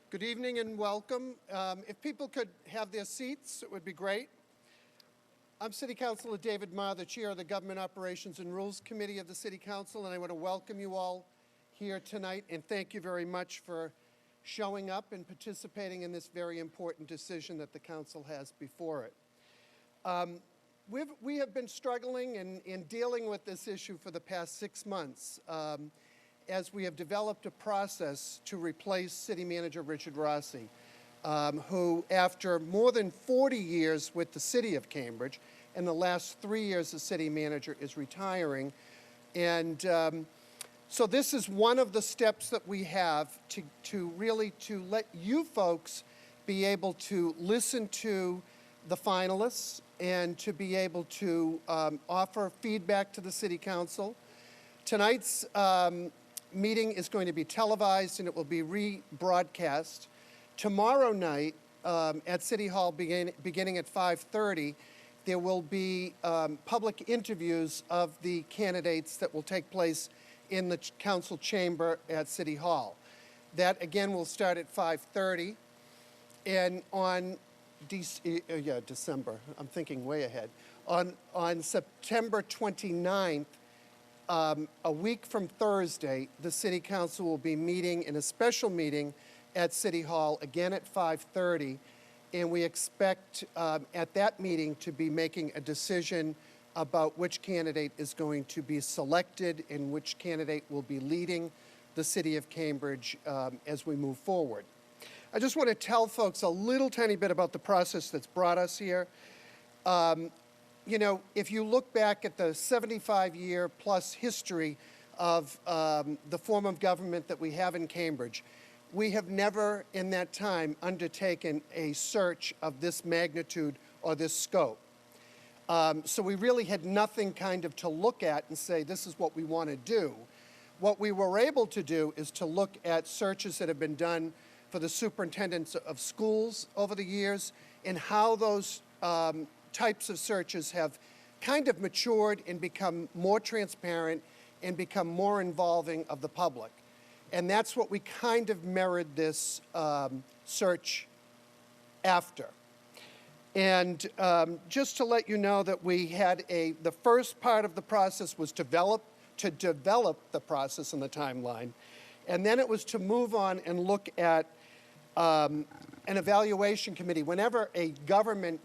Good evening and welcome. If people could have their seats, it would be great. I'm City Councilor David Marr, the Chair of the Government Operations and Rules Committee of the City Council, and I want to welcome you all here tonight and thank you very much for showing up and participating in this very important decision that the Council has before it. We have been struggling in dealing with this issue for the past 6 months as we have developed a process to replace City Manager Richard Rossi, who, after more than 40 years with the City of Cambridge, and the last 3 years as City Manager, is retiring. And so this is one of the steps that we have to really let you folks be able to listen to the finalists and to be able to offer feedback to the City Council. Tonight's meeting is going to be televised and it will be rebroadcast. Tomorrow night at City Hall beginning at 5:30, there will be public interviews of the candidates that will take place in the council chamber at City Hall. That again will start at 5:30, and on December, I'm thinking way ahead. On September 29th, a week from Thursday, the City Council will be meeting in a special meeting at City Hall, again at 5:30, and we expect at that meeting to be making a decision about which candidate is going to be selected and which candidate will be leading the City of Cambridge as we move forward. I just want to tell folks a little tiny bit about the process that's brought us here. You know, if you look back at the 75-year plus history of the form of government that we have in Cambridge, we have never in that time undertaken a search of this magnitude or this scope. So we really had nothing kind of to look at and say, this is what we want to do. What we were able to do is to look at searches that have been done for the superintendents of schools over the years and how those types of searches have kind of matured and become more transparent and become more involving of the public. And that's what we kind of mirrored this search after. And just to let you know that we had the first part of the process was to develop the process and the timeline. And then it was to move on and look at an evaluation committee. Whenever a government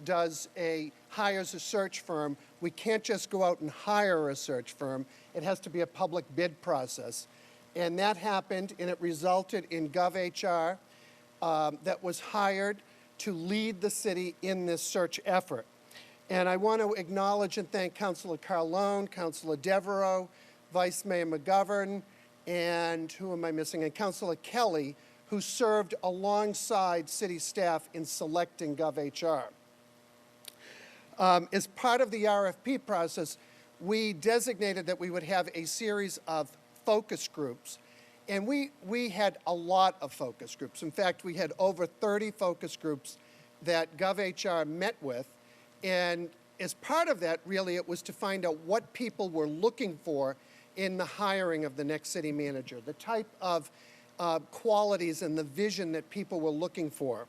hires a search firm, we can't just go out and hire a search firm. It has to be a public bid process. And that happened, and it resulted in GovHR that was hired to lead the city in this search effort. And I want to acknowledge and thank Councilor Carlone, Councilor Devereaux, Vice Mayor McGovern, and who am I missing? And Councilor Kelly, who served alongside city staff in selecting GovHR. As part of the RFP process, we designated that we would have a series of focus groups, and we had a lot of focus groups. In fact, we had over 30 focus groups that GovHR met with, and as part of that, really, it was to find out what people were looking for in the hiring of the next city manager, the type of qualities and the vision that people were looking for.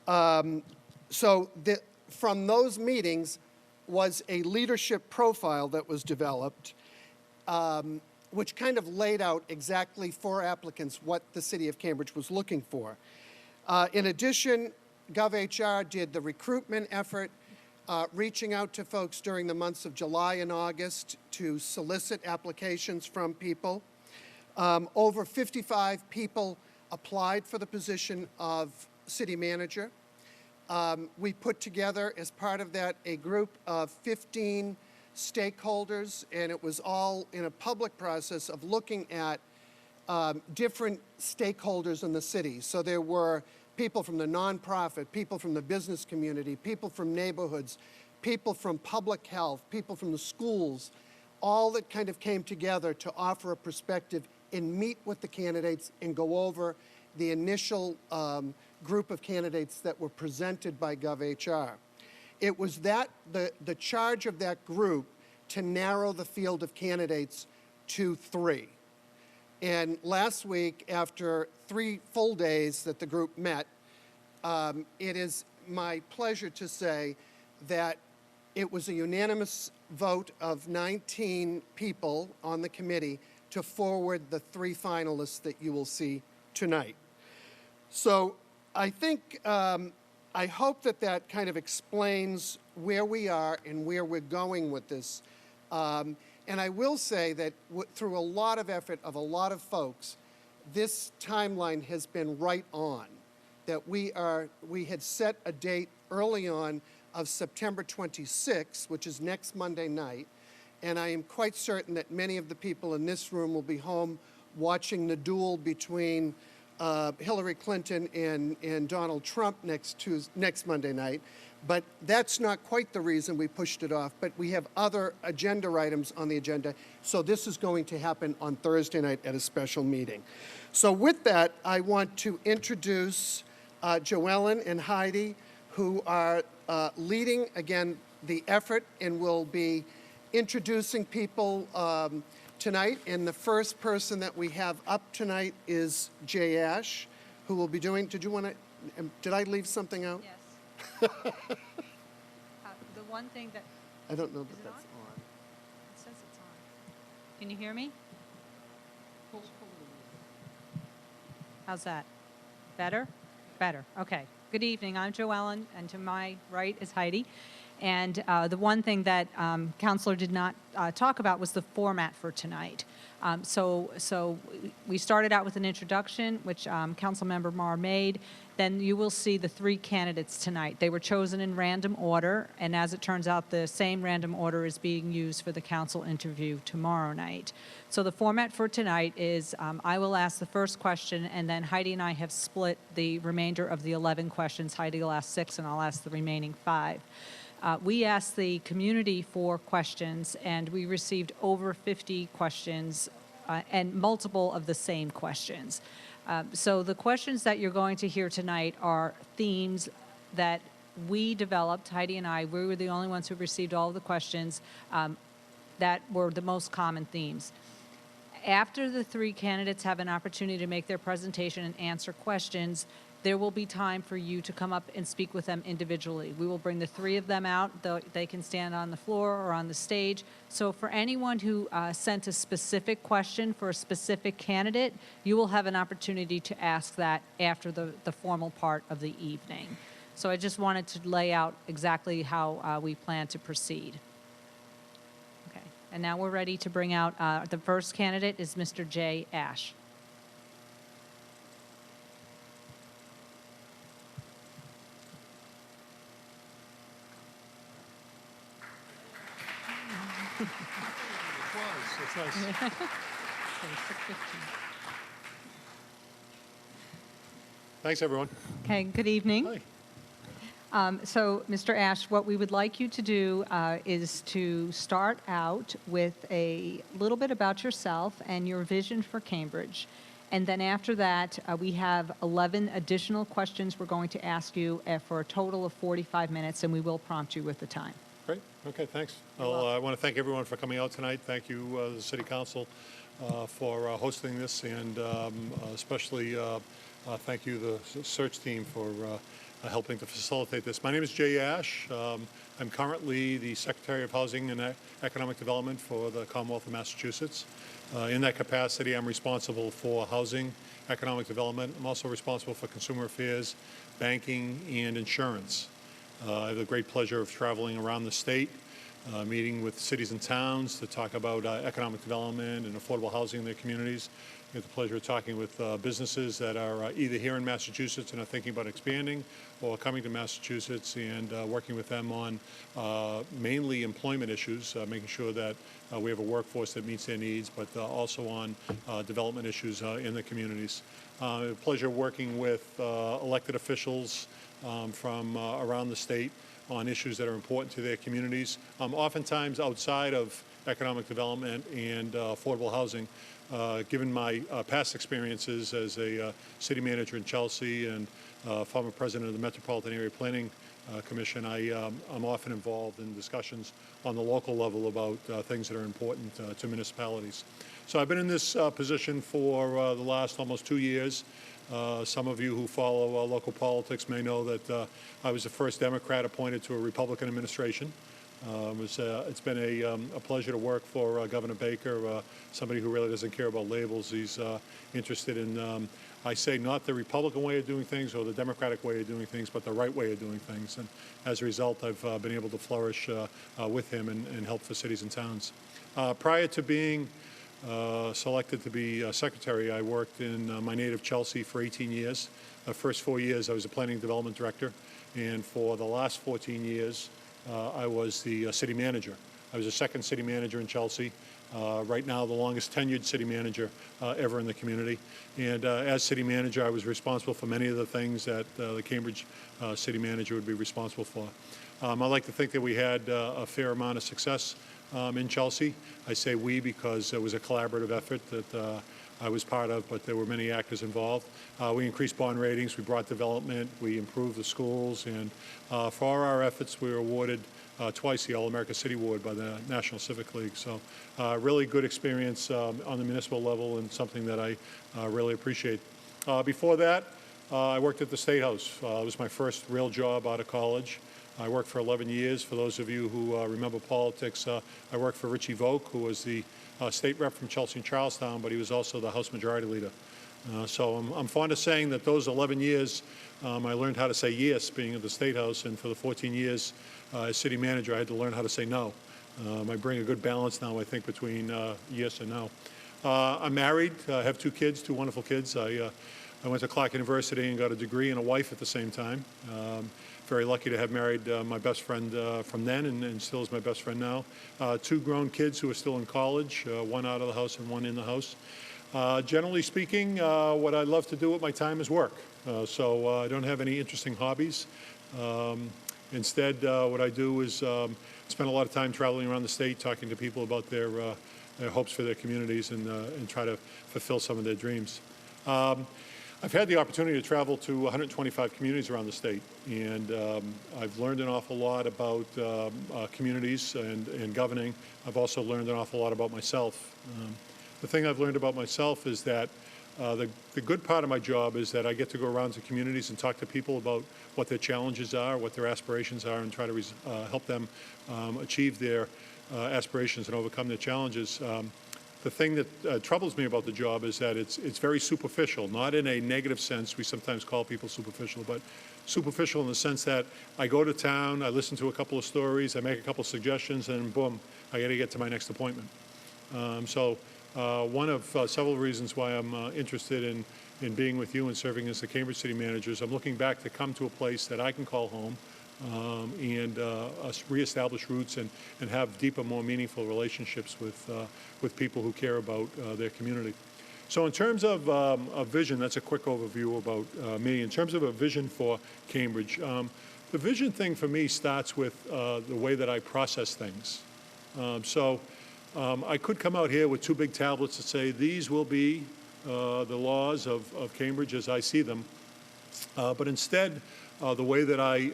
From those meetings was a leadership profile that was developed, which kind of laid out exactly for applicants what the City of Cambridge was looking for. In addition, GovHR did the recruitment effort, reaching out to folks during the months of July and August to solicit applications from people. Over 55 people applied for the position of city manager. We put together, as part of that, a group of 15 stakeholders, and it was all in a public process of looking at different stakeholders in the city. So there were people from the nonprofit, people from the business community, people from neighborhoods, people from public health, people from the schools, all that kind of came together to offer a perspective and meet with the candidates and go over the initial group of candidates that were presented by GovHR. It was the charge of that group to narrow the field of candidates to 3. And last week, after 3 full days that the group met, it is my pleasure to say that it was a unanimous vote of 19 people on the committee to forward the 3 finalists that you will see tonight. So I think, I hope that that kind of explains where we are and where we're going with this. And I will say that through a lot of effort of a lot of folks, this timeline has been right on. That we had set a date early on of September 26th, which is next Monday night, and I am quite certain that many of the people in this room will be home watching the duel between Hillary Clinton and Donald Trump next Monday night. But that's not quite the reason we pushed it off, but we have other agenda items on the agenda, so this is going to happen on Thursday night at a special meeting. So with that, I want to introduce Joellen and Heidi, who are leading, again, the effort and will be introducing people tonight. And the first person that we have up tonight is Jay Ash, who will be doing, did I leave something out? Yes. The one thing that, I don't know that Is it that's on? on. it says it's on. Can you hear me? How's that? Better? Better, okay. Good evening, I'm Joellen, and to my right is Heidi. And the one thing that Counselor did not talk about was the format for tonight. So we started out with an introduction, which Councilmember Marr made. Then you will see the 3 candidates tonight. They were chosen in random order, and as it turns out, the same random order is being used for the council interview tomorrow night. So the format for tonight is I will ask the first question, and then Heidi and I have split the remainder of the 11 questions. Heidi will ask 6, and I'll ask the remaining 5. We asked the community for questions, and we received over 50 questions and multiple of the same questions. So the questions that you're going to hear tonight are themes that we developed, Heidi and I. We were the only ones who received all of the questions that were the most common themes. After the 3 candidates have an opportunity to make their presentation and answer questions, there will be time for you to come up and speak with them individually. We will bring the 3 of them out. They can stand on the floor or on the stage. So for anyone who sent a specific question for a specific candidate, you will have an opportunity to ask that after the formal part of the evening. So I just wanted to lay out exactly how we plan to proceed. Okay, and now we're ready to bring out the first candidate is Mr. Jay Ash. That's nice. Thanks, everyone. Okay, good evening. Hi. So, Mr. Ash, what we would like you to do is to start out with a little bit about yourself and your vision for Cambridge. And then after that, we have 11 additional questions we're going to ask you for a total of 45 minutes, and we will prompt you with the time. Great. Okay, thanks. Well, I want to thank everyone for coming out tonight. Thank you, the City Council, for hosting this, and especially thank you, the search team, for helping to facilitate this. My name is Jay Ash. I'm currently the Secretary of Housing and Economic Development for the Commonwealth of Massachusetts. In that capacity, I'm responsible for housing, economic development. I'm also responsible for consumer affairs, banking, and insurance. I have the great pleasure of traveling around the state, meeting with cities and towns to talk about economic development and affordable housing in their communities. I have the pleasure of talking with businesses that are either here in Massachusetts and are thinking about expanding or coming to Massachusetts, and working with them on mainly employment issues, making sure that we have a workforce that meets their needs, but also on development issues in the communities. I have the pleasure of working with elected officials from around the state on issues that are important to their communities, oftentimes outside of economic development and affordable housing. Given my past experiences as a city manager in Chelsea and former president of the Metropolitan Area Planning Commission, I'm often involved in discussions on the local level about things that are important to municipalities. So I've been in this position for the last almost 2 years. Some of you who follow local politics may know that I was the first Democrat appointed to a Republican administration. It's been a pleasure to work for Governor Baker, somebody who really doesn't care about labels. He's interested in, I say, not the Republican way of doing things or the Democratic way of doing things, but the right way of doing things. And as a result, I've been able to flourish with him and help for cities and towns. Prior to being selected to be secretary, I worked in my native Chelsea for 18 years. The first 4 years, I was a planning development director. And for the last 14 years, I was the city manager. I was the second city manager in Chelsea. Right now, the longest tenured city manager ever in the community. And as city manager, I was responsible for many of the things that the Cambridge city manager would be responsible for. I like to think that we had a fair amount of success in Chelsea. I say we because it was a collaborative effort that I was part of, but there were many actors involved. We increased bond ratings, we brought development, we improved the schools, and for our efforts, we were awarded twice the All-America City Award by the National Civic League. So really good experience on the municipal level and something that I really appreciate. Before that, I worked at the State House. It was my first real job out of college. I worked for 11 years. For those of you who remember politics, I worked for Richard Voke, who was the state rep from Chelsea and Charlestown, but he was also the House Majority Leader. So I'm fond of saying that those 11 years, I learned how to say yes, being at the State House, and for the 14 years as city manager, I had to learn how to say no. I bring a good balance now, I think, between yes and no. I'm married. I have 2 kids, 2 wonderful kids. I went to Clark University and got a degree and a wife at the same time. Very lucky to have married my best friend from then and still is my best friend now. 2 grown kids who are still in college, 1 out of the house and 1 in the house. Generally speaking, what I love to do with my time is work. So I don't have any interesting hobbies. Instead, what I do is spend a lot of time traveling around the state, talking to people about their hopes for their communities and try to fulfill some of their dreams. I've had the opportunity to travel to 125 communities around the state, and I've learned an awful lot about communities and governing. I've also learned an awful lot about myself. The thing I've learned about myself is that the good part of my job is that I get to go around to communities and talk to people about what their challenges are, what their aspirations are, and try to help them achieve their aspirations and overcome their challenges. The thing that troubles me about the job is that it's very superficial, not in a negative sense. We sometimes call people superficial, but superficial in the sense that I go to town, I listen to a couple of stories, I make a couple of suggestions, and boom, I got to get to my next appointment. So one of several reasons why I'm interested in being with you and serving as the Cambridge City Manager is I'm looking back to come to a place that I can call home, and reestablish roots and have deeper, more meaningful relationships with people who care about their community. So in terms of a vision, that's a quick overview about me. In terms of a vision for Cambridge, the vision thing for me starts with the way that I process things. I could come out here with 2 big tablets that say these will be the laws of Cambridge as I see them, but instead the way that I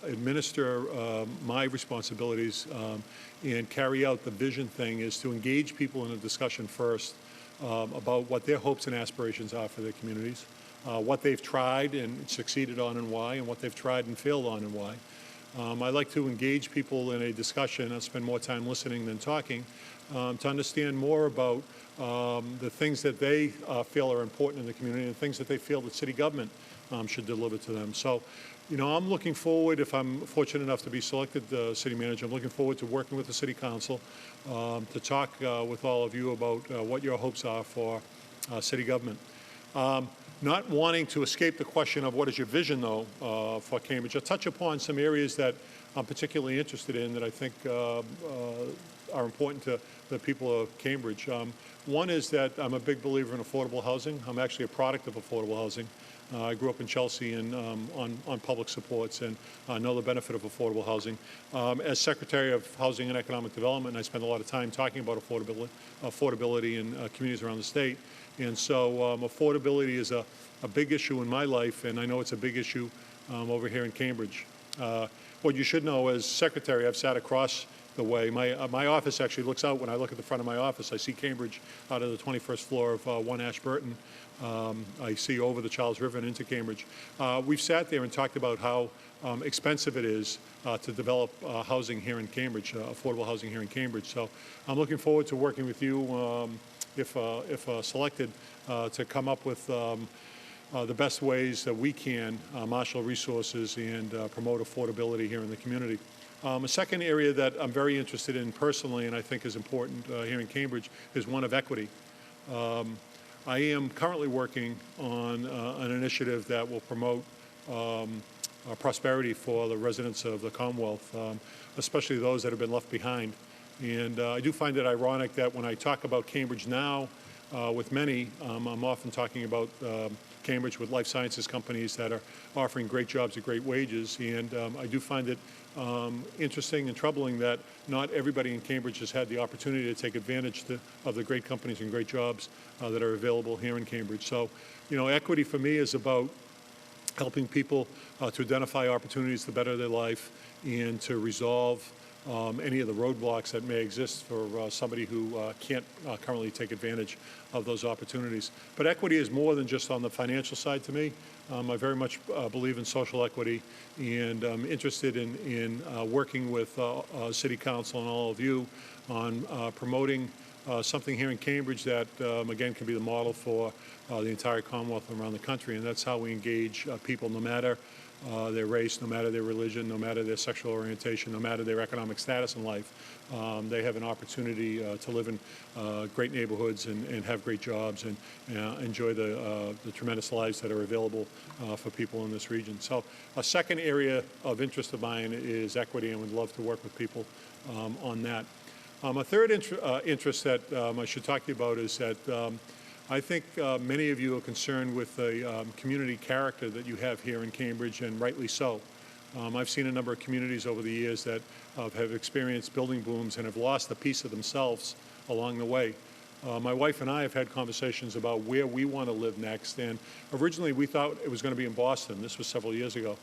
administer my responsibilities and carry out the vision thing is to engage people in a discussion first about what their hopes and aspirations are for their communities, what they've tried and succeeded on and why, and what they've tried and failed on and why. I like to engage people in a discussion. I spend more time listening than talking to understand more about the things that they feel are important in the community and the things that they feel that city government should deliver to them. So, you know, I'm looking forward, if I'm fortunate enough to be selected city manager, I'm looking forward to working with the city council to talk with all of you about what your hopes are for city government. Not wanting to escape the question of what is your vision, though, for Cambridge, I'll touch upon some areas that I'm particularly interested in that I think are important to the people of Cambridge. One is that I'm a big believer in affordable housing. I'm actually a product of affordable housing. I grew up in Chelsea and on public supports and know the benefit of affordable housing. As Secretary of Housing and Economic Development, I spend a lot of time talking about affordability in communities around the state. And so affordability is a big issue in my life, and I know it's a big issue over here in Cambridge. What you should know, as Secretary, I've sat across the way. My office actually looks out. When I look at the front of my office, I see Cambridge out of the 21st floor of 1 Ashburton. I see over the Charles River and into Cambridge. We've sat there and talked about how expensive it is to develop housing here in Cambridge, affordable housing here in Cambridge. So I'm looking forward to working with you, if selected, to come up with the best ways that we can marshal resources and promote affordability here in the community. A second area that I'm very interested in personally and I think is important here in Cambridge is one of equity. I am currently working on an initiative that will promote prosperity for the residents of the Commonwealth, especially those that have been left behind. And I do find it ironic that when I talk about Cambridge now with many, I'm often talking about Cambridge with life sciences companies that are offering great jobs at great wages. And I do find it interesting and troubling that not everybody in Cambridge has had the opportunity to take advantage of the great companies and great jobs that are available here in Cambridge. So, you know, equity for me is about helping people to identify opportunities to better their life and to resolve any of the roadblocks that may exist for somebody who can't currently take advantage of those opportunities. But equity is more than just on the financial side to me. I very much believe in social equity, and I'm interested in working with City Council and all of you on promoting something here in Cambridge that, again, can be the model for the entire Commonwealth around the country, and that's how we engage people, no matter their race, no matter their religion, no matter their sexual orientation, no matter their economic status in life. They have an opportunity to live in great neighborhoods and have great jobs and enjoy the tremendous lives that are available for people in this region. So a second area of interest of mine is equity, and would love to work with people on that. A third interest that I should talk to you about is that I think many of you are concerned with the community character that you have here in Cambridge, and rightly so. I've seen a number of communities over the years that have experienced building booms and have lost a piece of themselves along the way. My wife and I have had conversations about where we want to live next, and originally we thought it was going to be in Boston. This was several years ago.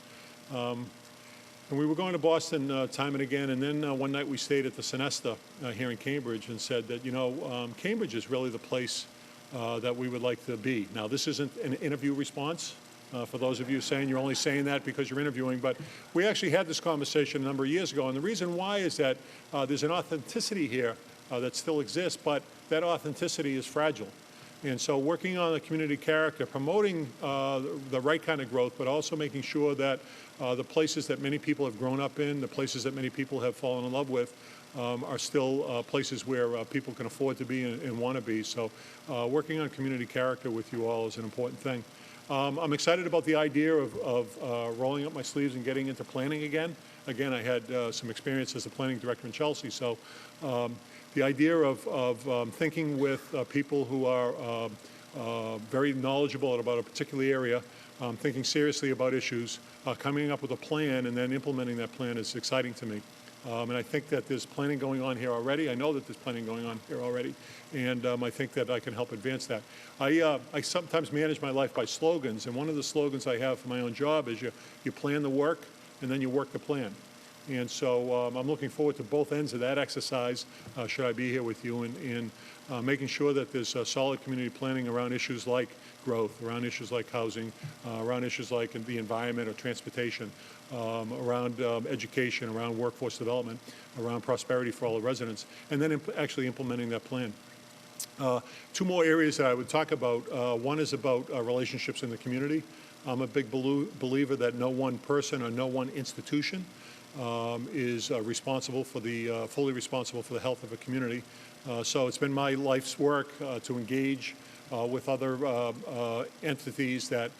And we were going to Boston time and again, and then one night we stayed at the Sonesta here in Cambridge and said that, you know, Cambridge is really the place that we would like to be. Now, this isn't an interview response. For those of you saying you're only saying that because you're interviewing, but we actually had this conversation a number of years ago, and the reason why is that there's an authenticity here that still exists, but that authenticity is fragile. And so working on the community character, promoting the right kind of growth, but also making sure that the places that many people have grown up in, the places that many people have fallen in love with, are still places where people can afford to be and want to be. So working on community character with you all is an important thing. I'm excited about the idea of rolling up my sleeves and getting into planning again. Again, I had some experience as a planning director in Chelsea, so the idea of thinking with people who are very knowledgeable about a particular area, thinking seriously about issues, coming up with a plan and then implementing that plan is exciting to me. And I think that there's planning going on here already. I know that there's planning going on here already, and I think that I can help advance that. I sometimes manage my life by slogans, and one of the slogans I have for my own job is you plan the work, and then you work the plan. And so I'm looking forward to both ends of that exercise, should I be here with you, in making sure that there's solid community planning around issues like growth, around issues like housing, around issues like the environment or transportation, around education, around workforce development, around prosperity for all the residents, and then actually implementing that plan. Two more areas that I would talk about. One is about relationships in the community. I'm a big believer that no one person or no one institution is responsible for fully responsible for the health of a community. So it's been my life's work to engage with other entities that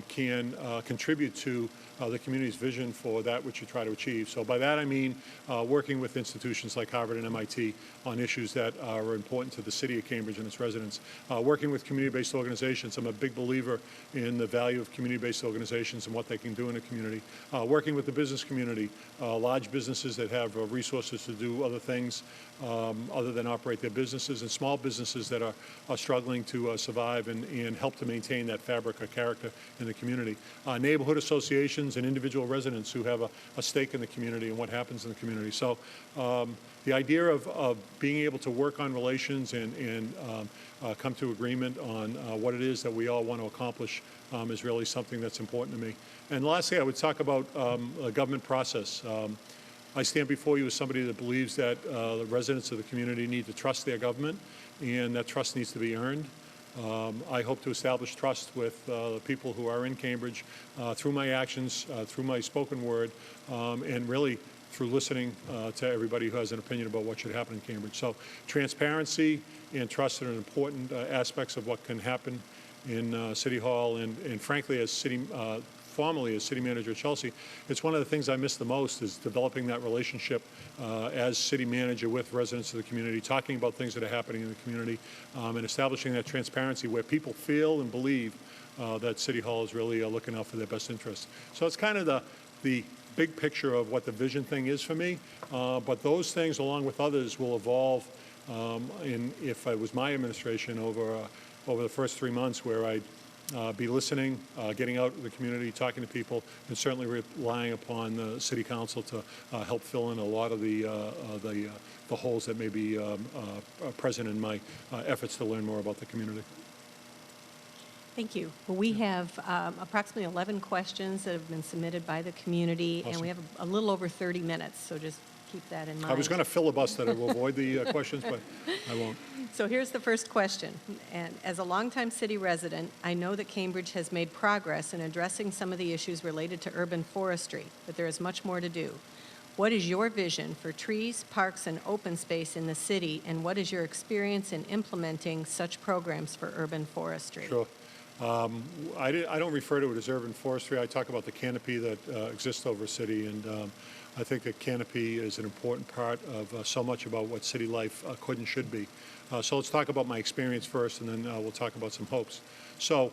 can contribute to the community's vision for that which you try to achieve. So by that I mean working with institutions like Harvard and MIT on issues that are important to the city of Cambridge and its residents. Working with community-based organizations. I'm a big believer in the value of community-based organizations and what they can do in a community. Working with the business community, large businesses that have resources to do other things other than operate their businesses, and small businesses that are struggling to survive and help to maintain that fabric of character in the community. Neighborhood associations and individual residents who have a stake in the community and what happens in the community. So the idea of being able to work on relations and come to agreement on what it is that we all want to accomplish is really something that's important to me. And lastly, I would talk about a government process. I stand before you as somebody that believes that the residents of the community need to trust their government, and that trust needs to be earned. I hope to establish trust with the people who are in Cambridge through my actions, through my spoken word, and really through listening to everybody who has an opinion about what should happen in Cambridge. So transparency and trust are important aspects of what can happen in City Hall, and frankly, as formerly as city manager at Chelsea, it's one of the things I miss the most is developing that relationship as city manager with residents of the community, talking about things that are happening in the community, and establishing that transparency where people feel and believe that City Hall is really looking out for their best interests. So it's kind of the big picture of what the vision thing is for me, but those things, along with others, will evolve if it was my administration over the first 3 months, where I'd be listening, getting out in the community, talking to people, and certainly relying upon the City Council to help fill in a lot of the holes that may be present in my efforts to learn more about the community. Thank you. Well, we have approximately 11 questions that have been submitted by the community, Awesome. and we have a little over 30 minutes, so just keep that in mind. I was going to filibuster to avoid the questions, but I won't. So here's the first question. And as a longtime city resident, I know that Cambridge has made progress in addressing some of the issues related to urban forestry, but there is much more to do. What is your vision for trees, parks, and open space in the city, and what is your experience in implementing such programs for urban forestry? Sure. I don't refer to it as urban forestry. I talk about the canopy that exists over a city, and I think that canopy is an important part of so much about what city life could and should be. So let's talk about my experience first, and then we'll talk about some hopes. So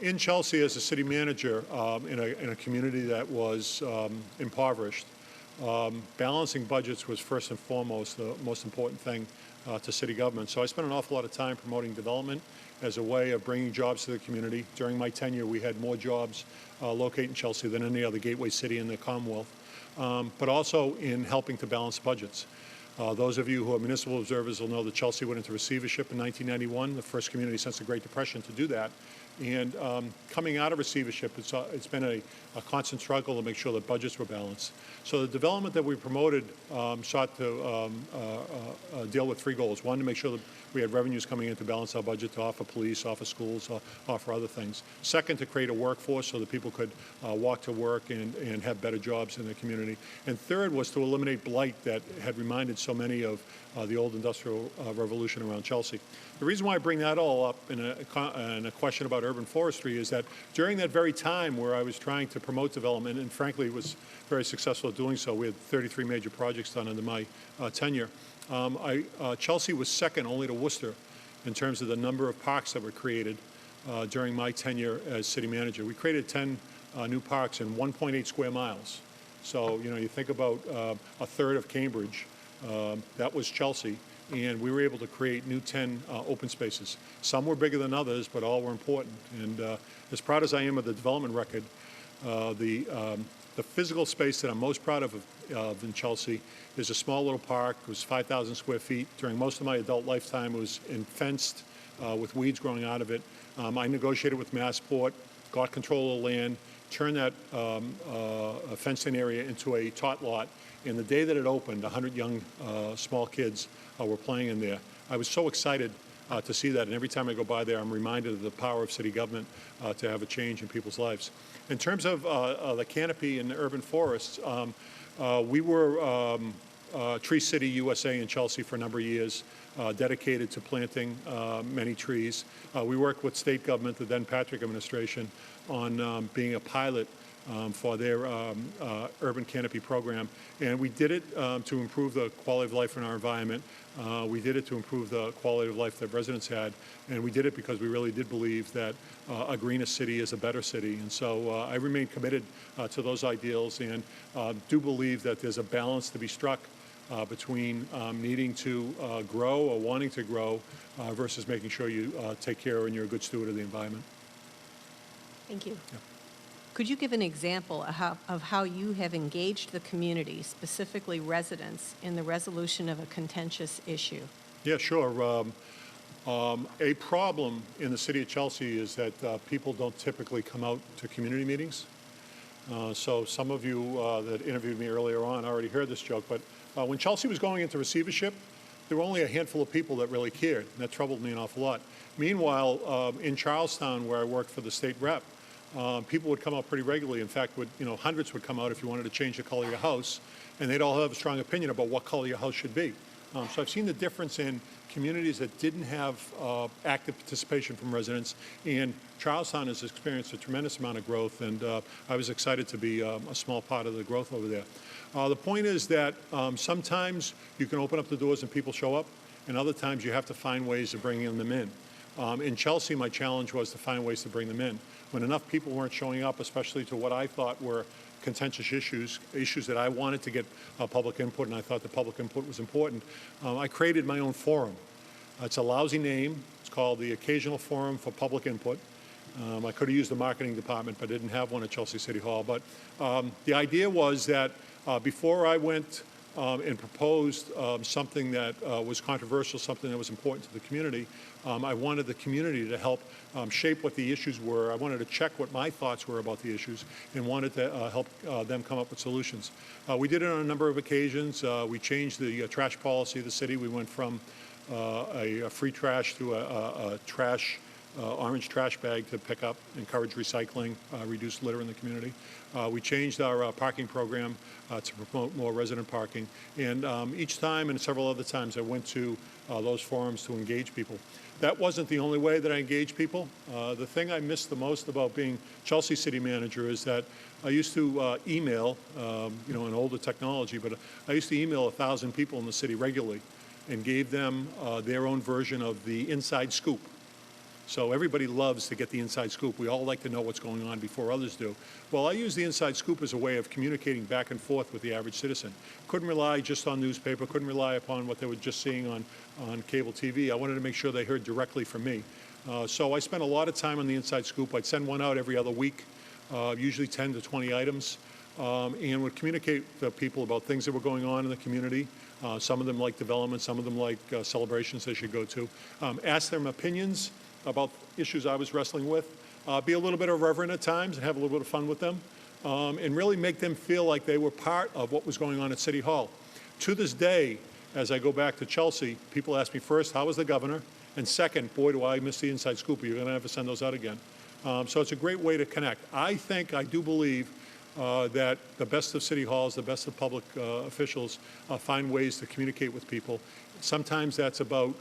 in Chelsea, as a city manager, in a community that was impoverished, balancing budgets was first and foremost the most important thing to city government. So I spent an awful lot of time promoting development as a way of bringing jobs to the community. During my tenure, we had more jobs located in Chelsea than any other gateway city in the Commonwealth, but also in helping to balance budgets. Those of you who are municipal observers will know that Chelsea went into receivership in 1991, the first community since the Great Depression to do that. And coming out of receivership, it's been a constant struggle to make sure that budgets were balanced. So the development that we promoted sought to deal with three goals. One, to make sure that we had revenues coming in to balance our budget, to offer police, offer schools, offer other things. Second, to create a workforce so that people could walk to work and have better jobs in the community. And third was to eliminate blight that had reminded so many of the old industrial revolution around Chelsea. The reason why I bring that all up in a question about urban forestry is that during that very time where I was trying to promote development, and frankly was very successful at doing so, we had 33 major projects done under my tenure. Chelsea was second only to Worcester in terms of the number of parks that were created during my tenure as city manager. We created 10 new parks in 1.8 square miles. So, you know, you think about a third of Cambridge, that was Chelsea, and we were able to create new 10 open spaces. Some were bigger than others, but all were important. And as proud as I am of the development record, the physical space that I'm most proud of in Chelsea is a small little park. It was 5,000 square feet. During most of my adult lifetime, it was fenced with weeds growing out of it. I negotiated with Massport, got control of the land, turned that fenced-in area into a tot lot. And the day that it opened, 100 young, small kids were playing in there. I was so excited to see that, and every time I go by there, I'm reminded of the power of city government to have a change in people's lives. In terms of the canopy and the urban forests, we were Tree City USA in Chelsea for a number of years, dedicated to planting many trees. We worked with state government, the then Patrick administration, on being a pilot for their urban canopy program. And we did it to improve the quality of life in our environment. We did it to improve the quality of life that residents had. And we did it because we really did believe that a greener city is a better city. And so I remain committed to those ideals and do believe that there's a balance to be struck between needing to grow or wanting to grow versus making sure you take care and you're a good steward of the environment. Thank you. Could you give an example of how you have engaged the community, specifically residents, in the resolution of a contentious issue? Yeah, sure. A problem in the city of Chelsea is that people don't typically come out to community meetings. So some of you that interviewed me earlier on already heard this joke, but when Chelsea was going into receivership, there were only a handful of people that really cared, and that troubled me an awful lot. Meanwhile, in Charlestown, where I worked for the state rep, people would come out pretty regularly. In fact, hundreds would come out if you wanted to change the color of your house, and they'd all have a strong opinion about what color your house should be. So I've seen the difference in communities that didn't have active participation from residents, and Charlestown has experienced a tremendous amount of growth, and I was excited to be a small part of the growth over there. The point is that sometimes you can open up the doors and people show up, and other times you have to find ways of bringing them in. In Chelsea, my challenge was to find ways to bring them in. When enough people weren't showing up, especially to what I thought were contentious issues that I wanted to get public input, and I thought the public input was important, I created my own forum. It's a lousy name. It's called the Occasional Forum for Public Input. I could have used the marketing department, but didn't have one at Chelsea City Hall. But the idea was that before I went and proposed something that was controversial, something that was important to the community, I wanted the community to help shape what the issues were. I wanted to check what my thoughts were about the issues and wanted to help them come up with solutions. We did it on a number of occasions. We changed the trash policy of the city. We went from a free trash to a orange trash bag to pick up, encourage recycling, reduce litter in the community. We changed our parking program to promote more resident parking. And each time and several other times I went to those forums to engage people. That wasn't the only way that I engaged people. The thing I missed the most about being Chelsea city manager is that I used to email, an older technology, but I used to email 1,000 people in the city regularly and gave them their own version of the inside scoop. So everybody loves to get the inside scoop. We all like to know what's going on before others do. Well, I use the inside scoop as a way of communicating back and forth with the average citizen. Couldn't rely just on newspaper, couldn't rely upon what they were just seeing on cable TV. I wanted to make sure they heard directly from me. So I spent a lot of time on the inside scoop. I'd send one out every other week, usually 10 to 20 items, and would communicate to people about things that were going on in the community. Some of them like development, some of them like celebrations they should go to. Ask them opinions about issues I was wrestling with, be a little bit irreverent at times and have a little bit of fun with them, and really make them feel like they were part of what was going on at City Hall. To this day, as I go back to Chelsea, people ask me first, how was the governor? And second, boy, do I miss the inside scoop. Are you going to ever send those out again? So it's a great way to connect. I do believe that the best of city halls, the best of public officials find ways to communicate with people. Sometimes that's about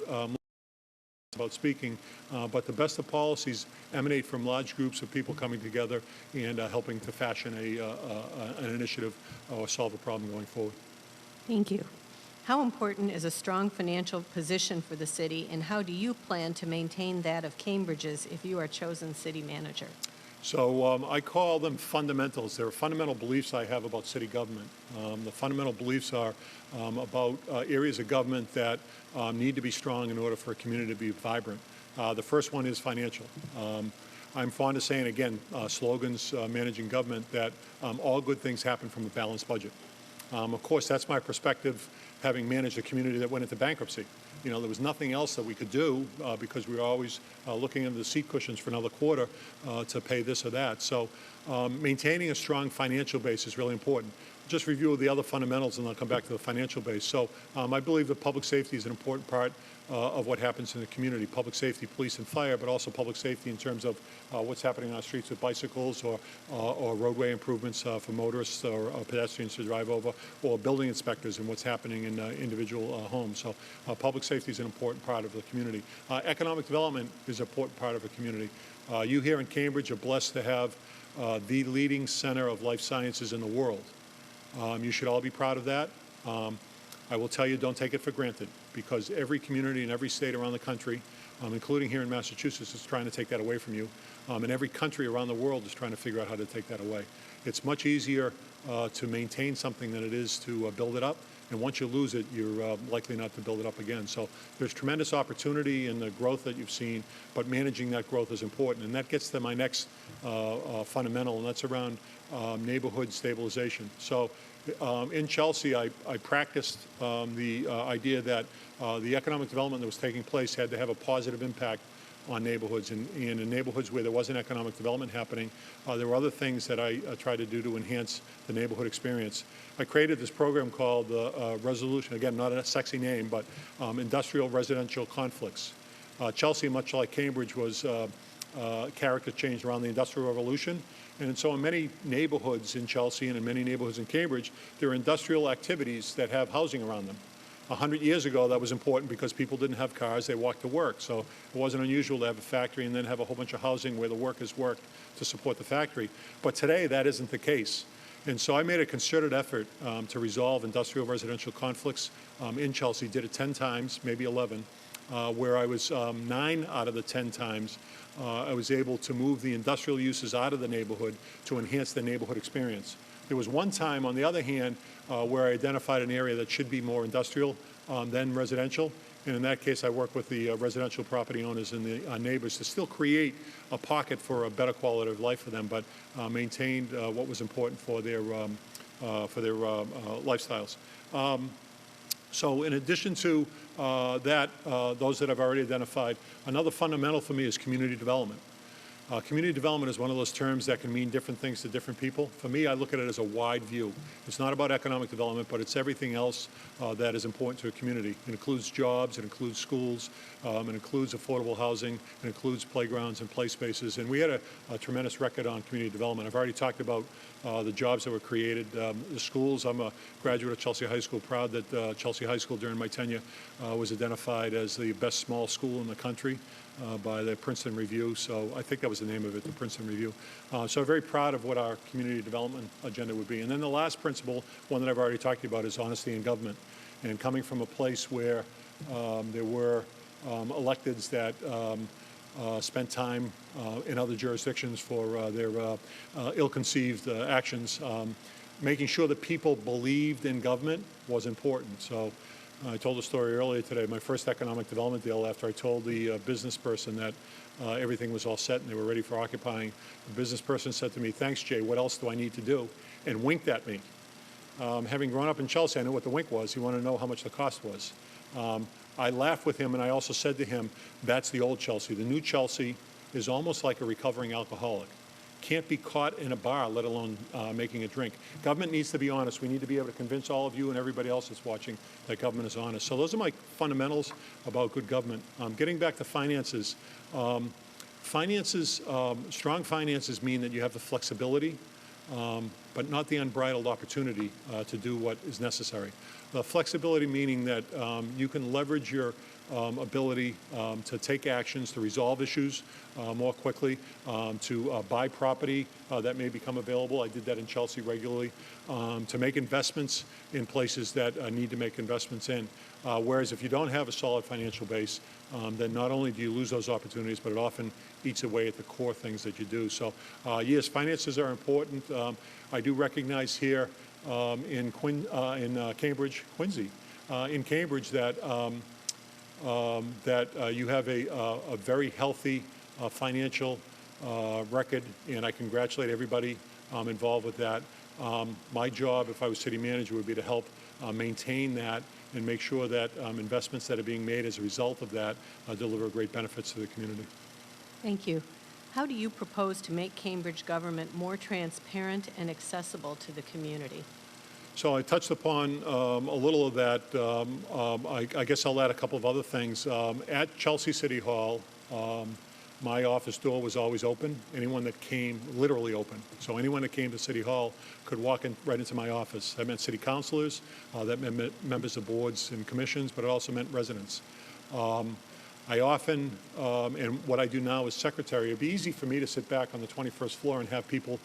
speaking, but the best of policies emanate from large groups of people coming together and helping to fashion an initiative or solve a problem going forward. Thank you. How important is a strong financial position for the city, and how do you plan to maintain that of Cambridge's if you are chosen city manager? So I call them fundamentals. They're fundamental beliefs I have about city government. The fundamental beliefs are about areas of government that need to be strong in order for a community to be vibrant. The first one is financial. I'm fond of saying, again, slogans managing government, that all good things happen from a balanced budget. Of course, that's my perspective, having managed a community that went into bankruptcy. There was nothing else that we could do because we were always looking into the seat cushions for another quarter to pay this or that. So maintaining a strong financial base is really important. Just review the other fundamentals and I'll come back to the financial base. So I believe that public safety is an important part of what happens in the community. Public safety, police and fire, but also public safety in terms of what's happening on our streets with bicycles or roadway improvements for motorists or pedestrians to drive over, or building inspectors and what's happening in individual homes. So public safety is an important part of the community. Economic development is an important part of a community. You here in Cambridge are blessed to have the leading center of life sciences in the world. You should all be proud of that. I will tell you, don't take it for granted, because every community in every state around the country, including here in Massachusetts, is trying to take that away from you. And every country around the world is trying to figure out how to take that away. It's much easier to maintain something than it is to build it up. And once you lose it, you're likely not to build it up again. So there's tremendous opportunity in the growth that you've seen, but managing that growth is important. And that gets to my next fundamental, and that's around neighborhood stabilization. So in Chelsea, I practiced the idea that the economic development that was taking place had to have a positive impact on neighborhoods. And in neighborhoods where there wasn't economic development happening, there were other things that I tried to do to enhance the neighborhood experience. I created this program called Resolution, again, not a sexy name, but Industrial Residential Conflicts. Chelsea, much like Cambridge, was character changed around the Industrial Revolution. And so in many neighborhoods in Chelsea and in many neighborhoods in Cambridge, there are industrial activities that have housing around them. 100 years ago, that was important because people didn't have cars, they walked to work. So it wasn't unusual to have a factory and then have a whole bunch of housing where the workers worked to support the factory. But today, that isn't the case. And so I made a concerted effort to resolve industrial residential conflicts in Chelsea, did it 10 times, maybe 11, where I was 9 out of the 10 times I was able to move the industrial uses out of the neighborhood to enhance the neighborhood experience. There was one time, on the other hand, where I identified an area that should be more industrial than residential. And in that case, I worked with the residential property owners and the neighbors to still create a pocket for a better quality of life for them, but maintained what was important for their lifestyles. So in addition to those that I've already identified, another fundamental for me is community development. Community development is one of those terms that can mean different things to different people. For me, I look at it as a wide view. It's not about economic development, but it's everything else that is important to a community. It includes jobs, it includes schools, it includes affordable housing, it includes playgrounds and play spaces. And we had a tremendous record on community development. I've already talked about the jobs that were created. The schools, I'm a graduate of Chelsea High School, proud that Chelsea High School during my tenure was identified as the best small school in the country by the Princeton Review. So I think that was the name of it, the Princeton Review. So I'm very proud of what our community development agenda would be. And then the last principle, one that I've already talked about, is honesty in government. And coming from a place where there were electeds that spent time in other jurisdictions for their ill-conceived actions, making sure that people believed in government was important. So I told a story earlier today, my first economic development deal, after I told the business person that everything was all set and they were ready for occupying. The business person said to me, "Thanks, Jay, what else do I need to do?" and winked at me. Having grown up in Chelsea, I knew what the wink was. He wanted to know how much the cost was. I laughed with him, and I also said to him, that's the old Chelsea. The new Chelsea is almost like a recovering alcoholic. Can't be caught in a bar, let alone making a drink. Government needs to be honest. We need to be able to convince all of you and everybody else that's watching that government is honest. So those are my fundamentals about good government. Getting back to finances, strong finances mean that you have the flexibility, but not the unbridled opportunity to do what is necessary. The flexibility meaning that you can leverage your ability to take actions, to resolve issues more quickly, to buy property that may become available. I did that in Chelsea regularly, to make investments in places that need to make investments in. Whereas if you don't have a solid financial base, then not only do you lose those opportunities, but it often eats away at the core things that you do. So yes, finances are important. I do recognize here in Cambridge, Quincy, in Cambridge that you have a very healthy financial record, and I congratulate everybody involved with that. My job, if I was city manager, would be to help maintain that and make sure that investments that are being made as a result of that deliver great benefits to the community. Thank you. How do you propose to make Cambridge government more transparent and accessible to the community? So I touched upon a little of that. I guess I'll add a couple of other things. At Chelsea City Hall, my office door was always open. Anyone that came, literally open. So anyone that came to City Hall could walk in right into my office. That meant city councilors, that meant members of boards and commissions, but it also meant residents. I often, and what I do now as secretary, it'd be easy for me to sit back on the 21st floor and have people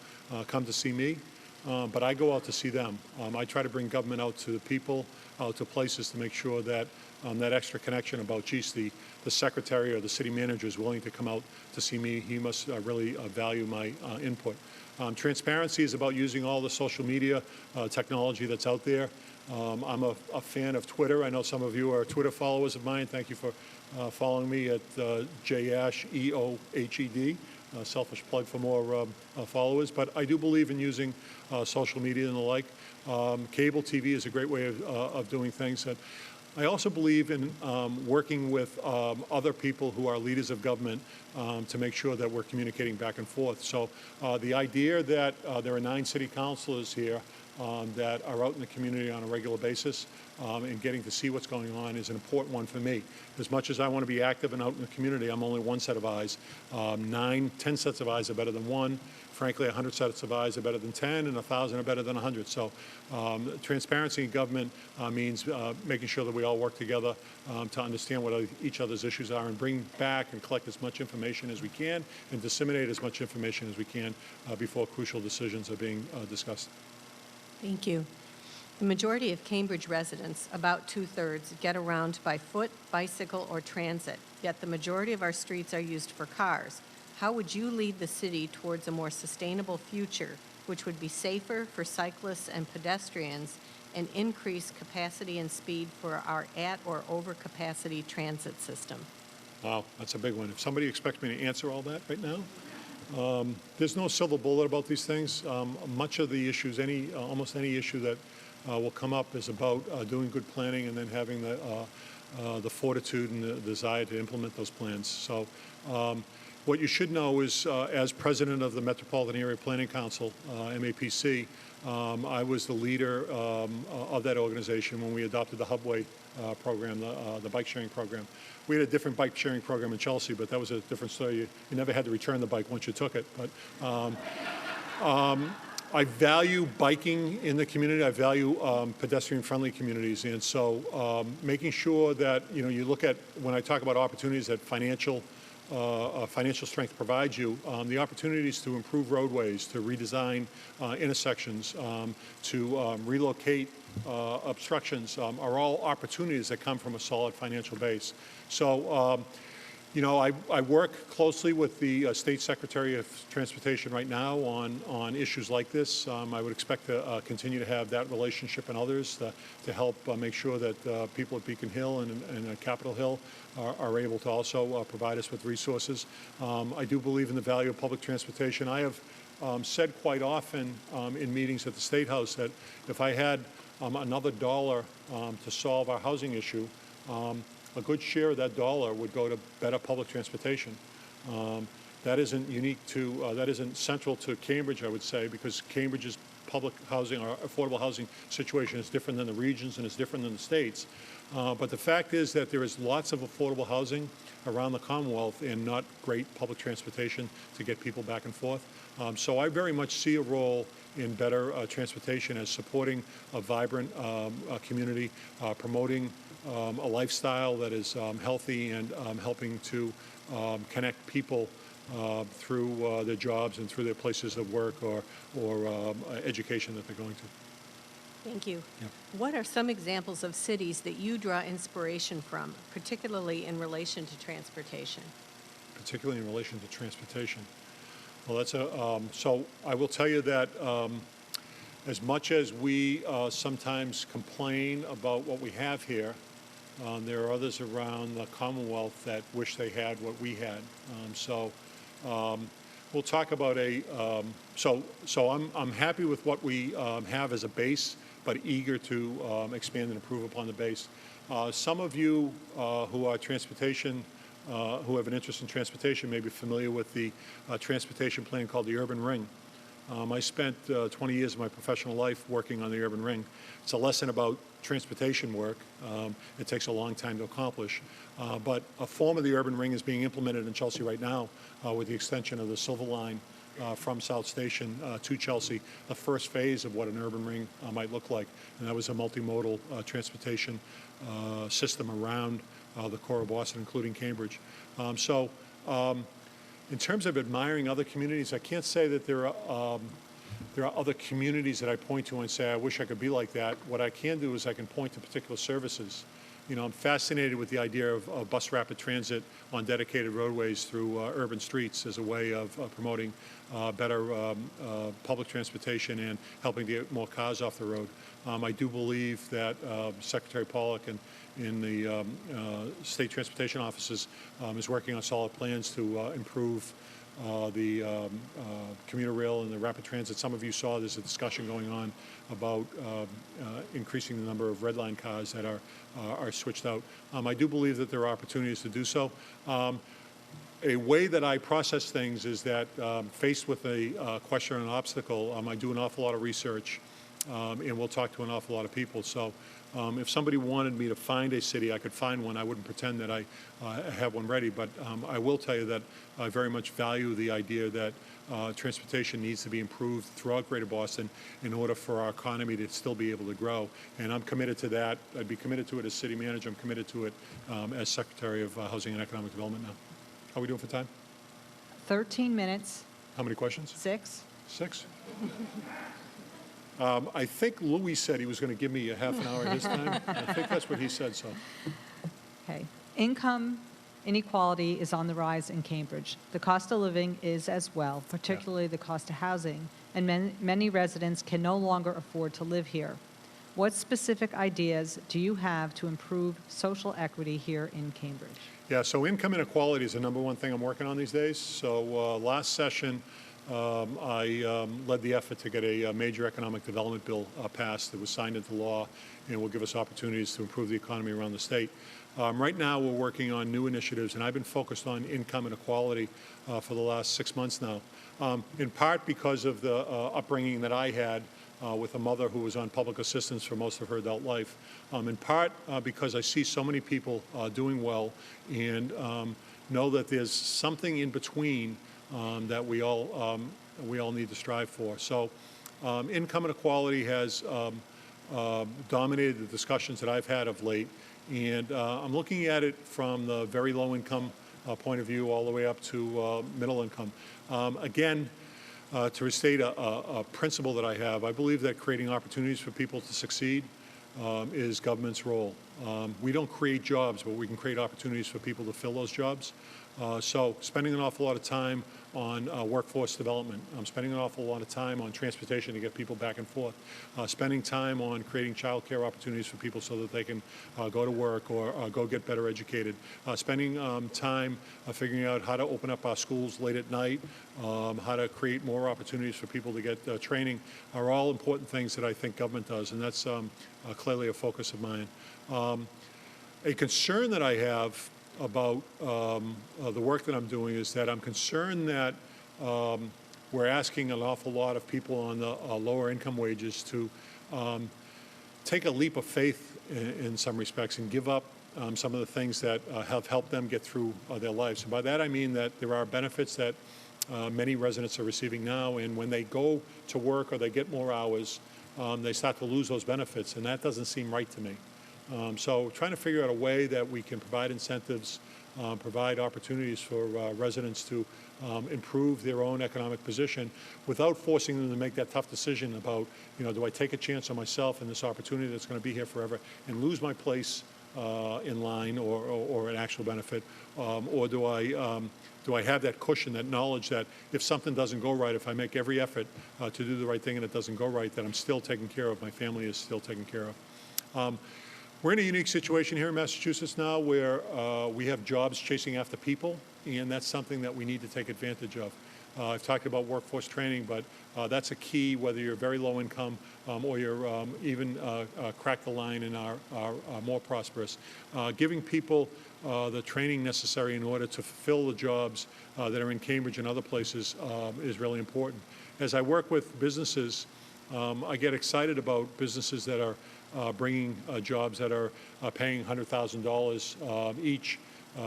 come to see me. But I go out to see them. I try to bring government out to the people, out to places to make sure that that extra connection about, geez, the secretary or the city manager is willing to come out to see me. He must really value my input. Transparency is about using all the social media technology that's out there. I'm a fan of Twitter. I know some of you are Twitter followers of mine. Thank you for following me at JASHEOHED. Selfish plug for more followers. But I do believe in using social media and the like. Cable TV is a great way of doing things. I also believe in working with other people who are leaders of government to make sure that we're communicating back and forth. So the idea that there are 9 city councilors here that are out in the community on a regular basis and getting to see what's going on is an important one for me. As much as I want to be active and out in the community, I'm only one set of eyes. 9, 10 sets of eyes are better than one. Frankly, 100 sets of eyes are better than 10, and 1,000 are better than 100. So transparency in government means making sure that we all work together to understand what each other's issues are and bring back and collect as much information as we can and disseminate as much information as we can before crucial decisions are being discussed. Thank you. The majority of Cambridge residents, about 2/3, get around by foot, bicycle, or transit, yet the majority of our streets are used for cars. How would you lead the city towards a more sustainable future, which would be safer for cyclists and pedestrians and increase capacity and speed for our at or over capacity transit system? Wow, that's a big one. If somebody expects me to answer all that right now, there's no silver bullet about these things. Much of the issues, almost any issue that will come up is about doing good planning and then having the fortitude and the desire to implement those plans. So what you should know is, as president of the Metropolitan Area Planning Council, MAPC, I was the leader of that organization when we adopted the Hubway program, the bike sharing program. We had a different bike sharing program in Chelsea, but that was a different story. You never had to return the bike once you took it. But I value biking in the community. I value pedestrian-friendly communities, and so making sure that you look at, when I talk about opportunities that financial strength provides you, the opportunities to improve roadways, to redesign intersections, to relocate obstructions are all opportunities that come from a solid financial base. So, I work closely with the State Secretary of Transportation right now on issues like this. I would expect to continue to have that relationship and others to help make sure that people at Beacon Hill and Capitol Hill are able to also provide us with resources. I do believe in the value of public transportation. I have said quite often in meetings at the State House that if I had another dollar to solve our housing issue, a good share of that dollar would go to better public transportation. That isn't that isn't central to Cambridge, I would say, because Cambridge's public housing or affordable housing situation is different than the regions and is different than the states. But the fact is that there is lots of affordable housing around the Commonwealth and not great public transportation to get people back and forth. So I very much see a role in better transportation as supporting a vibrant community, promoting a lifestyle that is healthy and helping to connect people through their jobs and through their places of work or education that they're going to. Thank you. Yeah. What are some examples of cities that you draw inspiration from, particularly in relation to transportation? Particularly in relation to transportation. Well, that's so I will tell you that as much as we sometimes complain about what we have here, there are others around the Commonwealth that wish they had what we had. We'll talk about so I'm happy with what we have as a base, but eager to expand and improve upon the base. Some of you who are transportation, who have an interest in transportation may be familiar with the transportation plan called the Urban Ring. I spent 20 years of my professional life working on the Urban Ring. It's a lesson about transportation work. It takes a long time to accomplish. But a form of the Urban Ring is being implemented in Chelsea right now with the extension of the Silver Line from South Station to Chelsea, the first phase of what an urban ring might look like. And that was a multimodal transportation system around the core of Boston, including Cambridge. In terms of admiring other communities, I can't say that there are other communities that I point to and say, I wish I could be like that. What I can do is I can point to particular services. I'm fascinated with the idea of bus rapid transit on dedicated roadways through urban streets as a way of promoting better public transportation and helping to get more cars off the road. I do believe that Secretary Pollack and in the state transportation offices is working on solid plans to improve the commuter rail and the rapid transit. Some of you saw there's a discussion going on about increasing the number of red line cars that are switched out. I do believe that there are opportunities to do so. A way that I process things is that faced with a question or an obstacle, I do an awful lot of research and we'll talk to an awful lot of people. So if somebody wanted me to find a city, I could find one. I wouldn't pretend that I have one ready, but I will tell you that I very much value the idea that transportation needs to be improved throughout Greater Boston in order for our economy to still be able to grow. And I'm committed to that. I'd be committed to it as city manager. I'm committed to it as Secretary of Housing and Economic Development now. How are we doing for time? 13 minutes. How many questions? 6. 6? I think Louis said he was going to give me a half an hour of his time. I think that's what he said, so. Okay. Income inequality is on the rise in Cambridge. The cost of living is as well, particularly the cost of housing, and many residents can no longer afford to live here. What specific ideas do you have to improve social equity here in Cambridge? Yeah, so income inequality is the number one thing I'm working on these days. So last session, I led the effort to get a major economic development bill passed that was signed into law and will give us opportunities to improve the economy around the state. Right now, we're working on new initiatives, and I've been focused on income inequality for the last 6 months now, in part because of the upbringing that I had with a mother who was on public assistance for most of her adult life, in part because I see so many people doing well and know that there's something in between that we all need to strive for. So income inequality has dominated the discussions that I've had of late, and I'm looking at it from the very low income point of view all the way up to middle income. Again, to restate a principle that I have, I believe that creating opportunities for people to succeed is government's role. We don't create jobs, but we can create opportunities for people to fill those jobs. So spending an awful lot of time on workforce development. I'm spending an awful lot of time on transportation to get people back and forth. Spending time on creating child care opportunities for people so that they can go to work or go get better educated. Spending time figuring out how to open up our schools late at night, how to create more opportunities for people to get training are all important things that I think government does, and that's clearly a focus of mine. A concern that I have about the work that I'm doing is that I'm concerned that we're asking an awful lot of people on the lower income wages to take a leap of faith in some respects and give up some of the things that have helped them get through their lives. And by that I mean that there are benefits that many residents are receiving now, and when they go to work or they get more hours, they start to lose those benefits, and that doesn't seem right to me. So trying to figure out a way that we can provide incentives, provide opportunities for residents to improve their own economic position without forcing them to make that tough decision about, do I take a chance on myself and this opportunity that's going to be here forever and lose my place in line or an actual benefit, or do I have that cushion, that knowledge that if something doesn't go right, if I make every effort to do the right thing and it doesn't go right, that I'm still taken care of, my family is still taken care of. We're in a unique situation here in Massachusetts now where we have jobs chasing after people, and that's something that we need to take advantage of. I've talked about workforce training, but that's a key whether you're very low income or you're even crack the line and are more prosperous. Giving people the training necessary in order to fulfill the jobs that are in Cambridge and other places is really important. As I work with businesses, I get excited about businesses that are bringing jobs that are paying $100,000 each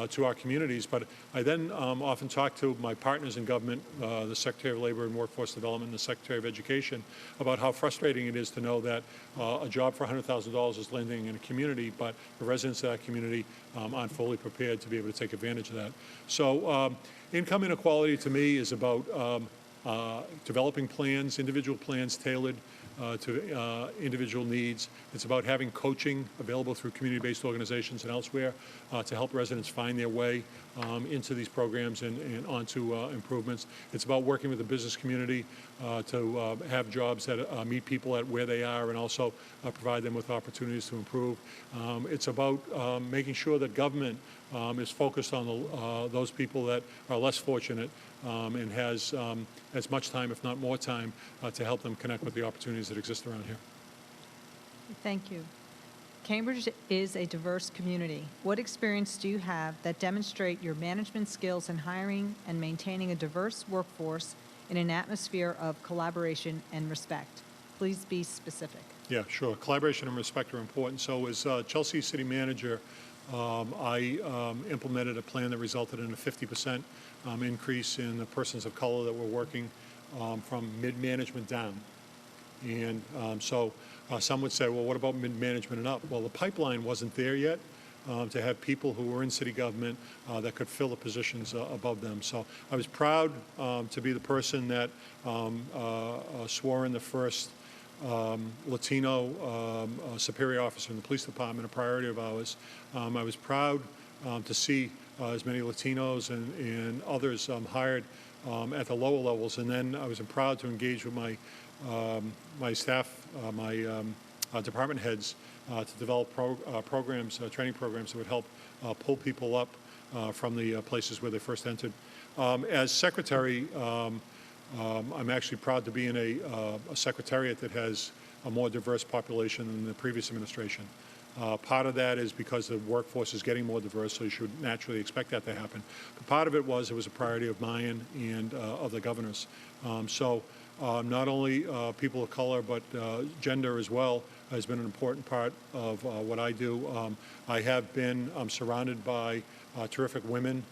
to our communities. But I then often talk to my partners in government, the Secretary of Labor and Workforce Development and the Secretary of Education, about how frustrating it is to know that a job for $100,000 is landing in a community, but the residents of that community aren't fully prepared to be able to take advantage of that. So income inequality to me is about developing plans, individual plans tailored to individual needs. It's about having coaching available through community-based organizations and elsewhere to help residents find their way into these programs and onto improvements. It's about working with the business community to have jobs that meet people at where they are and also provide them with opportunities to improve. It's about making sure that government is focused on those people that are less fortunate and has as much time, if not more time, to help them connect with the opportunities that exist around here. Thank you. Cambridge is a diverse community. What experience do you have that demonstrate your management skills in hiring and maintaining a diverse workforce in an atmosphere of collaboration and respect? Please be specific. Yeah, sure. Collaboration and respect are important. So as Chelsea City Manager, I implemented a plan that resulted in a 50% increase in the persons of color that were working from mid-management down. And so some would say, well, what about mid-management and up? Well, the pipeline wasn't there yet to have people who were in city government that could fill the positions above them. So I was proud to be the person that swore in the first Latino superior officer in the police department, a priority of ours. I was proud to see as many Latinos and others hired at the lower levels, and then I was proud to engage with my my staff, my department heads to develop programs, training programs that would help pull people up from the places where they first entered. As secretary, I'm actually proud to be in a secretariat that has a more diverse population than the previous administration. Part of that is because the workforce is getting more diverse, so you should naturally expect that to happen. But part of it was a priority of mine and of the governor's. So not only people of color, but gender as well has been an important part of what I do. I have been surrounded by terrific women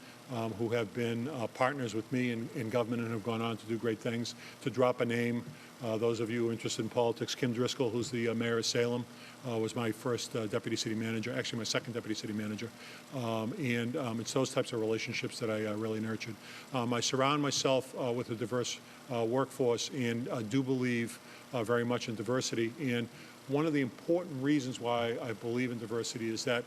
who have been partners with me in government and have gone on to do great things. To drop a name, those of you interested in politics, Kim Driscoll, who's the mayor of Salem, was my first deputy city manager, actually my second deputy city manager. And it's those types of relationships that I really nurtured. I surround myself with a diverse workforce and do believe very much in diversity. And one of the important reasons why I believe in diversity is that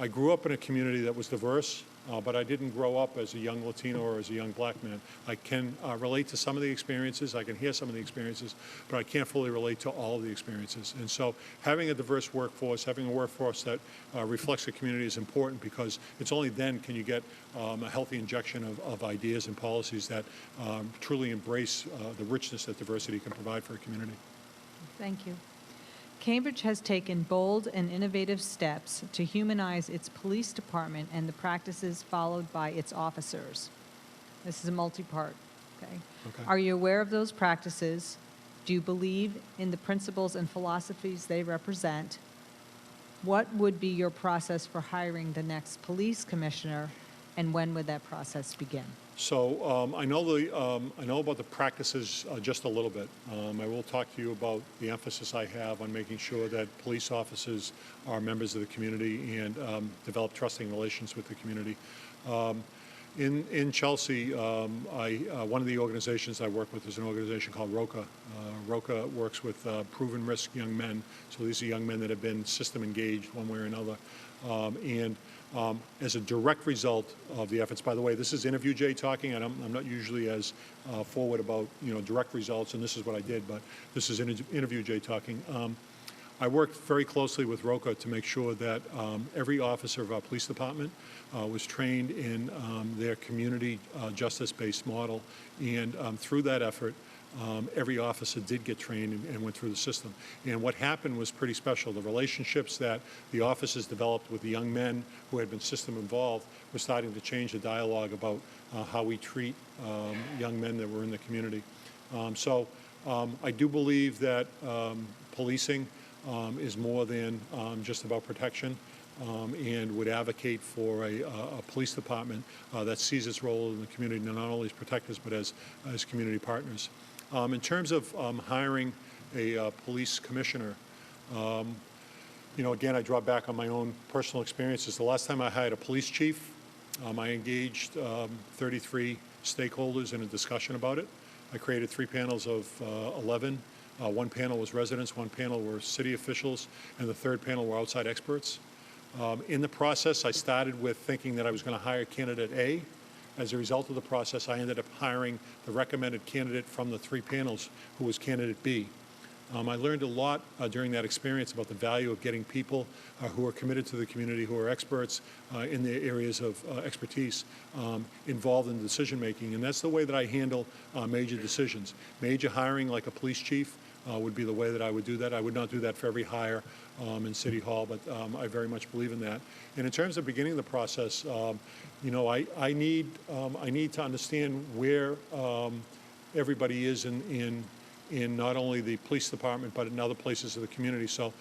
I grew up in a community that was diverse, but I didn't grow up as a young Latino or as a young black man. I can relate to some of the experiences, I can hear some of the experiences, but I can't fully relate to all of the experiences. And so having a diverse workforce, having a workforce that reflects the community is important, because it's only then can you get a healthy injection of ideas and policies that truly embrace the richness that diversity can provide for a community. Thank you. Cambridge has taken bold and innovative steps to humanize its police department and the practices followed by its officers. This is a multi-part, okay? Are you aware of those practices? Do you believe in the principles and philosophies they represent? What would be your process for hiring the next police commissioner, and when would that process begin? So I know about the practices just a little bit. I will talk to you about the emphasis I have on making sure that police officers are members of the community and develop trusting relations with the community. In Chelsea, one of the organizations I work with is an organization called ROCA. ROCA works with proven risk young men. So these are young men that have been system engaged one way or another. As a direct result of the efforts, by the way, this is Interview Jay talking, and I'm not usually as forward about direct results, and this is what I did, but this is Interview Jay talking. I worked very closely with ROCA to make sure that every officer of our police department was trained in their community justice-based model, and through that effort, every officer did get trained and went through the system. And what happened was pretty special. The relationships that the officers developed with the young men who had been system involved were starting to change the dialogue about how we treat young men that were in the community. So I do believe that policing is more than just about protection, and would advocate for a police department that sees its role in the community not only as protectors but as community partners. In terms of hiring a police commissioner, again, I draw back on my own personal experiences. The last time I hired a police chief, I engaged 33 stakeholders in a discussion about it. I created 3 panels of 11 One panel was residents, one panel were city officials, and the third panel were outside experts. In the process, I started with thinking that I was going to hire candidate A. As a result of the process, I ended up hiring the recommended candidate from the three panels, who was candidate B. I learned a lot during that experience about the value of getting people who are committed to the community, who are experts in their areas of expertise, involved in decision-making. And that's the way that I handle major decisions. Major hiring, like a police chief, would be the way that I would do that. I would not do that for every hire in City Hall, but I very much believe in that. And in terms of beginning the process, you know, I need to understand where everybody is in not only the police department, but in other places of the community. So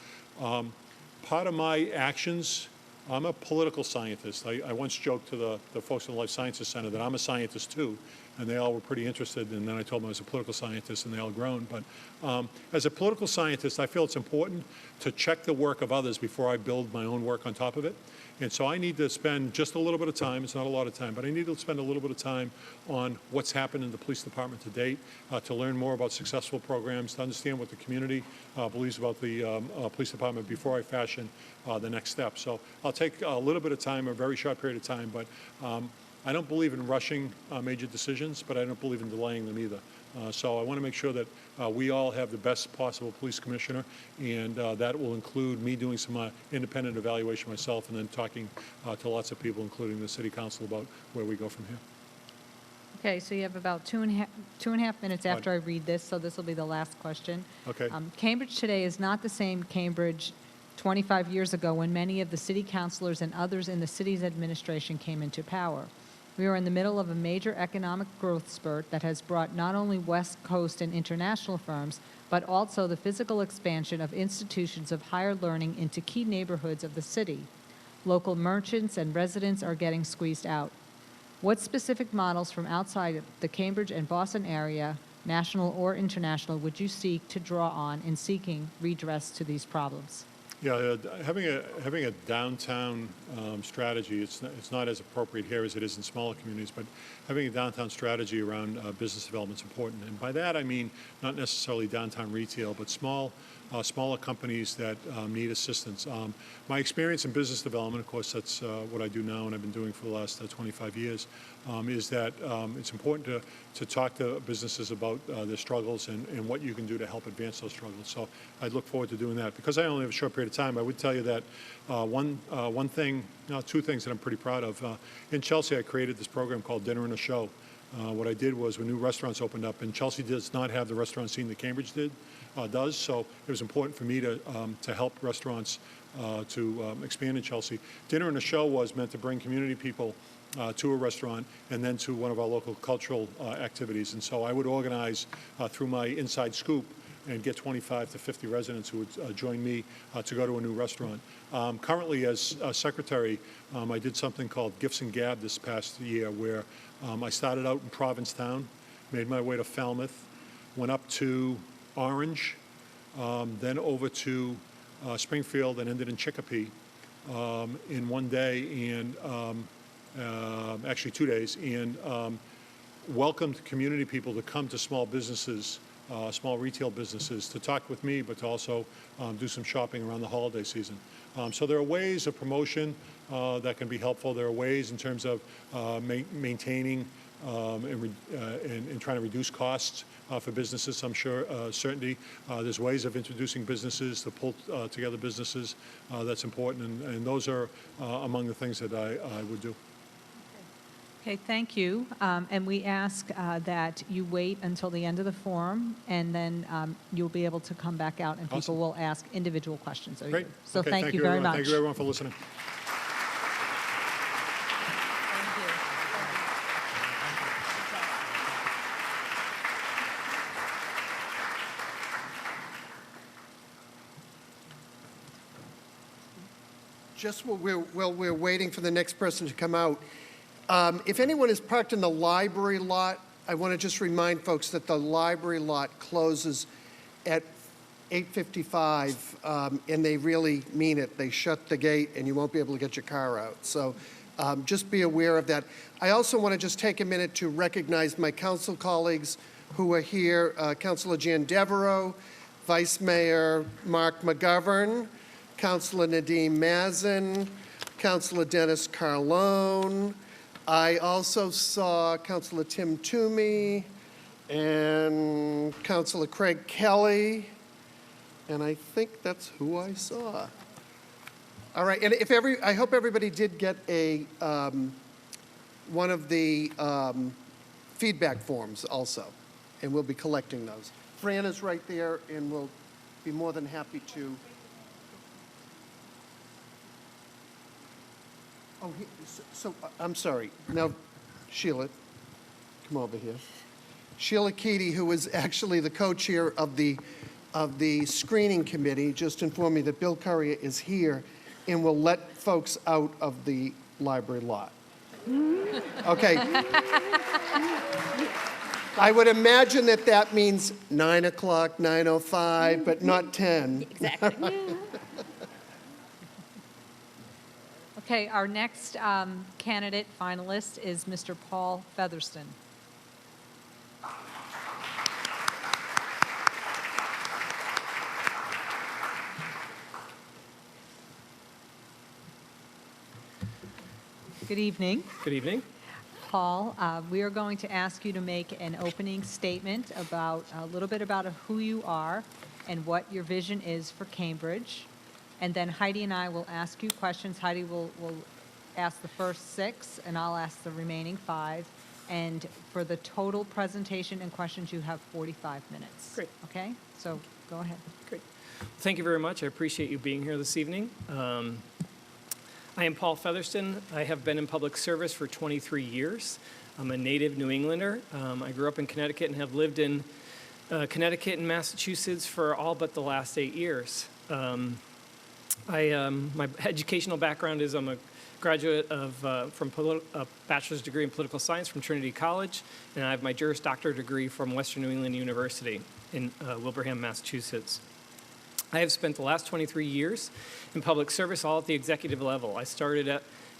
part of my actions, I'm a political scientist. I once joked to the folks in the Life Sciences Center that I'm a scientist too, and they all were pretty interested, and then I told them I was a political scientist, and they all groaned. But as a political scientist, I feel it's important to check the work of others before I build my own work on top of it. And so I need to spend just a little bit of time, it's not a lot of time, but I need to spend a little bit of time on what's happened in the police department to date, to learn more about successful programs, to understand what the community believes about the police department before I fashion the next step. So I'll take a little bit of time, a very short period of time, but I don't believe in rushing major decisions, but I don't believe in delaying them either. So I want to make sure that we all have the best possible police commissioner, and that will include me doing some independent evaluation myself, and then talking to lots of people, including the city council, about where we go from here. Okay, so you have about two and a half minutes after I read this, so this will be the last question. Okay. Cambridge today is not the same Cambridge 25 years ago, when many of the city councilors and others in the city's administration came into power. We are in the middle of a major economic growth spurt that has brought not only West Coast and international firms, but also the physical expansion of institutions of higher learning into key neighborhoods of the city. Local merchants and residents are getting squeezed out. What specific models from outside of the Cambridge and Boston area, national or international, would you seek to draw on in seeking redress to these problems? Yeah, having a downtown strategy, it's not as appropriate here as it is in smaller communities, but having a downtown strategy around business development is important. And by that I mean not necessarily downtown retail, but smaller companies that need assistance. My experience in business development, of course, that's what I do now and I've been doing for the last 25 years, is that it's important to talk to businesses about their struggles and what you can do to help advance those struggles. So I'd look forward to doing that. Because I only have a short period of time, I would tell you that two things that I'm pretty proud of. In Chelsea, I created this program called Dinner and a Show. What I did was, when new restaurants opened up, and Chelsea does not have the restaurant scene that Cambridge does, so it was important for me to help restaurants to expand in Chelsea. Dinner and a Show was meant to bring community people to a restaurant and then to one of our local cultural activities. And so I would organize through my inside scoop and get 25 to 50 residents who would join me to go to a new restaurant. Currently, as secretary, I did something called Gifts and Gab this past year, where I started out in Provincetown, made my way to Falmouth, went up to Orange, then over to Springfield, and ended in Chicopee in one day, and actually 2 days, and welcomed community people to come to small businesses, small retail businesses, to talk with me, but to also do some shopping around the holiday season. So there are ways of promotion that can be helpful. There are ways in terms of maintaining and trying to reduce costs for businesses. I'm sure, certainly, there's ways of introducing businesses, to pull together businesses. That's important, and those are among the things that I would do. Okay, thank you. And we ask that you wait until the end of the forum, and then you'll be able to come back out, and people Awesome. will ask individual questions of Great. you. So Okay, thank you very everyone. much. Thank you, everyone, for listening. Just while we're waiting for the next person to come out, if anyone is parked in the library lot, I want to just remind folks that the library lot closes at 8:55, and they really mean it. They shut the gate, and you won't be able to get your car out. So just be aware of that. I also want to just take a minute to recognize my council colleagues who are here. Councilor Jan Devereaux, Vice Mayor Mark McGovern, Councilor Nadeem Mazin, Councilor Dennis Carlone. I also saw Councilor Tim Toomey and Councilor Craig Kelly, and I think that's who I saw. All right, and I hope everybody did get one of the feedback forms also, and we'll be collecting those. Fran is right there, and we'll be more than happy to. Oh, I'm sorry. Now, Sheila, come over here. Sheila Keaty, who is actually the co-chair of the screening committee, just informed me that Bill Currier is here and will let folks out of the library lot. Okay. I would imagine that means 9 o'clock, 9:05, but not 10. Exactly. Okay, our next candidate finalist is Mr. Paul Featherston. Good evening. Good evening. Paul, we are going to ask you to make an opening statement about a little bit about who you are and what your vision is for Cambridge. And then Heidi and I will ask you questions. Heidi will ask the first 6, and I'll ask the remaining 5. And for the total presentation and questions, you have 45 minutes. Great. Okay? So go ahead. Great. Thank you very much. I appreciate you being here this evening. I am Paul Featherston. I have been in public service for 23 years. I'm a native New Englander. I grew up in Connecticut and have lived in Connecticut and Massachusetts for all but the last 8 years. My educational background is I'm a graduate from a bachelor's degree in political science from Trinity College, and I have my Juris Doctor degree from Western New England University in Wilbraham, Massachusetts. I have spent the last 23 years in public service, all at the executive level. I started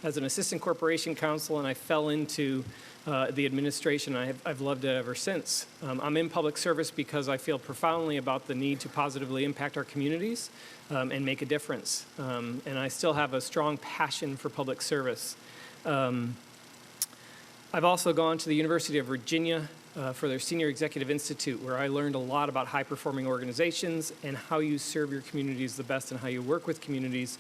as an assistant corporation counsel, and I fell into the administration. I've loved it ever since. I'm in public service because I feel profoundly about the need to positively impact our communities and make a difference. And I still have a strong passion for public service. I've also gone to the University of Virginia for their Senior Executive Institute, where I learned a lot about high-performing organizations and how you serve your communities the best and how you work with communities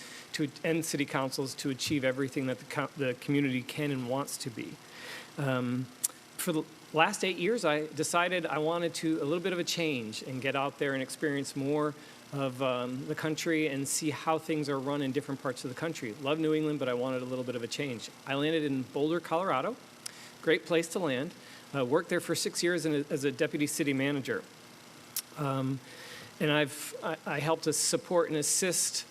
and city councils to achieve everything that the community can and wants to be. For the last 8 years, I decided I wanted a little bit of a change and get out there and experience more of the country and see how things are run in different parts of the country. Love New England, but I wanted a little bit of a change. I landed in Boulder, Colorado. Great place to land. Worked there for 6 years as a deputy city manager. And I helped to support and assist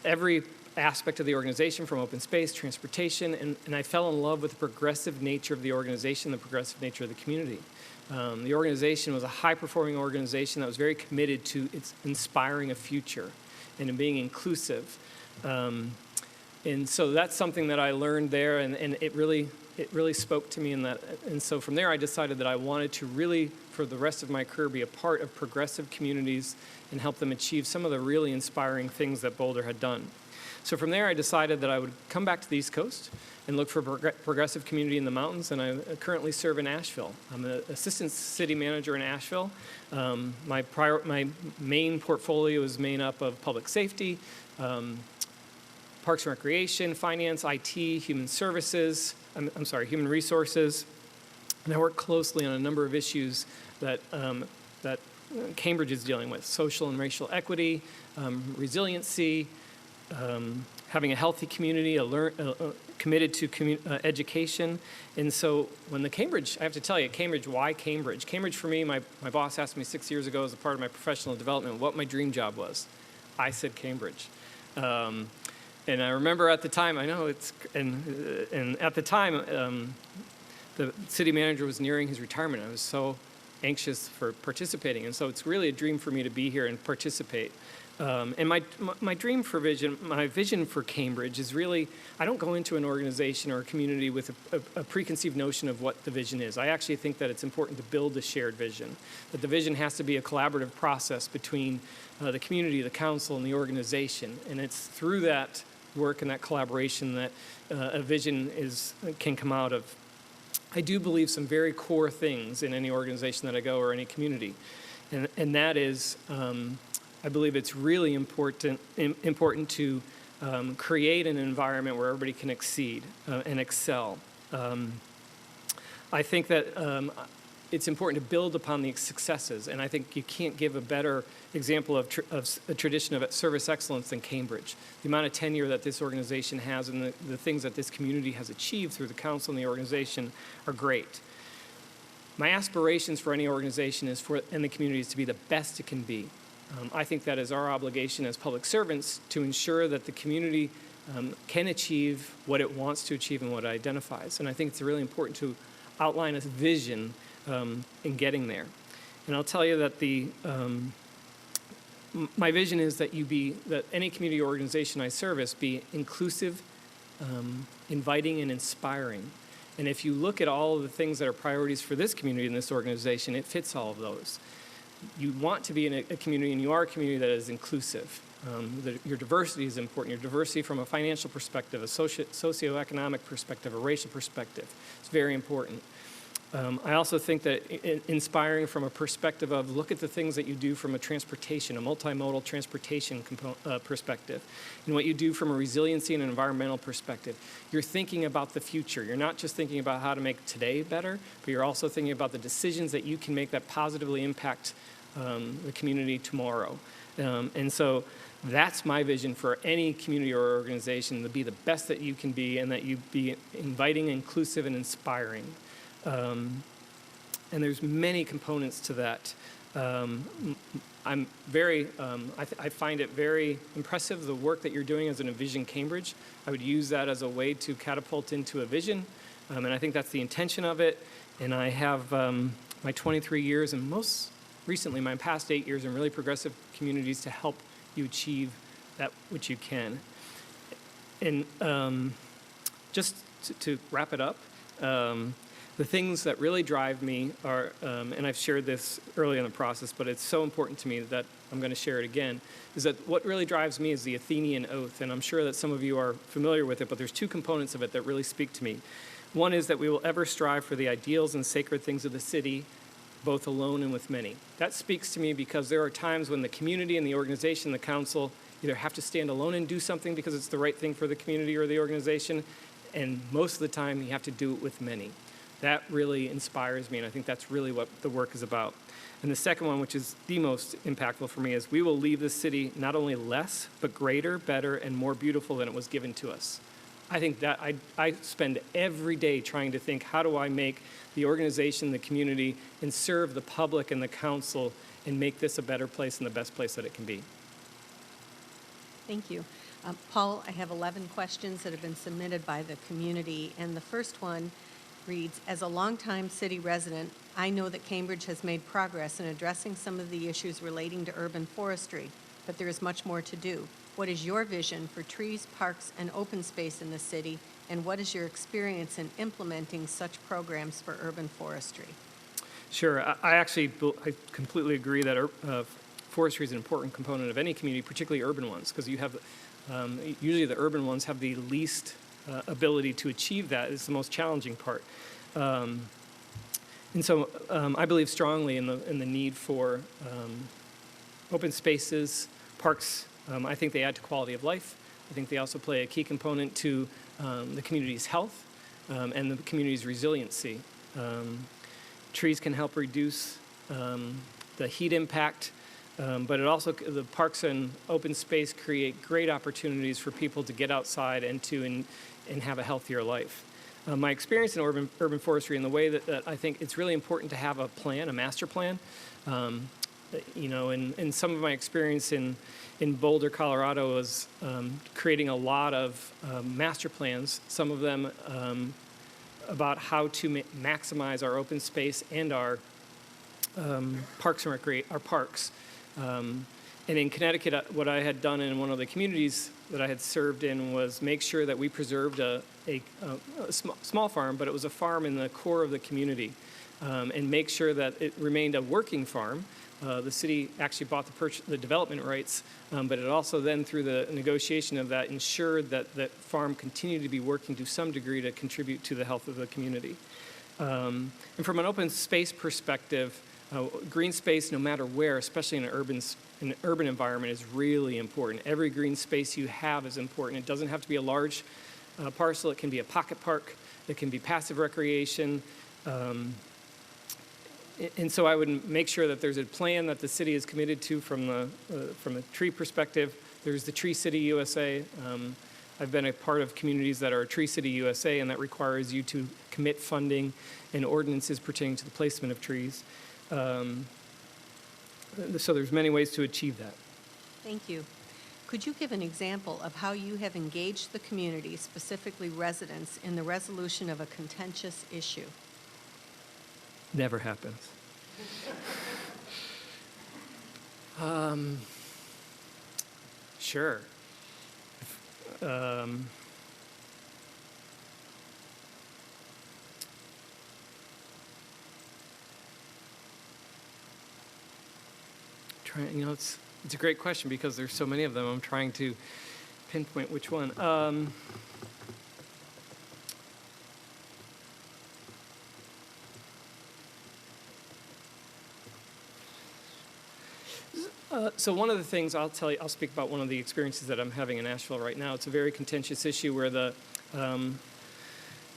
every aspect of the organization, from open space, transportation, and I fell in love with the progressive nature of the organization, the progressive nature of the community. The organization was a high-performing organization that was very committed to its inspiring a future and in being inclusive. And so that's something that I learned there, and it really spoke to me in that. And so from there, I decided that I wanted to really, for the rest of my career, be a part of progressive communities and help them achieve some of the really inspiring things that Boulder had done. So from there, I decided that I would come back to the East Coast and look for progressive community in the mountains, and I currently serve in Asheville. I'm an assistant city manager in Asheville. My main portfolio is made up of public safety, parks and recreation, finance, IT, human services, human resources. And I work closely on a number of issues that Cambridge is dealing with: social and racial equity, resiliency, having a healthy community, committed to education. And so when I have to tell you, Cambridge, why Cambridge? Cambridge for me, my boss asked me 6 years ago as a part of my professional development what my dream job was. I said Cambridge. And I remember at the time, and at the time, the city manager was nearing his retirement. I was so anxious for participating. And so it's really a dream for me to be here and participate. And my dream for my vision for Cambridge is really, I don't go into an organization or a community with a preconceived notion of what the vision is. I actually think that it's important to build a shared vision, that the vision has to be a collaborative process between the community, the council, and the organization. And it's through that work and that collaboration that a vision can come out of. I do believe some very core things in any organization that I go or any community. And that is, I believe it's really important to create an environment where everybody can exceed and excel. I think that it's important to build upon the successes, and I think you can't give a better example of a tradition of service excellence than Cambridge. The amount of tenure that this organization has and the things that this community has achieved through the council and the organization are great. My aspirations for any organization and the community is to be the best it can be. I think that is our obligation as public servants to ensure that the community can achieve what it wants to achieve and what it identifies. And I think it's really important to outline a vision in getting there. And I'll tell you that my vision is that that any community organization I service be inclusive, inviting, and inspiring. And if you look at all of the things that are priorities for this community and this organization, it fits all of those. You want to be in a community, and you are a community that is inclusive. Your diversity is important. Your diversity from a financial perspective, a socioeconomic perspective, a racial perspective. It's very important. I also think that inspiring from a perspective of look at the things that you do from a multimodal transportation perspective, and what you do from a resiliency and an environmental perspective. You're thinking about the future. You're not just thinking about how to make today better, but you're also thinking about the decisions that you can make that positively impact the community tomorrow. And so that's my vision for any community or organization, to be the best that you can be and that you be inviting, inclusive, and inspiring. And there's many components to that. I find it very impressive, the work that you're doing as an Envision Cambridge. I would use that as a way to catapult into a vision, and I think that's the intention of it. And I have my 23 years and most recently my past 8 years in really progressive communities to help you achieve that which you can. And just to wrap it up, the things that really drive me are, and I've shared this early in the process, but it's so important to me that I'm going to share it again, is that what really drives me is the Athenian oath. And I'm sure that some of you are familiar with it, but there's two components of it that really speak to me. One is that we will ever strive for the ideals and sacred things of the city, both alone and with many. That speaks to me because there are times when the community and the organization, the council, either have to stand alone and do something because it's the right thing for the community or the organization, and most of the time you have to do it with many. That really inspires me, and I think that's really what the work is about. And the second one, which is the most impactful for me, is we will leave this city not only less, but greater, better, and more beautiful than it was given to us. I think that I spend every day trying to think, how do I make the organization, the community, and serve the public and the council and make this a better place and the best place that it can be. Thank you. Paul, I have 11 questions that have been submitted by the community, and the first one reads, as a longtime city resident, I know that Cambridge has made progress in addressing some of the issues relating to urban forestry, but there is much more to do. What is your vision for trees, parks, and open space in the city, and what is your experience in implementing such programs for urban forestry? Sure. I completely agree that forestry is an important component of any community, particularly urban ones, because you have usually the urban ones have the least ability to achieve that. It's the most challenging part. And so I believe strongly in the need for open spaces, parks. I think they add to quality of life. I think they also play a key component to the community's health and the community's resiliency. Trees can help reduce the heat impact, but the parks and open space create great opportunities for people to get outside and have a healthier life. My experience in urban forestry and the way that I think it's really important to have a master plan. And some of my experience in Boulder, Colorado was creating a lot of master plans, some of them about how to maximize our open space and our parks and our parks. And in Connecticut, what I had done in one of the communities that I had served in was make sure that we preserved a small farm, but it was a farm in the core of the community, and make sure that it remained a working farm. The city actually bought the development rights, but it also then, through the negotiation of that, ensured that that farm continued to be working to some degree to contribute to the health of the community. And from an open space perspective, green space, no matter where, especially in an urban environment, is really important. Every green space you have is important. It doesn't have to be a large parcel. It can be a pocket park. It can be passive recreation. And so I would make sure that there's a plan that the city is committed to from a tree perspective. There's the Tree City USA. I've been a part of communities that are Tree City USA, and that requires you to commit funding and ordinances pertaining to the placement of trees. So there's many ways to achieve that. Thank you. Could you give an example of how you have engaged the community, specifically residents, in the resolution of a contentious issue? Never happens. Sure. It's a great question because there's so many of them. I'm trying to pinpoint which one. So one of the things I'll speak about one of the experiences that I'm having in Asheville right now. It's a very contentious issue where the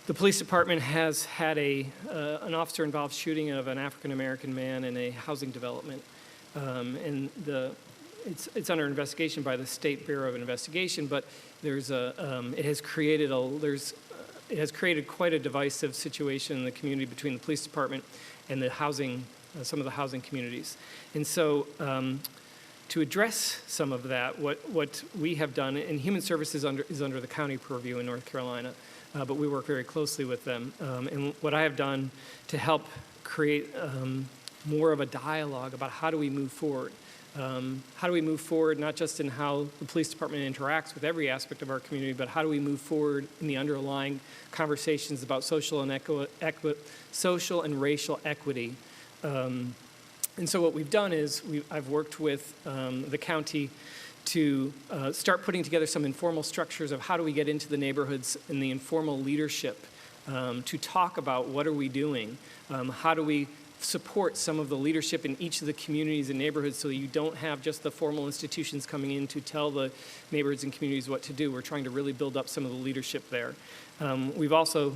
police department has had an officer-involved shooting of an African-American man in a housing development. And it's under investigation by the State Bureau of Investigation, but it has created quite a divisive situation in the community between the police department and some of the housing communities. And so to address some of that, what we have done, and Human Services is under the county purview in North Carolina, but we work very closely with them. And what I have done to help create more of a dialogue about how do we move forward. How do we move forward, not just in how the police department interacts with every aspect of our community, but how do we move forward in the underlying conversations about social and racial equity. And so what we've done is I've worked with the county to start putting together some informal structures of how do we get into the neighborhoods and the informal leadership to talk about what are we doing, how do we support some of the leadership in each of the communities and neighborhoods so you don't have just the formal institutions coming in to tell the neighborhoods and communities what to do. We're trying to really build up some of the leadership there. We've also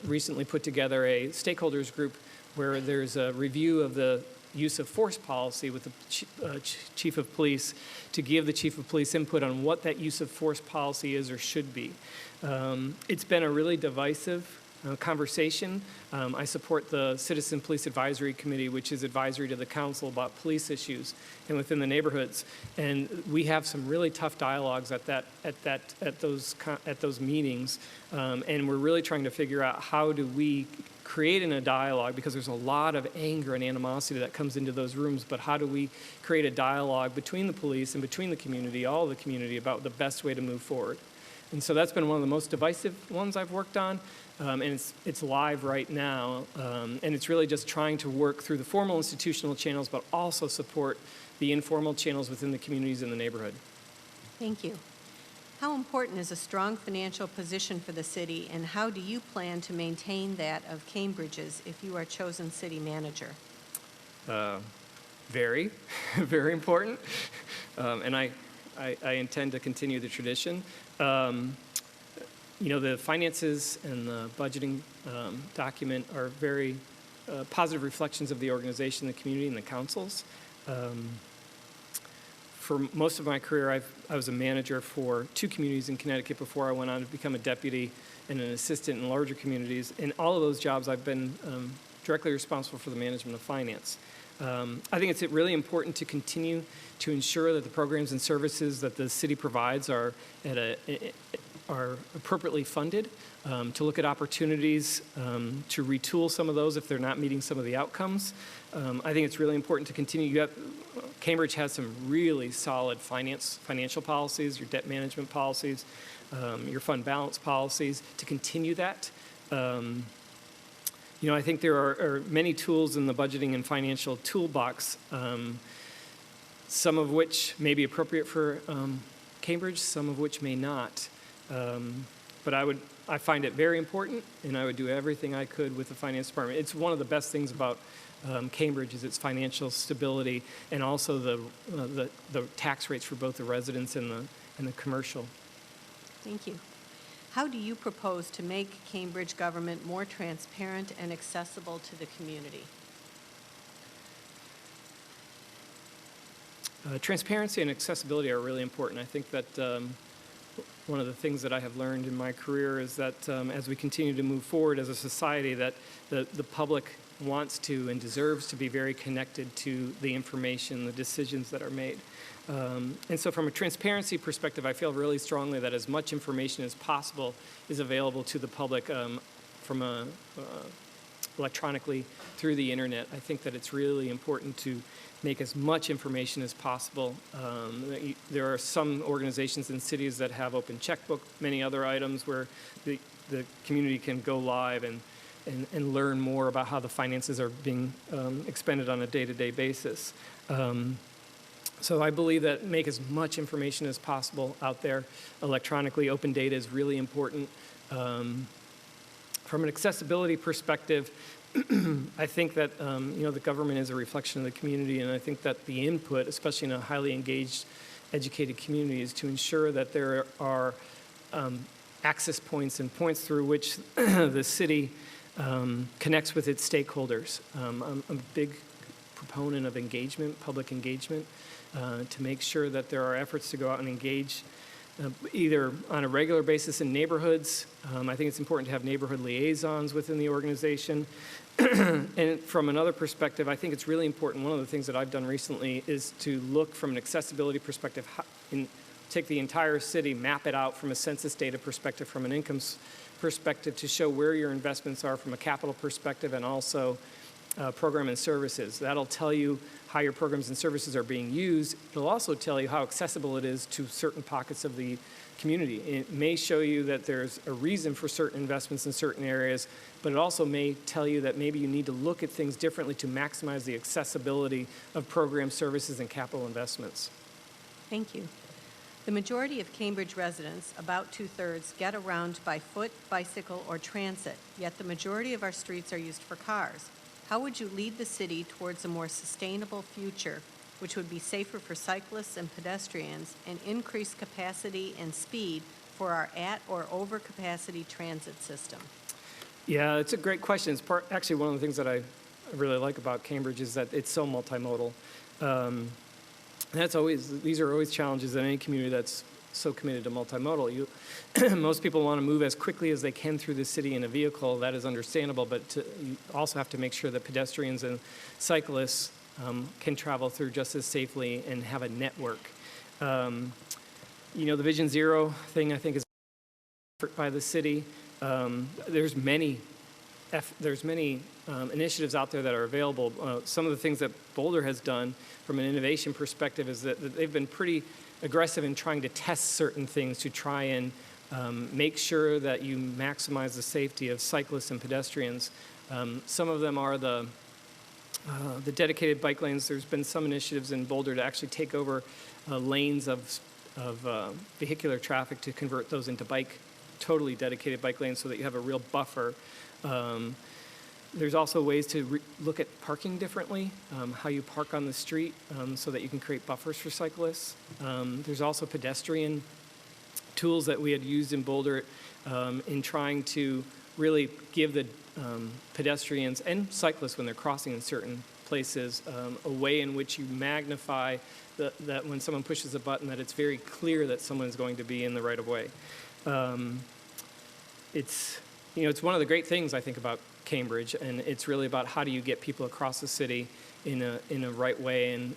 recently put together a stakeholders group where there's a review of the use of force policy with the chief of police to give the chief of police input on what that use of force policy is or should be. It's been a really divisive conversation. I support the Citizen Police Advisory Committee, which is advisory to the council about police issues and within the neighborhoods. And we have some really tough dialogues at those meetings. And we're really trying to figure out how do we create in a dialogue, because there's a lot of anger and animosity that comes into those rooms, but how do we create a dialogue between the police and between the community, all of the community, about the best way to move forward. And so that's been one of the most divisive ones I've worked on. And it's live right now, and it's really just trying to work through the formal institutional channels, but also support the informal channels within the communities in the neighborhood. Thank you. How important is a strong financial position for the city, and how do you plan to maintain that of Cambridge's if you are chosen city manager? Very, very important, and I intend to continue the tradition. The finances and the budgeting document are very positive reflections of the organization, the community, and the councils. For most of my career, I was a manager for 2 communities in Connecticut before I went on to become a deputy and an assistant in larger communities. In all of those jobs, I've been directly responsible for the management of finance. I think it's really important to continue to ensure that the programs and services that the city provides are appropriately funded, to look at opportunities to retool some of those if they're not meeting some of the outcomes. I think it's really important to continue. Cambridge has some really solid financial policies, your debt management policies, your fund balance policies, to continue that. I think there are many tools in the budgeting and financial toolbox, some of which may be appropriate for Cambridge, some of which may not. But I find it very important, and I would do everything I could with the finance department. It's one of the best things about Cambridge is its financial stability, and also the tax rates for both the residents and the commercial. Thank you. How do you propose to make Cambridge government more transparent and accessible to the community? Transparency and accessibility are really important. I think that one of the things that I have learned in my career is that as we continue to move forward as a society, that the public wants to and deserves to be very connected to the information, the decisions that are made. And so from a transparency perspective, I feel really strongly that as much information as possible is available to the public electronically through the internet. I think that it's really important to make as much information as possible. There are some organizations and cities that have open checkbook, many other items where the community can go live and learn more about how the finances are being expended on a day-to-day basis. So I believe that make as much information as possible out there electronically. Open data is really important. From an accessibility perspective, I think that the government is a reflection of the community, and I think that the input, especially in a highly engaged, educated community, is to ensure that there are access points and points through which the city connects with its stakeholders. I'm a big proponent of engagement, public engagement, to make sure that there are efforts to go out and engage either on a regular basis in neighborhoods. I think it's important to have neighborhood liaisons within the organization. And from another perspective, I think it's really important. One of the things that I've done recently is to look from an accessibility perspective, take the entire city, map it out from a census data perspective, from an income perspective, to show where your investments are from a capital perspective, and also program and services. That'll tell you how your programs and services are being used. It'll also tell you how accessible it is to certain pockets of the community. It may show you that there's a reason for certain investments in certain areas, but it also may tell you that maybe you need to look at things differently to maximize the accessibility of program services and capital investments. Thank you. The majority of Cambridge residents, about 2/3, get around by foot, bicycle, or transit, yet the majority of our streets are used for cars. How would you lead the city towards a more sustainable future, which would be safer for cyclists and pedestrians and increase capacity and speed for our at or over capacity transit system? Yeah, it's a great question. It's actually one of the things that I really like about Cambridge is that it's so multimodal. These are always challenges in any community that's so committed to multimodal. Most people want to move as quickly as they can through the city in a vehicle. That is understandable, but you also have to make sure that pedestrians and cyclists can travel through just as safely and have a network. The Vision Zero thing, I think, is effort by the city. There's many initiatives out there that are available. Some of the things that Boulder has done from an innovation perspective is that they've been pretty aggressive in trying to test certain things to try and make sure that you maximize the safety of cyclists and pedestrians. Some of them are the dedicated bike lanes. There's been some initiatives in Boulder to actually take over lanes of vehicular traffic to convert those into totally dedicated bike lanes so that you have a real buffer. There's also ways to look at parking differently, how you park on the street so that you can create buffers for cyclists. There's also pedestrian tools that we had used in Boulder in trying to really give the pedestrians and cyclists, when they're crossing in certain places, a way in which you magnify that when someone pushes a button, that it's very clear that someone is going to be in the right of way. It's one of the great things I think about Cambridge, and it's really about how do you get people across the city in a right way, and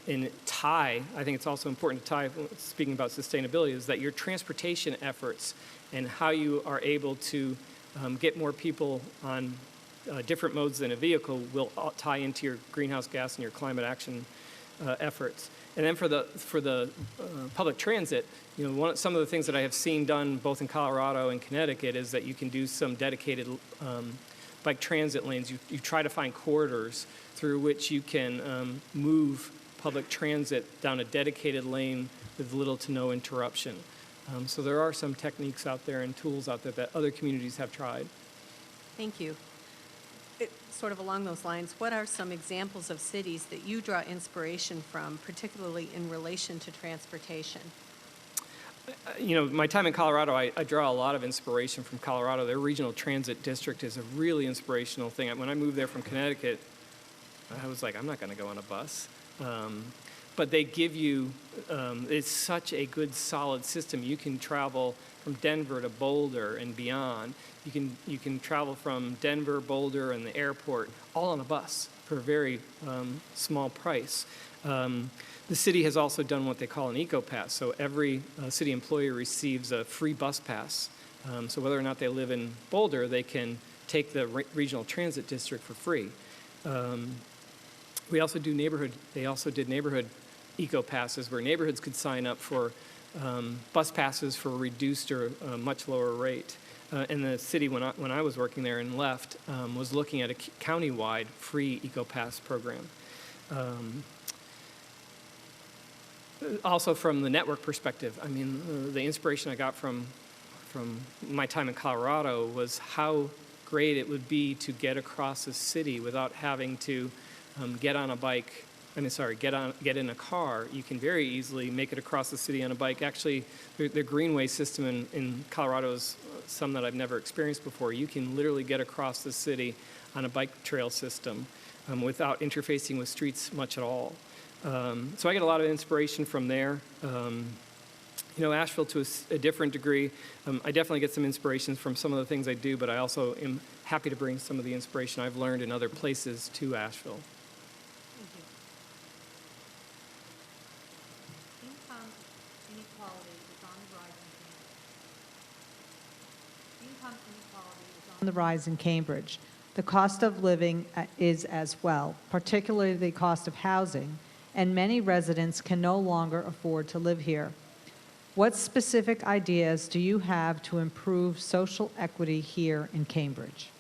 I think it's also important to tie, speaking about sustainability, is that your transportation efforts and how you are able to get more people on different modes than a vehicle will tie into your greenhouse gas and your climate action efforts. And then for the public transit, some of the things that I have seen done both in Colorado and Connecticut is that you can do some dedicated bike transit lanes. You try to find corridors through which you can move public transit down a dedicated lane with little to no interruption. So there are some techniques out there and tools out there that other communities have tried. Thank you. Sort of along those lines, what are some examples of cities that you draw inspiration from, particularly in relation to transportation? My time in Colorado, I draw a lot of inspiration from Colorado. Their regional transit district is a really inspirational thing. When I moved there from Connecticut, I was like, I'm not going to go on a bus. But they give you, it's such a good, solid system. You can travel from Denver to Boulder and beyond. You can travel from Denver, Boulder, and the airport all on a bus for a very small price. The city has also done what they call an eco-pass. So every city employee receives a free bus pass. So whether or not they live in Boulder, they can take the regional transit district for free. They also did neighborhood eco-passes where neighborhoods could sign up for bus passes for a reduced or a much lower rate. And the city, when I was working there and left, was looking at a county-wide free eco-pass program. Also from the network perspective, I mean, the inspiration I got from my time in Colorado was how great it would be to get across a city without having to get in a car. You can very easily make it across the city on a bike. Actually, the Greenway system in Colorado is some that I've never experienced before. You can literally get across the city on a bike trail system without interfacing with streets much at all. So I get a lot of inspiration from there. Asheville to a different degree. I definitely get some inspirations from some of the things I do, but I also am happy to bring some of the inspiration I've learned in other places to Asheville. Thank you. Income inequality is on the rise in Cambridge. Income inequality is on the rise in Cambridge. The cost of living is as well, particularly the cost of housing, and many residents can no longer afford to live here. What specific ideas do you have to improve social equity here in Cambridge?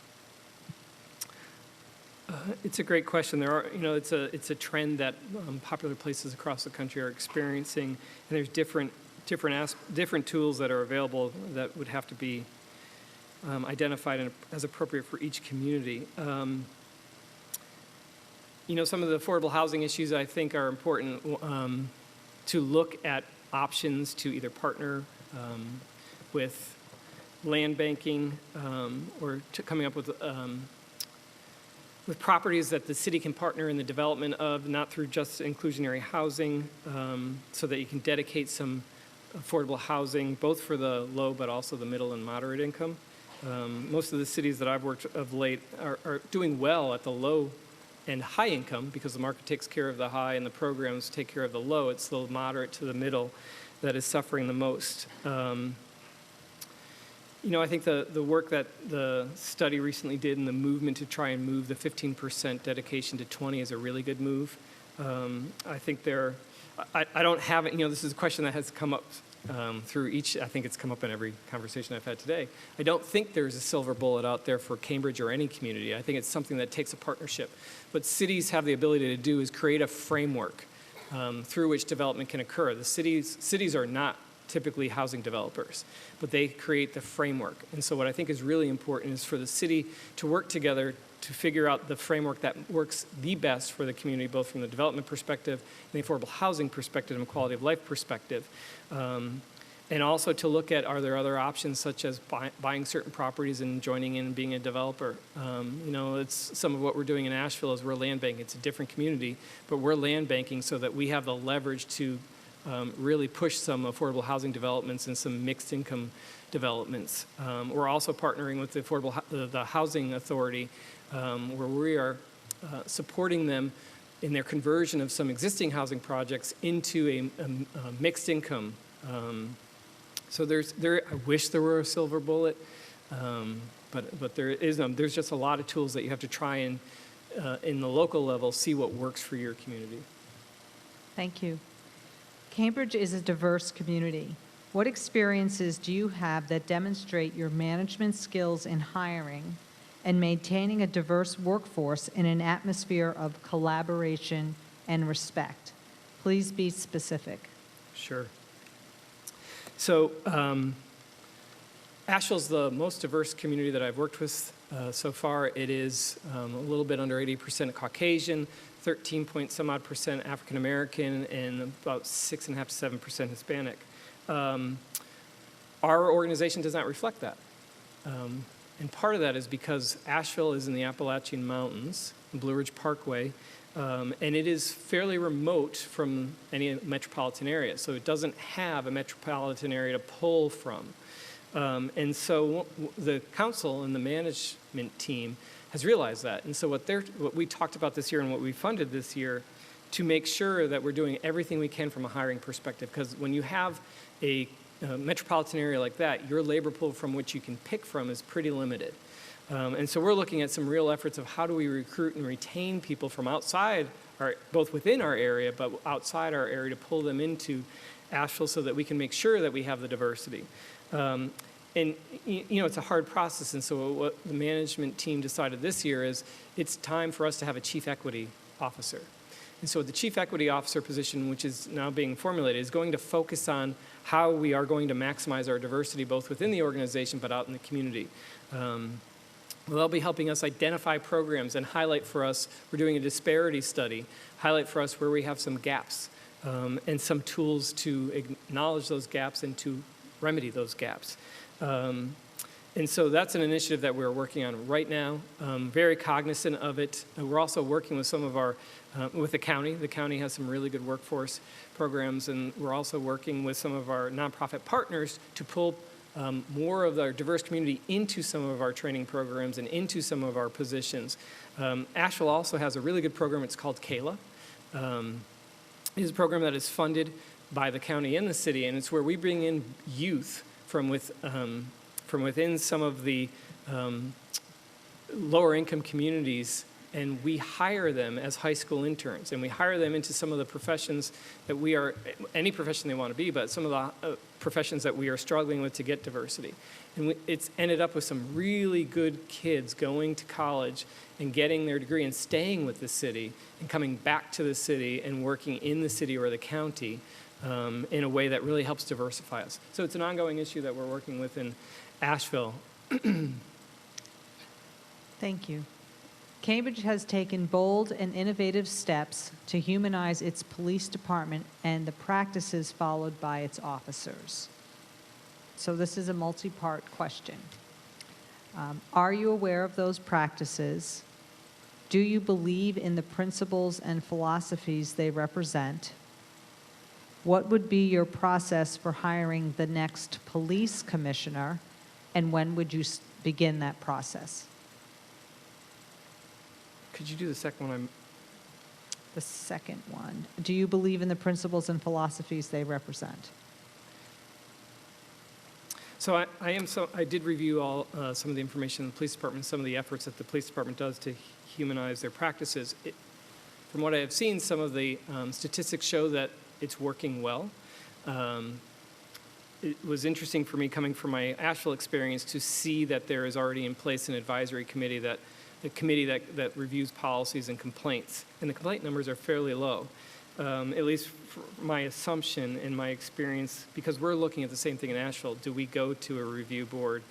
It's a great question. There are, it's a trend that popular places across the country are experiencing, and there's different tools that are available that would have to be identified as appropriate for each community. Some of the affordable housing issues I think are important to look at options to either partner with land banking or coming up with properties that the city can partner in the development of, not through just inclusionary housing, so that you can dedicate some affordable housing, both for the low but also the middle and moderate income. Most of the cities that I've worked of late are doing well at the low and high income because the market takes care of the high and the programs take care of the low. It's the moderate to the middle that is suffering the most. I think the work that the study recently did and the movement to try and move the 15% dedication to 20 is a really good move. I think I don't have it, this is a question that has come up through each, I think it's come up in every conversation I've had today. I don't think there's a silver bullet out there for Cambridge or any community. I think it's something that takes a partnership. What cities have the ability to do is create a framework through which development can occur. The cities are not typically housing developers, but they create the framework. And so what I think is really important is for the city to work together to figure out the framework that works the best for the community, both from the development perspective and the affordable housing perspective and quality of life perspective. And also to look at, are there other options such as buying certain properties and joining in and being a developer? It's some of what we're doing in Asheville is we're land banking. It's a different community, but we're land banking so that we have the leverage to really push some affordable housing developments and some mixed income developments. We're also partnering with the Housing Authority where we are supporting them in their conversion of some existing housing projects into a mixed income. So I wish there were a silver bullet, but there is none. There's just a lot of tools that you have to try and, in the local level, see what works for your community. Thank you. Cambridge is a diverse community. What experiences do you have that demonstrate your management skills in hiring and maintaining a diverse workforce in an atmosphere of collaboration and respect? Please be specific. Sure. So Asheville's the most diverse community that I've worked with so far. It is a little bit under 80% Caucasian, 13 point some odd percent African American, and about 6.5% to 7% Hispanic. Our organization does not reflect that. And part of that is because Asheville is in the Appalachian Mountains, Blue Ridge Parkway, and it is fairly remote from any metropolitan area. So it doesn't have a metropolitan area to pull from. And so the council and the management team has realized that. And so what we talked about this year and what we funded this year to make sure that we're doing everything we can from a hiring perspective. Because when you have a metropolitan area like that, your labor pool from which you can pick from is pretty limited. And so we're looking at some real efforts of how do we recruit and retain people from outside, both within our area, but outside our area to pull them into Asheville so that we can make sure that we have the diversity. And, you know, it's a hard process, and so what the management team decided this year is it's time for us to have a chief equity officer. And so the chief equity officer position, which is now being formulated, is going to focus on how we are going to maximize our diversity both within the organization but out in the community. They'll be helping us identify programs and highlight for us, we're doing a disparity study, highlight for us where we have some gaps and some tools to acknowledge those gaps and to remedy those gaps. And so that's an initiative that we're working on right now, very cognizant of it. We're also working with some of our, with the county. The county has some really good workforce programs, and we're also working with some of our nonprofit partners to pull more of our diverse community into some of our training programs and into some of our positions. Asheville also has a really good program. It's called CALA. It's a program that is funded by the county and the city, and it's where we bring in youth from within some of the lower income communities, and we hire them as high school interns, and we hire them into some of the professions that we are, any profession they want to be, but some of the professions that we are struggling with to get diversity. And it's ended up with some really good kids going to college and getting their degree and staying with the city and coming back to the city and working in the city or the county in a way that really helps diversify us. So it's an ongoing issue that we're working with in Asheville. Thank you. Cambridge has taken bold and innovative steps to humanize its police department and the practices followed by its officers. So this is a multi-part question. Are you aware of those practices? Do you believe in the principles and philosophies they represent? What would be your process for hiring the next police commissioner, and when would you begin that process? Could you do the second one? The second one. Do you believe in the principles and philosophies they represent? So I did review all some of the information in the police department, some of the efforts that the police department does to humanize their practices. From what I have seen, some of the statistics show that it's working well. It was interesting for me coming from my Asheville experience to see that there is already in place an advisory committee that reviews policies and complaints. And the complaint numbers are fairly low, at least my assumption and my experience, because we're looking at the same thing in Asheville. Do we go to a review board?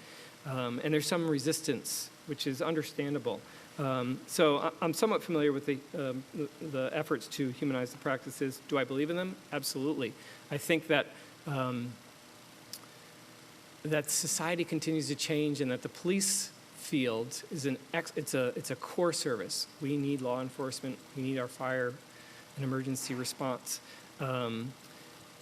And there's some resistance, which is understandable. So I'm somewhat familiar with the efforts to humanize the practices. Do I believe in them? Absolutely. I think that that society continues to change, and that the police field is it's a core service. We need law enforcement. We need our fire and emergency response. And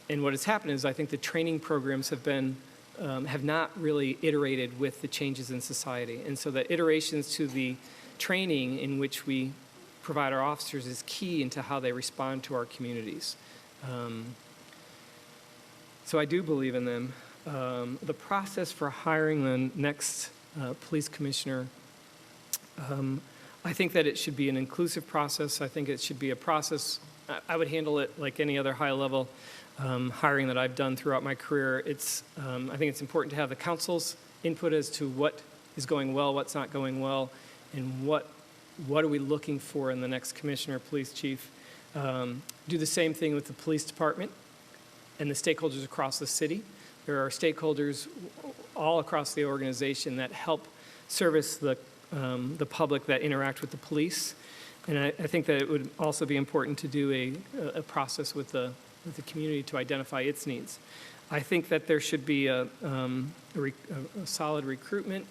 what has happened is I think the training programs have not really iterated with the changes in society, and so the iterations to the training in which we provide our officers is key into how they respond to our communities. So I do believe in them. The process for hiring the next police commissioner, I think that it should be an inclusive process. I think it should be a process I would handle it like any other high-level hiring that I've done throughout my career. I think it's important to have the council's input as to what is going well, what's not going well, and what are we looking for in the next commissioner, police chief. Do the same thing with the police department and the stakeholders across the city. There are stakeholders all across the organization that help service the public that interact with the police. And I think that it would also be important to do a process with the community to identify its needs. I think that there should be a solid recruitment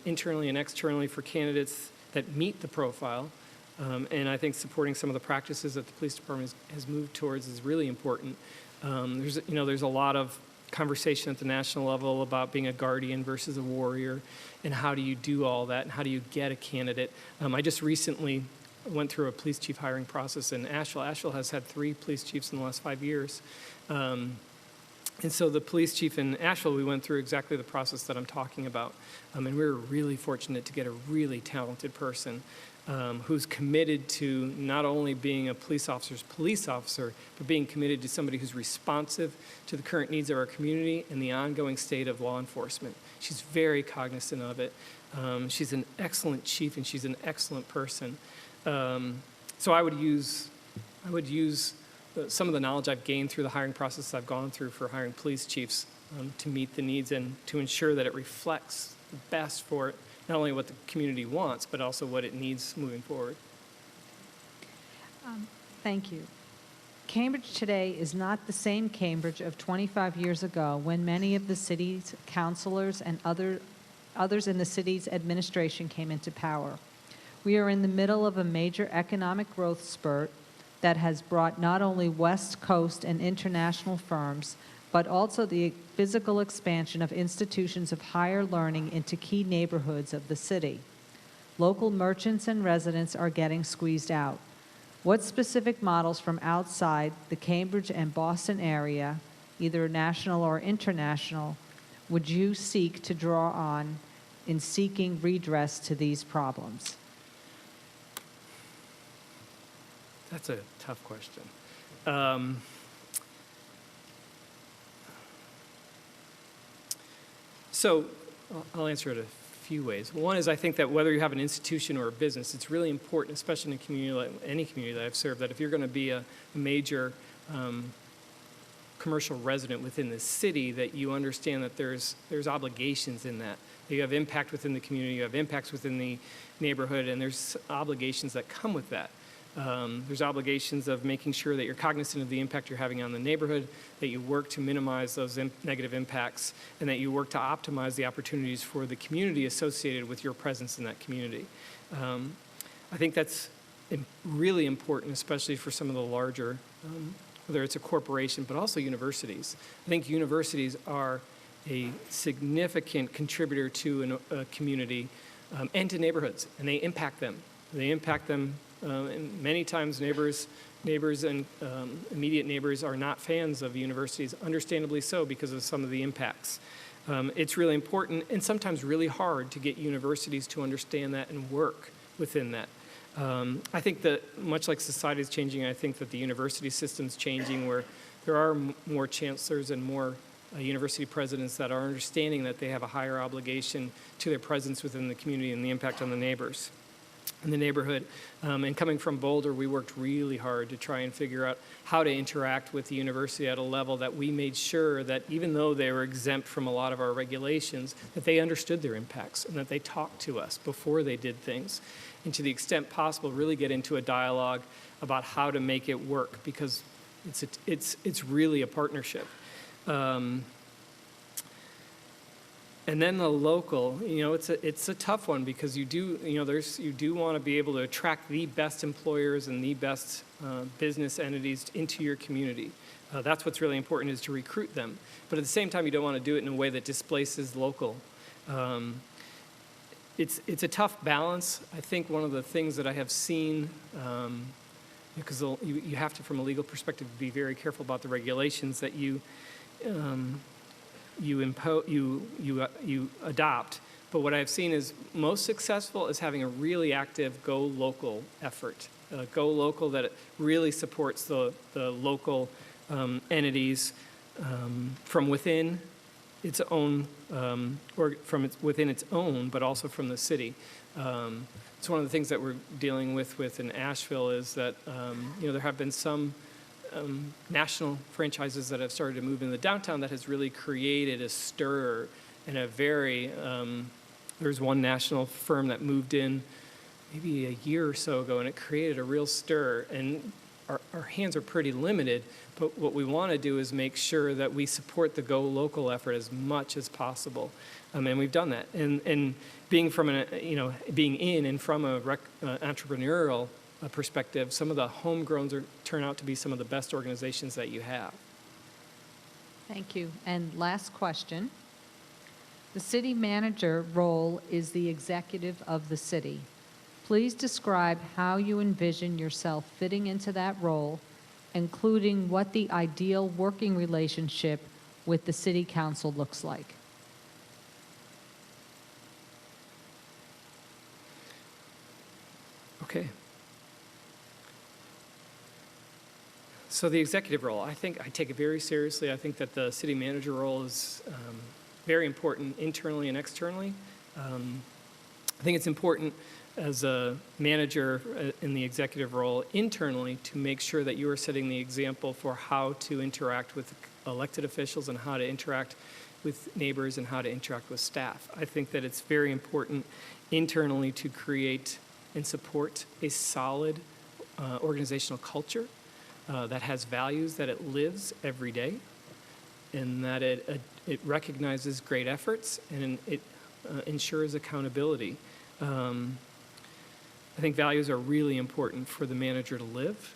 internally and externally for candidates that meet the profile. And I think supporting some of the practices that the police department has moved towards is really important. There's a lot of conversation at the national level about being a guardian versus a warrior, and how do you do all that, and how do you get a candidate. I just recently went through a police chief hiring process in Asheville. Asheville has had 3 police chiefs in the last 5 years. And so the police chief in Asheville, we went through exactly the process that I'm talking about. And we were really fortunate to get a really talented person who's committed to not only being a police officer's police officer, but being committed to somebody who's responsive to the current needs of our community and the ongoing state of law enforcement. She's very cognizant of it. She's an excellent chief, and she's an excellent person. So I would use some of the knowledge I've gained through the hiring process I've gone through for hiring police chiefs to meet the needs and to ensure that it reflects the best for not only what the community wants, but also what it needs moving forward. Thank you. Cambridge today is not the same Cambridge of 25 years ago, when many of the city's councilors and others in the city's administration came into power. We are in the middle of a major economic growth spurt that has brought not only West Coast and international firms, but also the physical expansion of institutions of higher learning into key neighborhoods of the city. Local merchants and residents are getting squeezed out. What specific models from outside the Cambridge and Boston area, either national or international, would you seek to draw on in seeking redress to these problems? That's a tough question. So I'll answer it a few ways. One is, I think that whether you have an institution or a business, it's really important, especially in a community like any community that I've served, that if you're going to be a major commercial resident within the city, that you understand that there's obligations in that. You have impact within the community, you have impacts within the neighborhood, and there's obligations that come with that. There's obligations of making sure that you're cognizant of the impact you're having on the neighborhood, that you work to minimize those negative impacts, and that you work to optimize the opportunities for the community associated with your presence in that community. I think that's really important, especially for some of the larger, whether it's a corporation, but also universities. I think universities are a significant contributor to a community and to neighborhoods, and they impact them. They impact them. And many times neighbors and immediate neighbors are not fans of universities, understandably so, because of some of the impacts. It's really important and sometimes really hard to get universities to understand that and work within that. I think that much like society is changing, I think that the university system's changing, where there are more chancellors and more university presidents that are understanding that they have a higher obligation to their presence within the community and the impact on the neighbors in the neighborhood. And coming from Boulder, we worked really hard to try and figure out how to interact with the university at a level that we made sure that even though they were exempt from a lot of our regulations, that they understood their impacts and that they talked to us before they did things. And to the extent possible, really get into a dialogue about how to make it work, because it's really a partnership. And then the local, it's a tough one, because you do want to be able to attract the best employers and the best business entities into your community. That's what's really important, is to recruit them. But at the same time, you don't want to do it in a way that displaces local. It's a tough balance. I think one of the things that I have seen, because you have to, from a legal perspective, be very careful about the regulations that you adopt. But what I've seen is most successful is having a really active go local effort go local, that it really supports the local entities from within its own, within its own, but also from the city. It's one of the things that we're dealing with in Asheville is that there have been some national franchises that have started to move in the downtown that has really created a stir and a very, there's one national firm that moved in maybe a year or so ago, and it created a real stir. And our hands are pretty limited, but what we want to do is make sure that we support the Go Local effort as much as possible. And we've done that. And being from being in and from a entrepreneurial perspective, some of the homegrowns turn out to be some of the best organizations that you have. Thank you. And last question. The city manager role is the executive of the city. Please describe how you envision yourself fitting into that role, including what the ideal working relationship with the city council looks like. Okay. So the executive role, I think I take it very seriously. I think that the city manager role is very important internally and externally. I think it's important as a manager in the executive role internally to make sure that you are setting the example for how to interact with elected officials and how to interact with neighbors and how to interact with staff. I think that it's very important internally to create and support a solid organizational culture that has values, that it lives every day, and that it recognizes great efforts and it ensures accountability. I think values are really important for the manager to live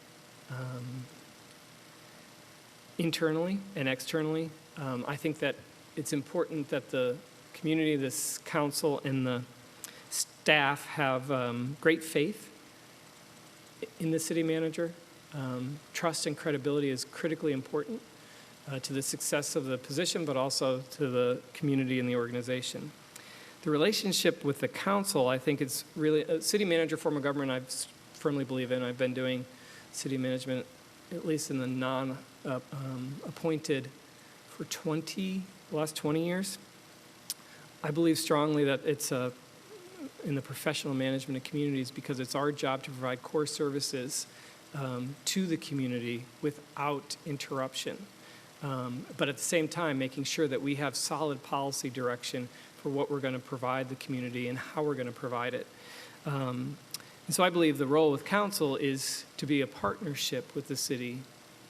internally and externally. I think that it's important that the community, this council, and the staff have great faith in the city manager. Trust and credibility is critically important to the success of the position, but also to the community and the organization. The relationship with the council, I think it's really, a city manager form of government I firmly believe in. I've been doing city management, at least in the non-appointed, for the last 20 years. I believe strongly that it's in the professional management of communities because it's our job to provide core services to the community without interruption. But at the same time, making sure that we have solid policy direction for what we're going to provide the community and how we're going to provide it. And so I believe the role with council is to be a partnership with the city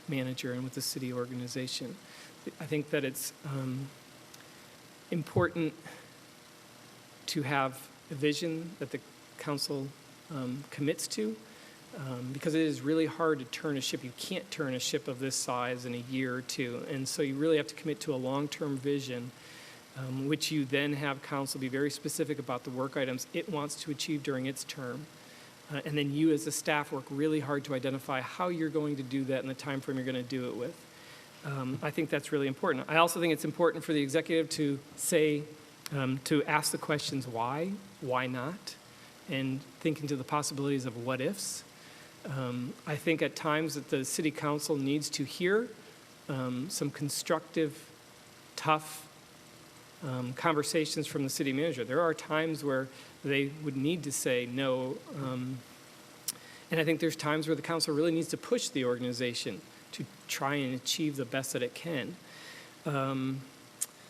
manager and with the city organization. I think that it's important to have a vision that the council commits to, because it is really hard to turn a ship. You can't turn a ship of this size in a year or two, and so you really have to commit to a long-term vision, which you then have council be very specific about the work items it wants to achieve during its term. And then you as a staff work really hard to identify how you're going to do that and the time frame you're going to do it with. I think that's really important. I also think it's important for the executive to say, to ask the questions why not, and think into the possibilities of what ifs. I think at times that the city council needs to hear some constructive, tough conversations from the city manager. There are times where they would need to say no, and I think there's times where the council really needs to push the organization to try and achieve the best that it can.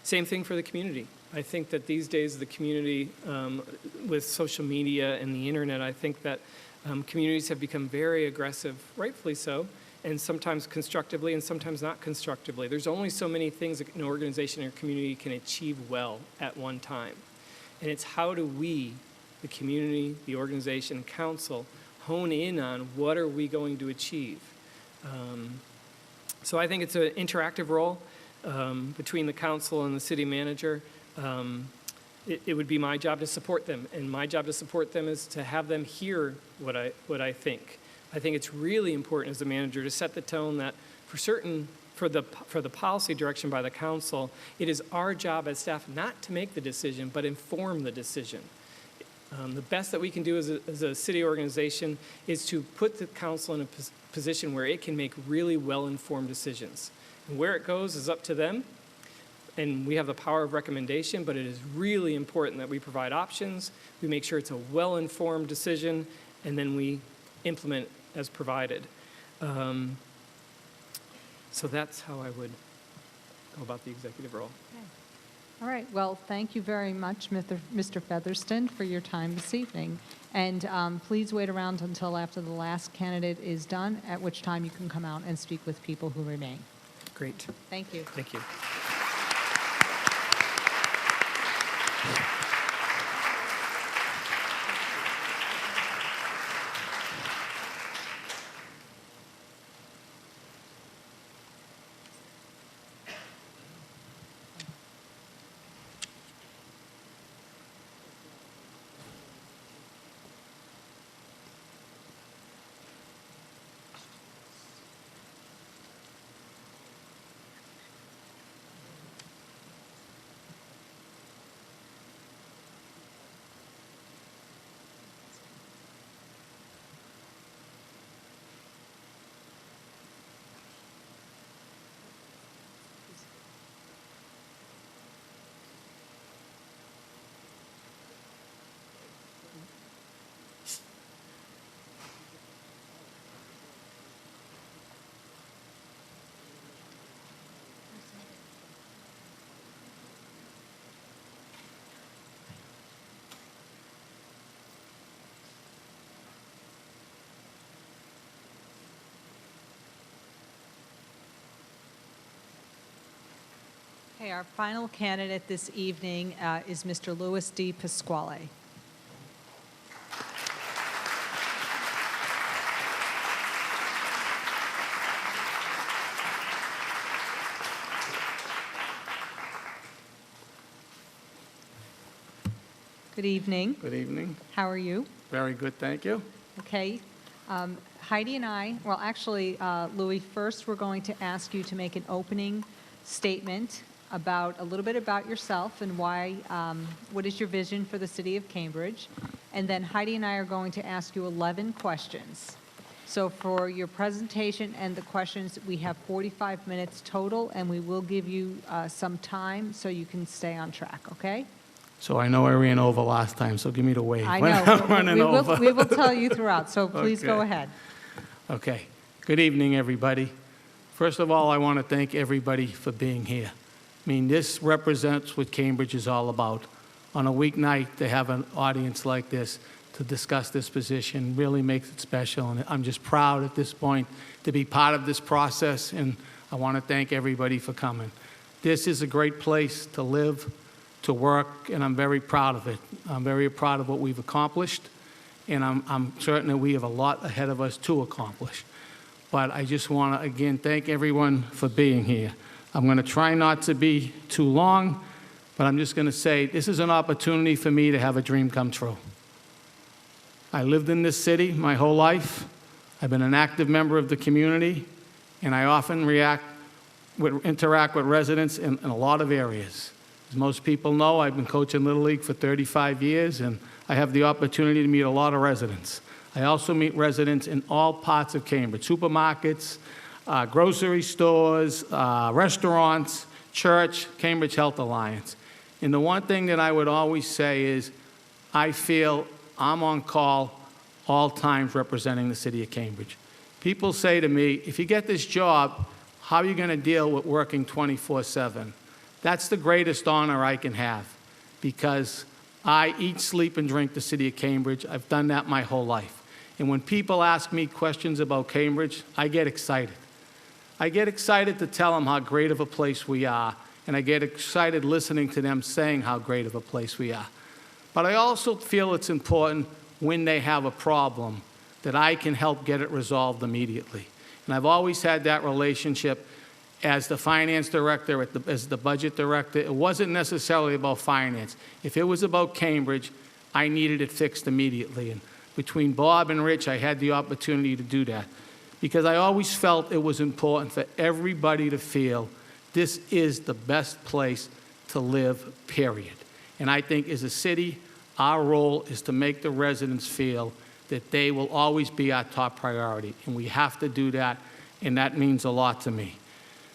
Same thing for the community. I think that these days the community, with social media and the internet, I think that communities have become very aggressive, rightfully so, and sometimes constructively and sometimes not constructively. There's only so many things that an organization or community can achieve well at one time. And it's how do we, the community, the organization, council, hone in on what are we going to achieve. So I think it's an interactive role between the council and the city manager. It would be my job to support them, and my job to support them is to have them hear what I think. I think it's really important as a manager to set the tone that for the policy direction by the council, it is our job as staff not to make the decision, but inform the decision. The best that we can do as a city organization is to put the council in a position where it can make really well-informed decisions. And where it goes is up to them, and we have the power of recommendation, but it is really important that we provide options, we make sure it's a well-informed decision, and then we implement as provided. So that's how I would go about the executive role. All right, well, thank you very much, Mr. Featherston, for your time this evening. And please wait around until after the last candidate is done, at which time you can come out and speak with people who remain. Great. Thank you. Thank you. Okay, our final candidate this evening is Mr. Louis D. Pasquale. Good evening. Good evening. How are you? Very good, thank you. Okay. Heidi and I, well, actually, Louis, first we're going to ask you to make an opening statement about a little bit about yourself and why, what is your vision for the city of Cambridge. And then Heidi and I are going to ask you 11 questions. So for your presentation and the questions, we have 45 minutes total, and we will give you some time so you can stay on track, okay? So I know I ran over last time, so give me the wave. I when know. I'm running over. We will tell you throughout, so please go Okay. ahead. Okay. Good evening, everybody. First of all, I want to thank everybody for being here. I mean, this represents what Cambridge is all about. On a weeknight, to have an audience like this to discuss this position really makes it special, and I'm just proud at this point to be part of this process, and I want to thank everybody for coming. This is a great place to live, to work, and I'm very proud of it. I'm very proud of what we've accomplished, and I'm certain that we have a lot ahead of us to accomplish. But I just want to, again, thank everyone for being here. I'm going to try not to be too long, but I'm just going to say this is an opportunity for me to have a dream come true. I lived in this city my whole life. I've been an active member of the community, and I often interact with residents in a lot of areas. As most people know, I've been coaching Little League for 35 years, and I have the opportunity to meet a lot of residents. I also meet residents in all parts of Cambridge, supermarkets, grocery stores, restaurants, church, Cambridge Health Alliance. And the one thing that I would always say is I feel I'm on call all times representing the city of Cambridge. People say to me, if you get this job, how are you going to deal with working 24/7? That's the greatest honor I can have because I eat, sleep, and drink the city of Cambridge. I've done that my whole life. And when people ask me questions about Cambridge, I get excited. I get excited to tell them how great of a place we are, and I get excited listening to them saying how great of a place we are. But I also feel it's important when they have a problem that I can help get it resolved immediately. And I've always had that relationship as the finance director, as the budget director. It wasn't necessarily about finance. If it was about Cambridge, I needed it fixed immediately. And between Bob and Rich, I had the opportunity to do that because I always felt it was important for everybody to feel this is the best place to live, period. And I think as a city, Our role is to make the residents feel that they will always be our top priority, and we have to do that, and that means a lot to me.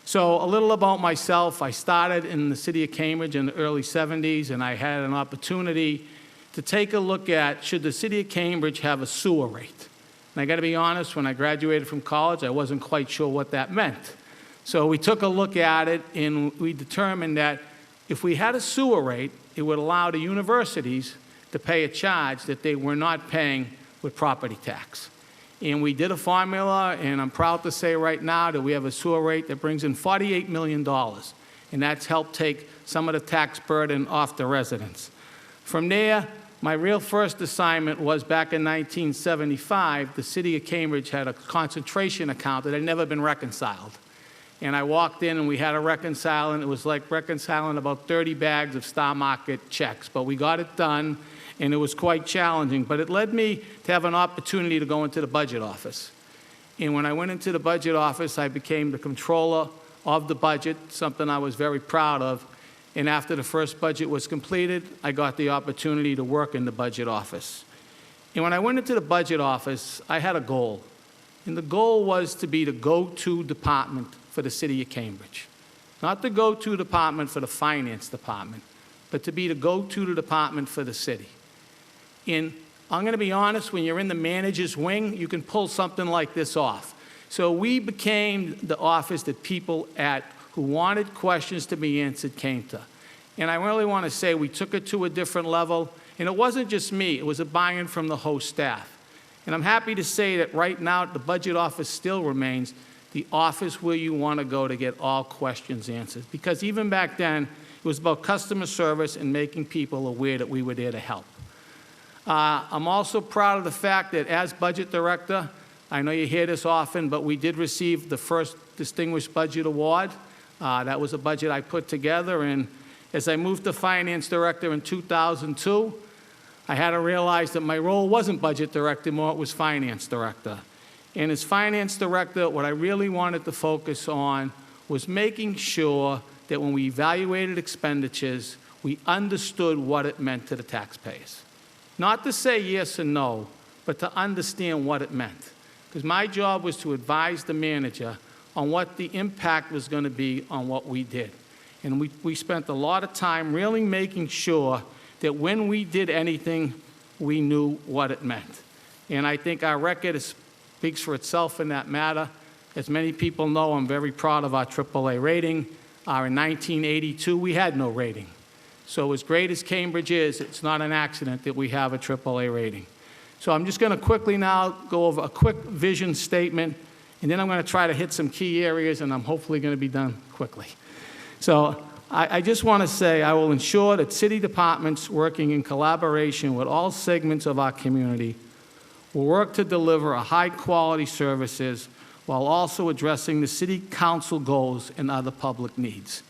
So a little about myself. I started in the city of Cambridge in the early 70s, and I had an opportunity to take a look at, should the city of Cambridge have a sewer rate? And I got to be honest, when I graduated from college, I wasn't quite sure what that meant. So we took a look at it, and we determined that if we had a sewer rate, it would allow the universities to pay a charge that they were not paying with property tax. And we did a formula, and I'm proud to say right now that we have a sewer rate that brings in $48 million, and that's helped take some of the tax burden off the residents. From there, my real first assignment was back in 1975, the city of Cambridge had a concentration account that had never been reconciled. And I walked in and we had to reconcile, and it was like reconciling about 30 bags of Star Market checks, but we got it done. And it was quite challenging, but it led me to have an opportunity to go into the budget office. And when I went into the budget office, I became the controller of the budget, something I was very proud of. And after the first budget was completed, I got the opportunity to work in the budget office. And when I went into the budget office, I had a goal. And the goal was to be the go-to department for the city of Cambridge. Not the go-to department for the finance department, but to be the go-to department for the city. And I'm going to be honest, when you're in the manager's wing, you can pull something like this off. So we became the office that people who wanted questions to be answered came to. And I really want to say we took it to a different level. And it wasn't just me. It was a buy-in from the whole staff. And I'm happy to say that right now the budget office still remains the office where you want to go to get all questions answered. Because even back then, it was about customer service and making people aware that we were there to help. I'm also proud of the fact that as budget director, I know you hear this often, but we did receive the first Distinguished Budget Award. That was a budget I put together, and as I moved to finance director in 2002, I had to realize that my role wasn't budget director anymore, it was finance director. And as finance director, what I really wanted to focus on was making sure that when we evaluated expenditures, we understood what it meant to the taxpayers. Not to say yes or no, but to understand what it meant. Because my job was to advise the manager on what the impact was going to be on what we did. And we spent a lot of time really making sure that when we did anything, we knew what it meant. And I think our record speaks for itself in that matter. As many people know, I'm very proud of our AAA rating. In 1982, we had no rating. So as great as Cambridge is, it's not an accident that we have a AAA rating. So I'm just going to quickly now go over a quick vision statement, and then I'm going to try to hit some key areas, and I'm hopefully going to be done quickly. So I just want to say I will ensure that city departments working in collaboration with all segments of our community will work to deliver a high-quality services while also addressing the city council goals and other public needs.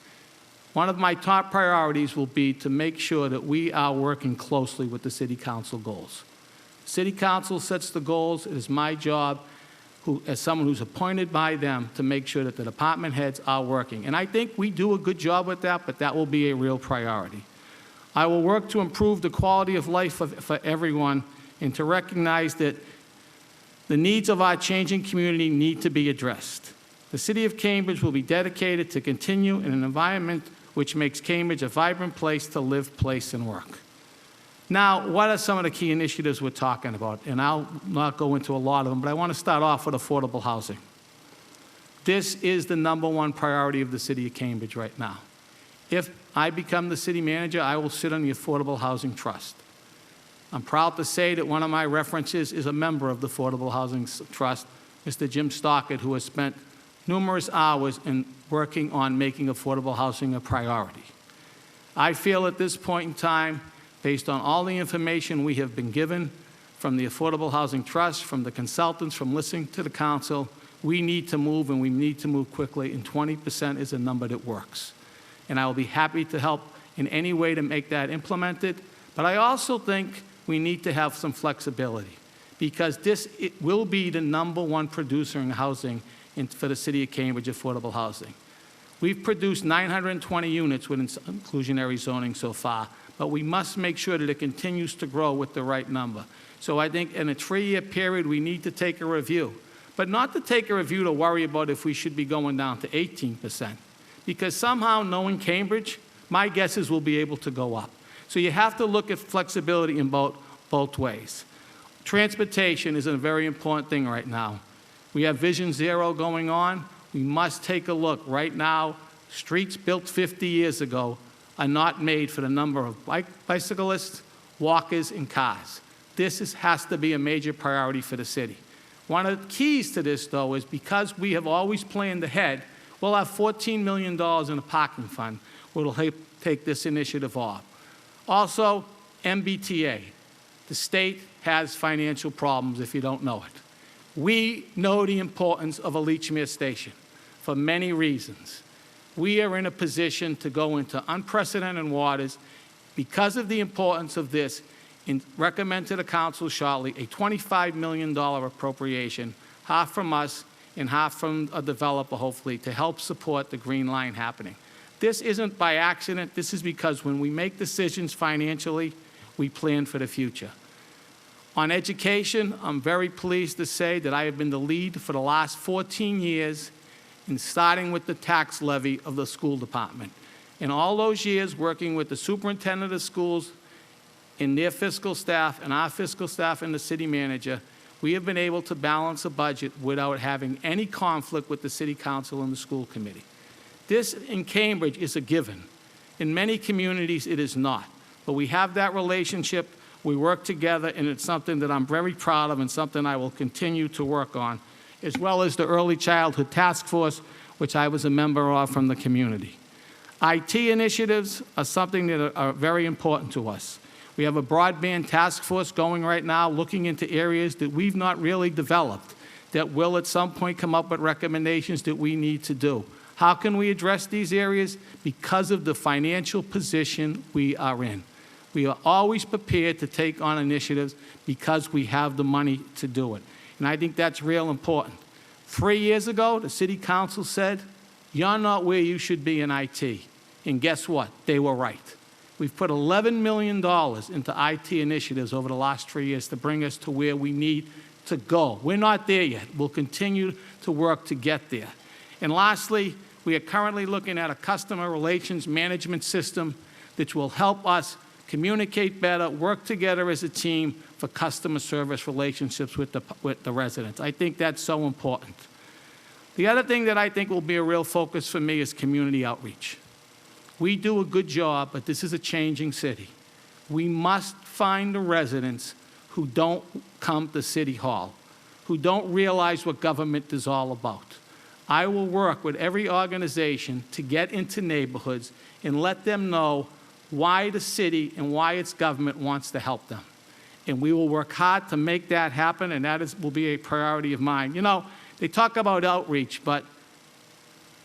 One of my top priorities will be to make sure that we are working closely with the city council goals. City council sets the goals. It is my job, as someone who's appointed by them, to make sure that the department heads are working. And I think we do a good job with that, but that will be a real priority. I will work to improve the quality of life for everyone and to recognize that the needs of our changing community need to be addressed. The City of Cambridge will be dedicated to continue in an environment which makes Cambridge a vibrant place to live, place, and work. Now, what are some of the key initiatives we're talking about? And I'll not go into a lot of them, but I want to start off with affordable housing. This is the #1 priority of the City of Cambridge right now. If I become the city manager, I will sit on the Affordable Housing Trust. I'm proud to say that one of my references is a member of the Affordable Housing Trust, Mr. Jim Stockett, who has spent numerous hours in working on making affordable housing a priority. I feel at this point in time, based on all the information we have been given from the Affordable Housing Trust, from the consultants, from listening to the council, we need to move, and we need to move quickly, and 20% is a number that works. And I will be happy to help in any way to make that implemented. But I also think we need to have some flexibility, because it will be the #1 producer in housing for the City of Cambridge, affordable housing. We've produced 920 units with inclusionary zoning so far, but we must make sure that it continues to grow with the right number. So I think in a 3-year period, we need to take a review, but not to take a review to worry about if we should be going down to 18%, because somehow, knowing Cambridge, my guess is we'll be able to go up. So you have to look at flexibility in both ways. Transportation is a very important thing right now. We have Vision Zero going on. We must take a look. Right now, streets built 50 years ago are not made for the number of bicyclists, walkers, and cars. This has to be a major priority for the city. One of the keys to this, though, is because we have always planned ahead, we'll have $14 million in a parking fund, which will help take this initiative off. Also, MBTA. The state has financial problems if you don't know it. We know the importance of a Leechmere station for many reasons. We are in a position to go into unprecedented waters because of the importance of this, and recommend to the council shortly a $25 million appropriation, half from us and half from a developer, hopefully, to help support the Green Line happening. This isn't by accident. This is because when we make decisions financially, we plan for the future. On education, I'm very pleased to say that I have been the lead for the last 14 years in starting with the tax levy of the school department. In all those years, working with the superintendent of schools and their fiscal staff and our fiscal staff and the city manager, we have been able to balance a budget without having any conflict with the city council and the school committee. This in Cambridge is a given. In many communities, it is not. But we have that relationship. We work together, and it's something that I'm very proud of and something I will continue to work on, as well as the Early Childhood Task Force, which I was a member of from the community. IT initiatives are something that are very important to us. We have a broadband task force going right now, looking into areas that we've not really developed, that will at some point come up with recommendations that we need to do. How can we address these areas? Because of the financial position we are in. We are always prepared to take on initiatives because we have the money to do it. And I think that's real important. 3 years ago, the city council said, you're not where you should be in IT. And guess what? They were right. We've put $11 million into IT initiatives over the last 3 years to bring us to where we need to go. We're not there yet. We'll continue to work to get there. And lastly, we are currently looking at a customer relations management system that will help us communicate better, work together as a team for customer service relationships with the residents. I think that's so important. The other thing that I think will be a real focus for me is community outreach. We do a good job, but this is a changing city. We must find the residents who don't come to City Hall, who don't realize what government is all about. I will work with every organization to get into neighborhoods and let them know why the city and why its government wants to help them. And we will work hard to make that happen, and that will be a priority of mine. You know, they talk about outreach, but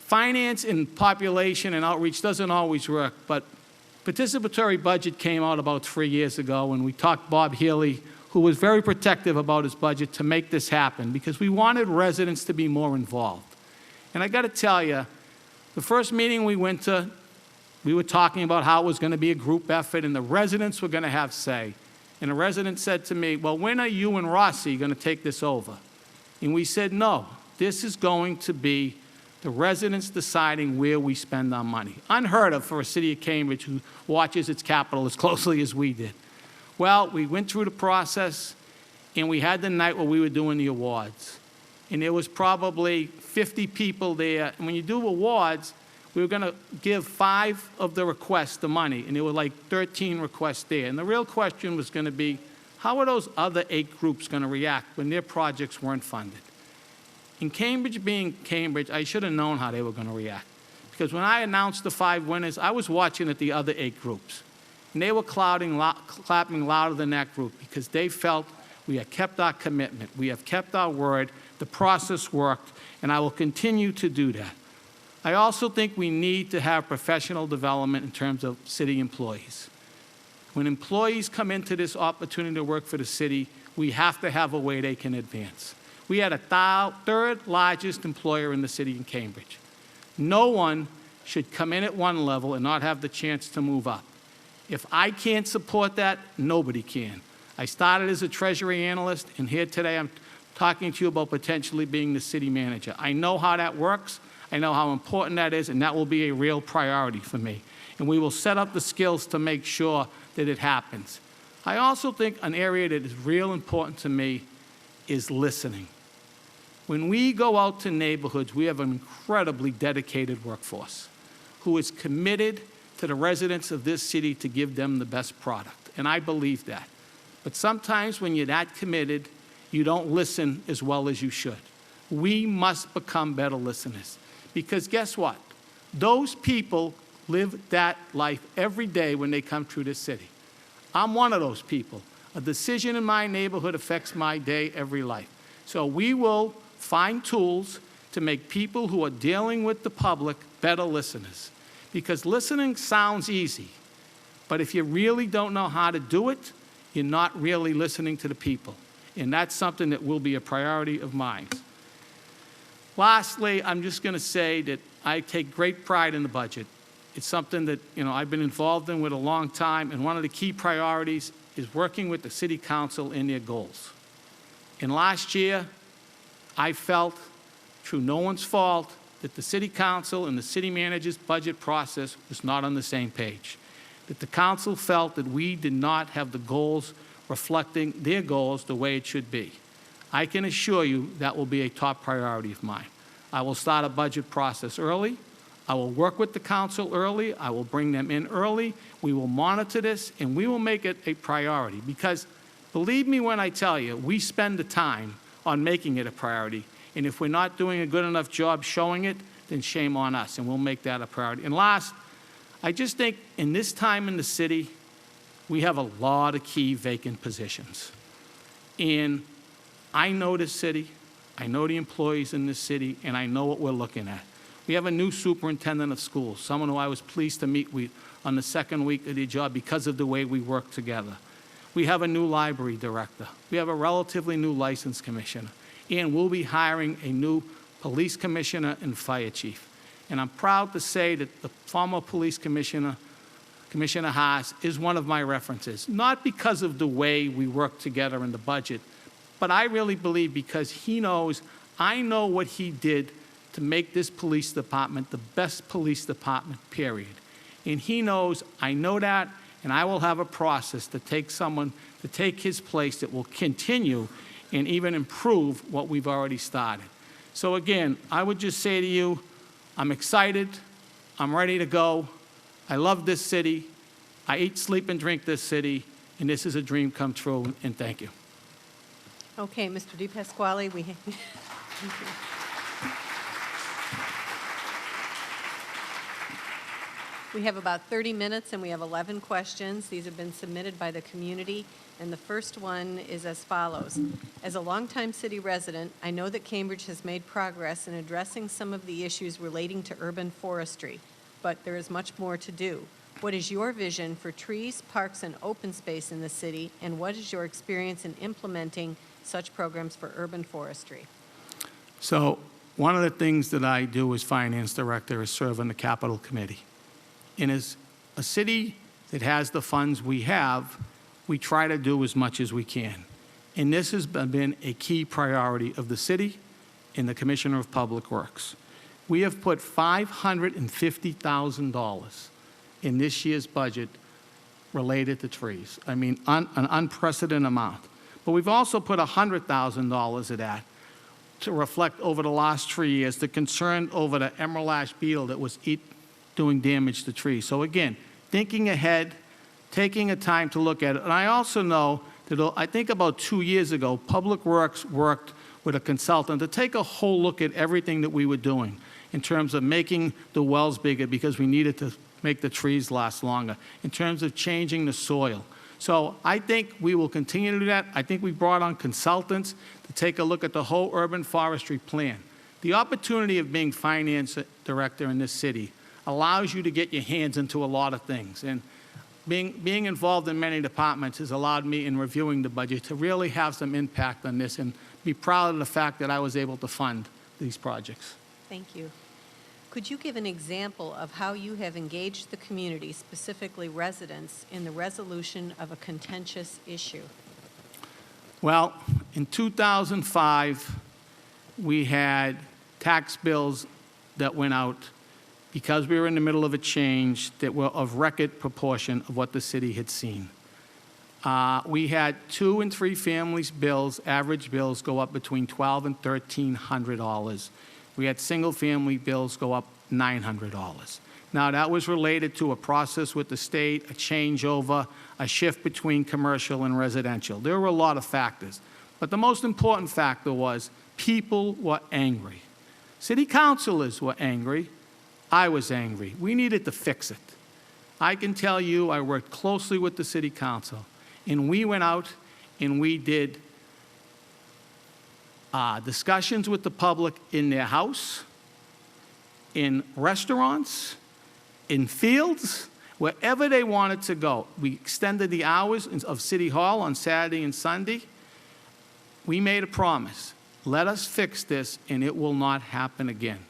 finance and population and outreach doesn't always work. But participatory budget came out about 3 years ago, and we talked Bob Healy, who was very protective about his budget, to make this happen because we wanted residents to be more involved. And I got to tell you, the first meeting we went to, we were talking about how it was going to be a group effort and the residents were going to have say. And a resident said to me, well, when are you and Rossi going to take this over? And we said, no, this is going to be the residents deciding where we spend our money. Unheard of for a city of Cambridge who watches its capital as closely as we did. Well, we went through the process, and we had the night where we were doing the awards. And there was probably 50 people there. And when you do awards, we were going to give 5 of the requests the money, and there were like 13 requests there. And the real question was going to be, how are those other 8 groups going to react when their projects weren't funded? In Cambridge being Cambridge, I should have known how they were going to react. Because when I announced the 5 winners, I was watching at the other 8 groups. And they were clapping louder than that group because they felt we have kept our commitment. We have kept our word. The process worked, and I will continue to do that. I also think we need to have professional development in terms of city employees. When employees come into this opportunity to work for the city, we have to have a way they can advance. We had a third largest employer in the city in Cambridge. No one should come in at one level and not have the chance to move up. If I can't support that, nobody can. I started as a treasury analyst, and here today I'm talking to you about potentially being the city manager. I know how that works. I know how important that is, and that will be a real priority for me. And we will set up the skills to make sure that it happens. I also think an area that is real important to me is listening. When we go out to neighborhoods, we have an incredibly dedicated workforce who is committed to the residents of this city to give them the best product, and I believe that. But sometimes when you're that committed, you don't listen as well as you should. We must become better listeners, because guess what? Those people live that life every day when they come through this city. I'm one of those people. A decision in my neighborhood affects my day, every life. So we will find tools to make people who are dealing with the public better listeners. Because listening sounds easy, but if you really don't know how to do it, you're not really listening to the people. And that's something that will be a priority of mine. Lastly, I'm just going to say that I take great pride in the budget. It's something that, I've been involved in with a long time, and one of the key priorities is working with the city council in their goals. And last year, I felt, through no one's fault, that the city council and the city manager's budget process was not on the same page. That the council felt that we did not have the goals reflecting their goals the way it should be. I can assure you that will be a top priority of mine. I will start a budget process early. I will work with the council early. I will bring them in early. We will monitor this, and we will make it a priority. Because believe me when I tell you, we spend the time on making it a priority. And if we're not doing a good enough job showing it, then shame on us, and we'll make that a priority. And last, I just think in this time in the city, we have a lot of key vacant positions. And I know this city, I know the employees in this city, and I know what we're looking at. We have a new superintendent of schools, someone who I was pleased to meet with on the second week of the job because of the way we work together. We have a new library director. We have a relatively new license commissioner. And we'll be hiring a new police commissioner and fire chief. And I'm proud to say that the former police commissioner, Commissioner Haas, is one of my references. Not because of the way we work together in the budget, but I really believe because he knows, I know what he did to make this police department the best police department, period. And he knows, I know that, and I will have a process to take someone to take his place that will continue and even improve what we've already started. So again, I would just say to you, I'm excited, I'm ready to go, I love this city, I eat, sleep, and drink this city, and this is a dream come true, and thank you. Okay, Mr. DePasquale, thank you. We have about 30 minutes, and we have 11 questions. These have been submitted by the community, and the first one is as follows. As a longtime city resident, I know that Cambridge has made progress in addressing some of the issues relating to urban forestry, but there is much more to do. What is your vision for trees, parks, and open space in the city, and what is your experience in implementing such programs for urban forestry? So one of the things that I do as finance director is serve on the capital committee. And as a city that has the funds we have, we try to do as much as we can. And this has been a key priority of the city and the Commissioner of Public Works. We have put $550,000 in this year's budget related to trees. I mean, an unprecedented amount. But we've also put $100,000 of that to reflect over the last 3 years the concern over the emerald ash beetle that was doing damage to trees. So again, thinking ahead, taking a time to look at it. And I also know that I think about 2 years ago, Public Works worked with a consultant to take a whole look at everything that we were doing in terms of making the wells bigger because we needed to make the trees last longer, in terms of changing the soil. So I think we will continue to do that. I think we brought on consultants to take a look at the whole urban forestry plan. The opportunity of being finance director in this city allows you to get your hands into a lot of things. And being involved in many departments has allowed me in reviewing the budget to really have some impact on this and be proud of the fact that I was able to fund these projects. Thank you. Could you give an example of how you have engaged the community, specifically residents, in the resolution of a contentious issue? Well, in 2005, we had tax bills that went out because we were in the middle of a change that were of record proportion of what the city had seen. We had 2 and 3 families bills, average bills go up between $1,200 and $1,300. We had single-family bills go up $900. Now, that was related to a process with the state, a changeover, a shift between commercial and residential. There were a lot of factors. But the most important factor was people were angry. City councilors were angry. I was angry. We needed to fix it. I can tell you I worked closely with the city council, and we went out and we did discussions with the public in their house, in restaurants, in fields, wherever they wanted to go. We extended the hours of City Hall on Saturday and Sunday. We made a promise. Let us fix this, and it will not happen again.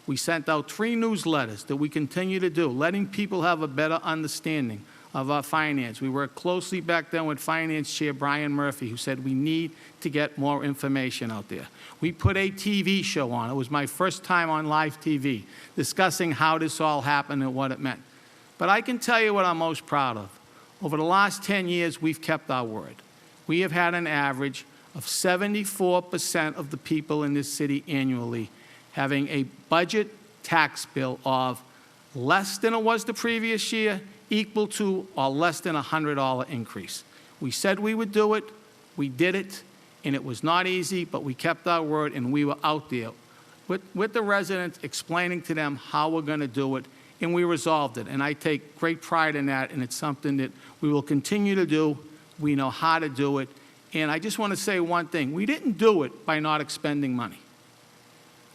We sent out 3 newsletters that we continue to do, letting people have a better understanding of our finance. We worked closely back then with Finance Chair Brian Murphy, who said we need to get more information out there. We put a TV show on. It was my first time on live TV, discussing how this all happened and what it meant. But I can tell you what I'm most proud of. Over the last 10 years, we've kept our word. We have had an average of 74% of the people in this city annually having a budget tax bill of less than it was the previous year, equal to or less than a $100 increase. We said we would do it, we did it, and it was not easy, but we kept our word, and we were out there with the residents, explaining to them how we're going to do it, and we resolved it. And I take great pride in that, and it's something that we will continue to do. We know how to do it. And I just want to say one thing. We didn't do it by not expending money.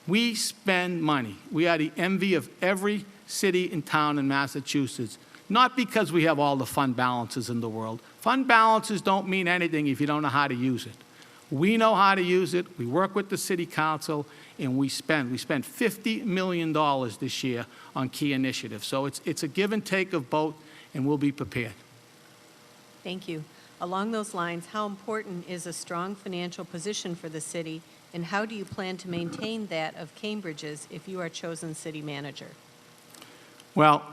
We spend money. We are the envy of every city and town in Massachusetts, not because we have all the fund balances in the world. Fund balances don't mean anything if you don't know how to use it. We know how to use it. We work with the city council, and we spend. We spent $50 million this year on key initiatives. So it's a give and take of both, and we'll be prepared. Thank you. Along those lines, how important is a strong financial position for the city, and how do you plan to maintain that of Cambridge's if you are chosen city manager? Well,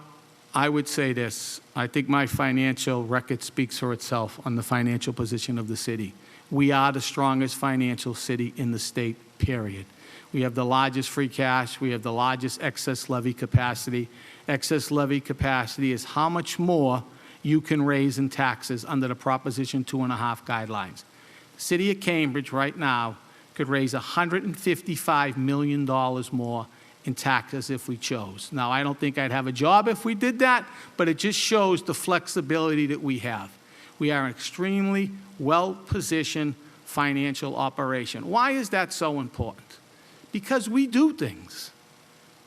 I would say this. I think my financial record speaks for itself on the financial position of the city. We are the strongest financial city in the state, period. We have the largest free cash. We have the largest excess levy capacity. Excess levy capacity is how much more you can raise in taxes under the Proposition 2.5 guidelines. The city of Cambridge right now could raise $155 million more in taxes if we chose. Now, I don't think I'd have a job if we did that, but it just shows the flexibility that we have. We are an extremely well-positioned financial operation. Why is that so important? Because we do things.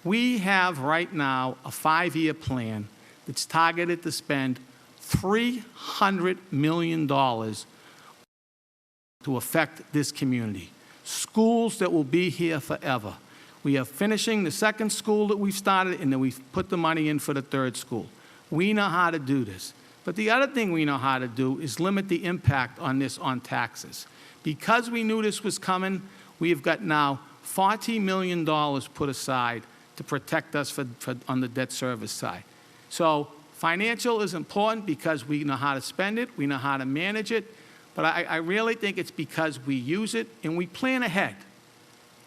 We have right now a 5-year plan that's targeted to spend $300 million to affect this community. Schools that will be here forever. We are finishing the 2nd school that we've started, and then we've put the money in for the 3rd school. We know how to do this. But the other thing we know how to do is limit the impact on this on taxes. Because we knew this was coming, we have got now $40 million put aside to protect us on the debt service side. So financial is important because we know how to spend it, we know how to manage it, but I really think it's because we use it and we plan ahead.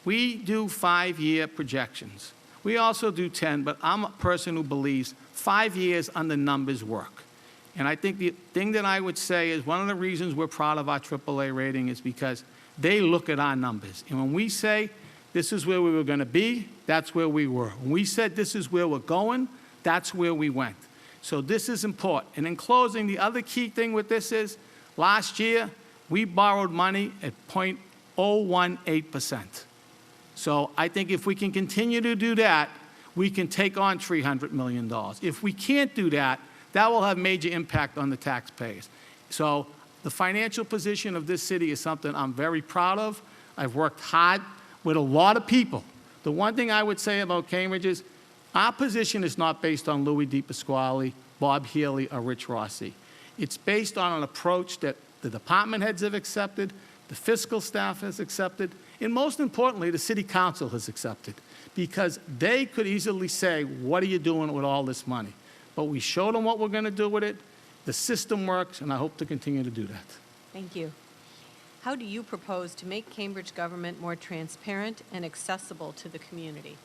We do 5-year projections. We also do 10, but I'm a person who believes 5 years on the numbers work. And I think the thing that I would say is one of the reasons we're proud of our AAA rating is because they look at our numbers. And when we say this is where we were going to be, that's where we were. When we said this is where we're going, that's where we went. So this is important. And in closing, the other key thing with this is last year we borrowed money at 0.018%. So I think if we can continue to do that, we can take on $300 million. If we can't do that, that will have major impact on the taxpayers. So the financial position of this city is something I'm very proud of. I've worked hard with a lot of people. The one thing I would say about Cambridge is Our position is not based on Louis DePasquale, Bob Healy, or Rich Rossi. It's based on an approach that the department heads have accepted, the fiscal staff has accepted, and most importantly, the city council has accepted, because they could easily say, what are you doing with all this money? But we showed them what we're going to do with it. The system works, and I hope to continue to do that. Thank you. How do you propose to make Cambridge government more transparent and accessible to the community?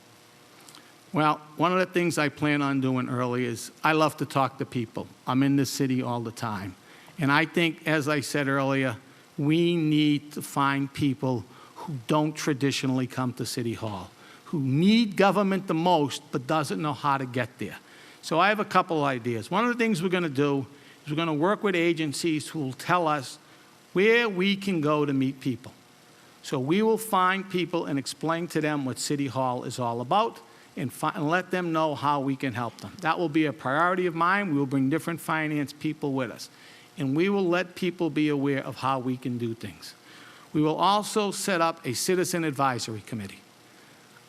Well, one of the things I plan on doing early is I love to talk to people. I'm in this city all the time. And I think, as I said earlier, we need to find people who don't traditionally come to City Hall, who need government the most but doesn't know how to get there. So I have a couple of ideas. One of the things we're going to do is we're going to work with agencies who will tell us where we can go to meet people. So we will find people and explain to them what City Hall is all about and let them know how we can help them. That will be a priority of mine. We will bring different finance people with us. And we will let people be aware of how we can do things. We will also set up a citizen advisory committee.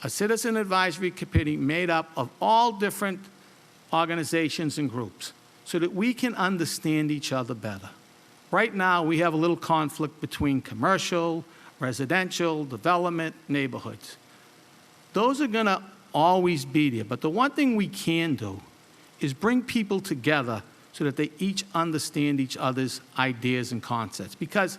A citizen advisory committee made up of all different organizations and groups so that we can understand each other better. Right now, we have a little conflict between commercial, residential, development, neighborhoods. Those are going to always be there. But the one thing we can do is bring people together so that they each understand each other's ideas and concepts, because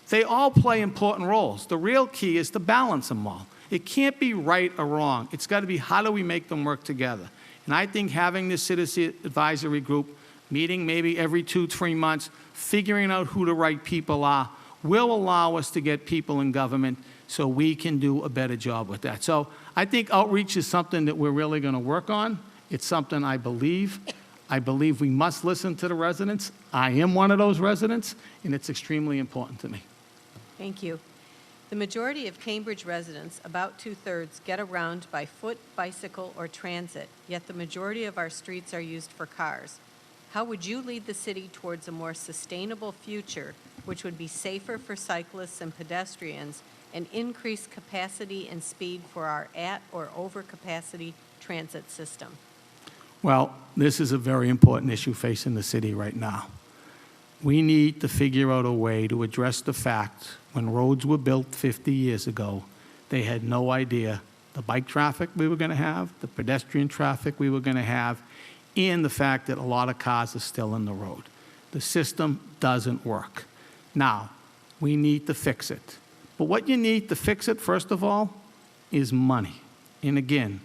they all play important roles. The real key is to balance them all. It can't be right or wrong. It's got to be, how do we make them work together? And I think having this citizen advisory group meeting maybe every 2-3 months, figuring out who the right people are, will allow us to get people in government so we can do a better job with that. So I think outreach is something that we're really going to work on. It's something I believe. I believe we must listen to the residents. I am one of those residents, and it's extremely important to me. Thank you. The majority of Cambridge residents, about 2/3, get around by foot, bicycle, or transit, yet the majority of our streets are used for cars. How would you lead the city towards a more sustainable future, which would be safer for cyclists and pedestrians, and increase capacity and speed for our at or overcapacity transit system? Well, this is a very important issue facing the city right now. We need to figure out a way to address the fact when roads were built 50 years ago, they had no idea the bike traffic we were going to have, the pedestrian traffic we were going to have, and the fact that a lot of cars are still in the road. The system doesn't work. Now, we need to fix it. But what you need to fix it, first of all, is money. And again,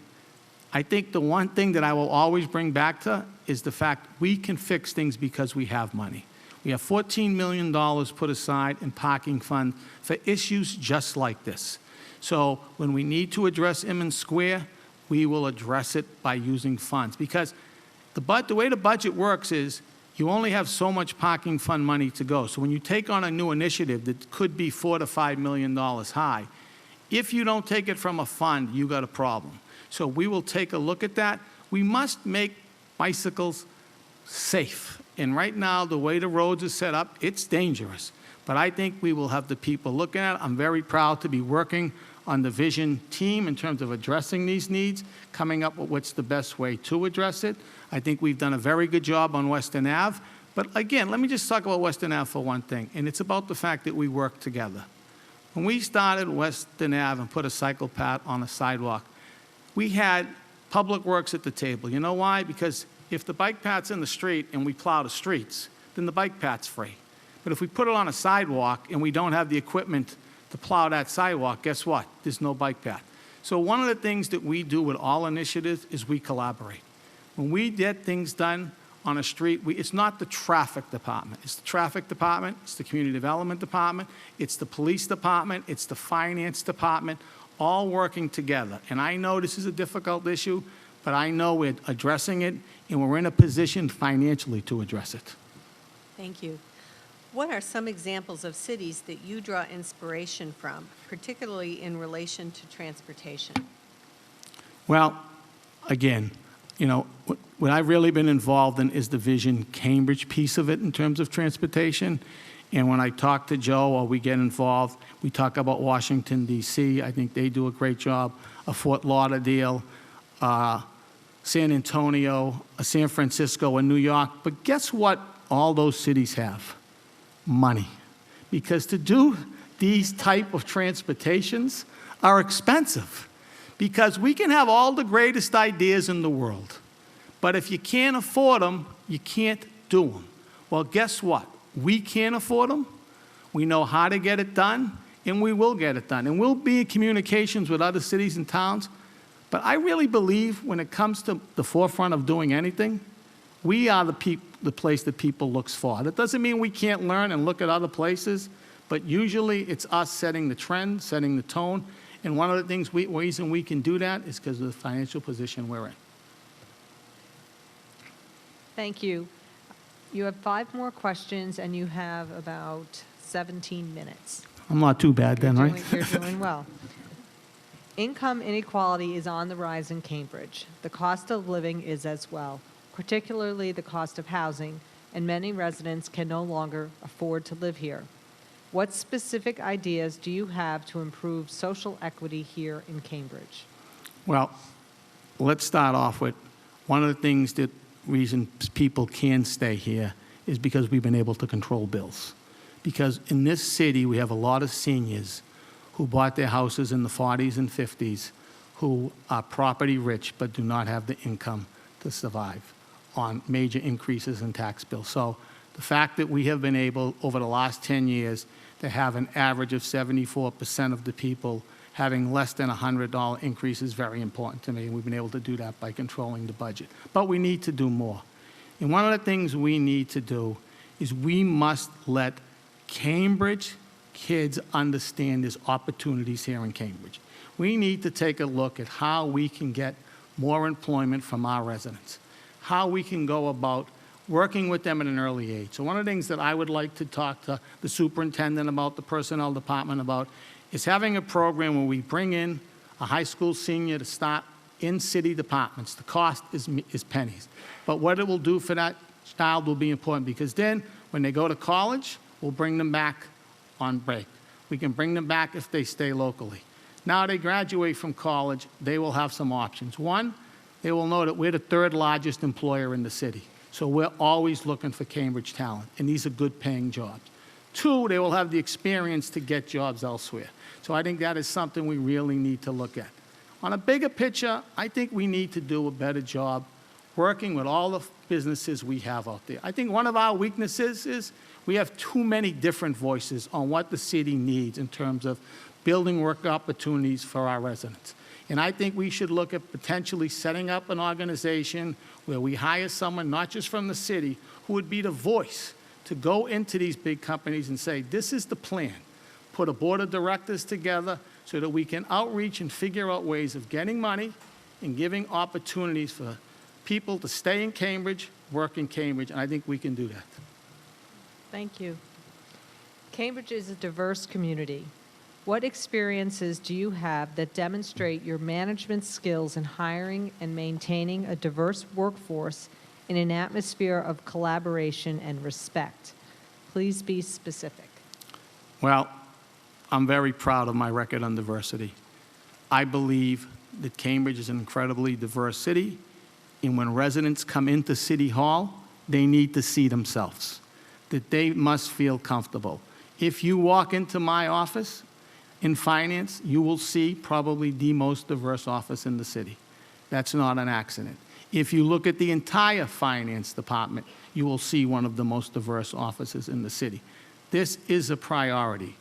I think the one thing that I will always bring back to is the fact we can fix things because we have money. We have $14 million put aside in parking fund for issues just like this. So when we need to address Emmons Square, we will address it by using funds. Because the way the budget works is you only have so much parking fund money to go. So when you take on a new initiative that could be $4 to $5 million high, if you don't take it from a fund, you got a problem. So we will take a look at that. We must make bicycles safe. And right now, the way the roads are set up, it's dangerous. But I think we will have the people looking at it. I'm very proud to be working on the vision team in terms of addressing these needs, coming up with what's the best way to address it. I think we've done a very good job on Western Ave. But again, let me just talk about Western Ave for one thing, and it's about the fact that we work together. When we started Western Ave and put a cycle path on a sidewalk, we had Public Works at the table. You know why? Because if the bike path's in the street and we plow the streets, then the bike path's free. But if we put it on a sidewalk and we don't have the equipment to plow that sidewalk, guess what? There's no bike path. So one of the things that we do with all initiatives is we collaborate. When we get things done on a street, it's not the traffic department. It's the traffic department, it's the community development department, it's the police department, it's the finance department, all working together. And I know this is a difficult issue, but I know we're addressing it, and we're in a position financially to address it. Thank you. What are some examples of cities that you draw inspiration from, particularly in relation to transportation? Well, again, you know, what I've really been involved in is the Vision Cambridge piece of it in terms of transportation. And when I talk to Joe or we get involved, we talk about Washington, D.C. I think they do a great job. Fort Lauderdale, San Antonio, San Francisco, and New York. But guess what all those cities have? Money. Because to do these type of transportations are expensive. Because we can have all the greatest ideas in the world, but if you can't afford them, you can't do them. Well, guess what? We can't afford them. We know how to get it done, and we will get it done. And we'll be in communications with other cities and towns. But I really believe when it comes to the forefront of doing anything, we are the place that people look for. That doesn't mean we can't learn and look at other places, but usually it's us setting the trend, setting the tone. And one of the things reason we can do that is because of the financial position we're in. Thank you. You have 5 more questions, and you have about 17 minutes. I'm not too bad then, right? You're doing well. Income inequality is on the rise in Cambridge. The cost of living is as well, particularly the cost of housing, and many residents can no longer afford to live here. What specific ideas do you have to improve social equity here in Cambridge? Well, let's start off with one of the things that reason people can stay here is because we've been able to control bills. Because in this city, we have a lot of seniors who bought their houses in the 40s and 50s who are property rich but do not have the income to survive on major increases in tax bills. So the fact that we have been able, over the last 10 years, to have an average of 74% of the people having less than $100 increase is very important to me, and we've been able to do that by controlling the budget. But we need to do more. And one of the things we need to do is we must let Cambridge kids understand there's opportunities here in Cambridge. We need to take a look at how we can get more employment from our residents, how we can go about working with them at an early age. So one of the things that I would like to talk to the superintendent about, the personnel department about, is having a program where we bring in a high school senior to start in city departments. The cost is pennies. But what it will do for that child will be important, because then when they go to college, we'll bring them back on break. We can bring them back if they stay locally. Now they graduate from college, they will have some options. One, they will know that we're the 3rd largest employer in the city. So we're always looking for Cambridge talent, and these are good paying jobs. 2, they will have the experience to get jobs elsewhere. So I think that is something we really need to look at. On a bigger picture, I think we need to do a better job working with all the businesses we have out there. I think one of our weaknesses is we have too many different voices on what the city needs in terms of building work opportunities for our residents. And I think we should look at potentially setting up an organization where we hire someone, not just from the city, who would be the voice to go into these big companies and say, this is the plan. Put a board of directors together so that we can outreach and figure out ways of getting money and giving opportunities for people to stay in Cambridge, work in Cambridge, and I think we can do that. Thank you. Cambridge is a diverse community. What experiences do you have that demonstrate your management skills in hiring and maintaining a diverse workforce in an atmosphere of collaboration and respect? Please be specific. Well, I'm very proud of my record on diversity. I believe that Cambridge is an incredibly diverse city, and when residents come into City Hall, they need to see themselves, that they must feel comfortable. If you walk into my office in finance, you will see probably the most diverse office in the city. That's not an accident. If you look at the entire finance department, you will see one of the most diverse offices in the city. This is a priority.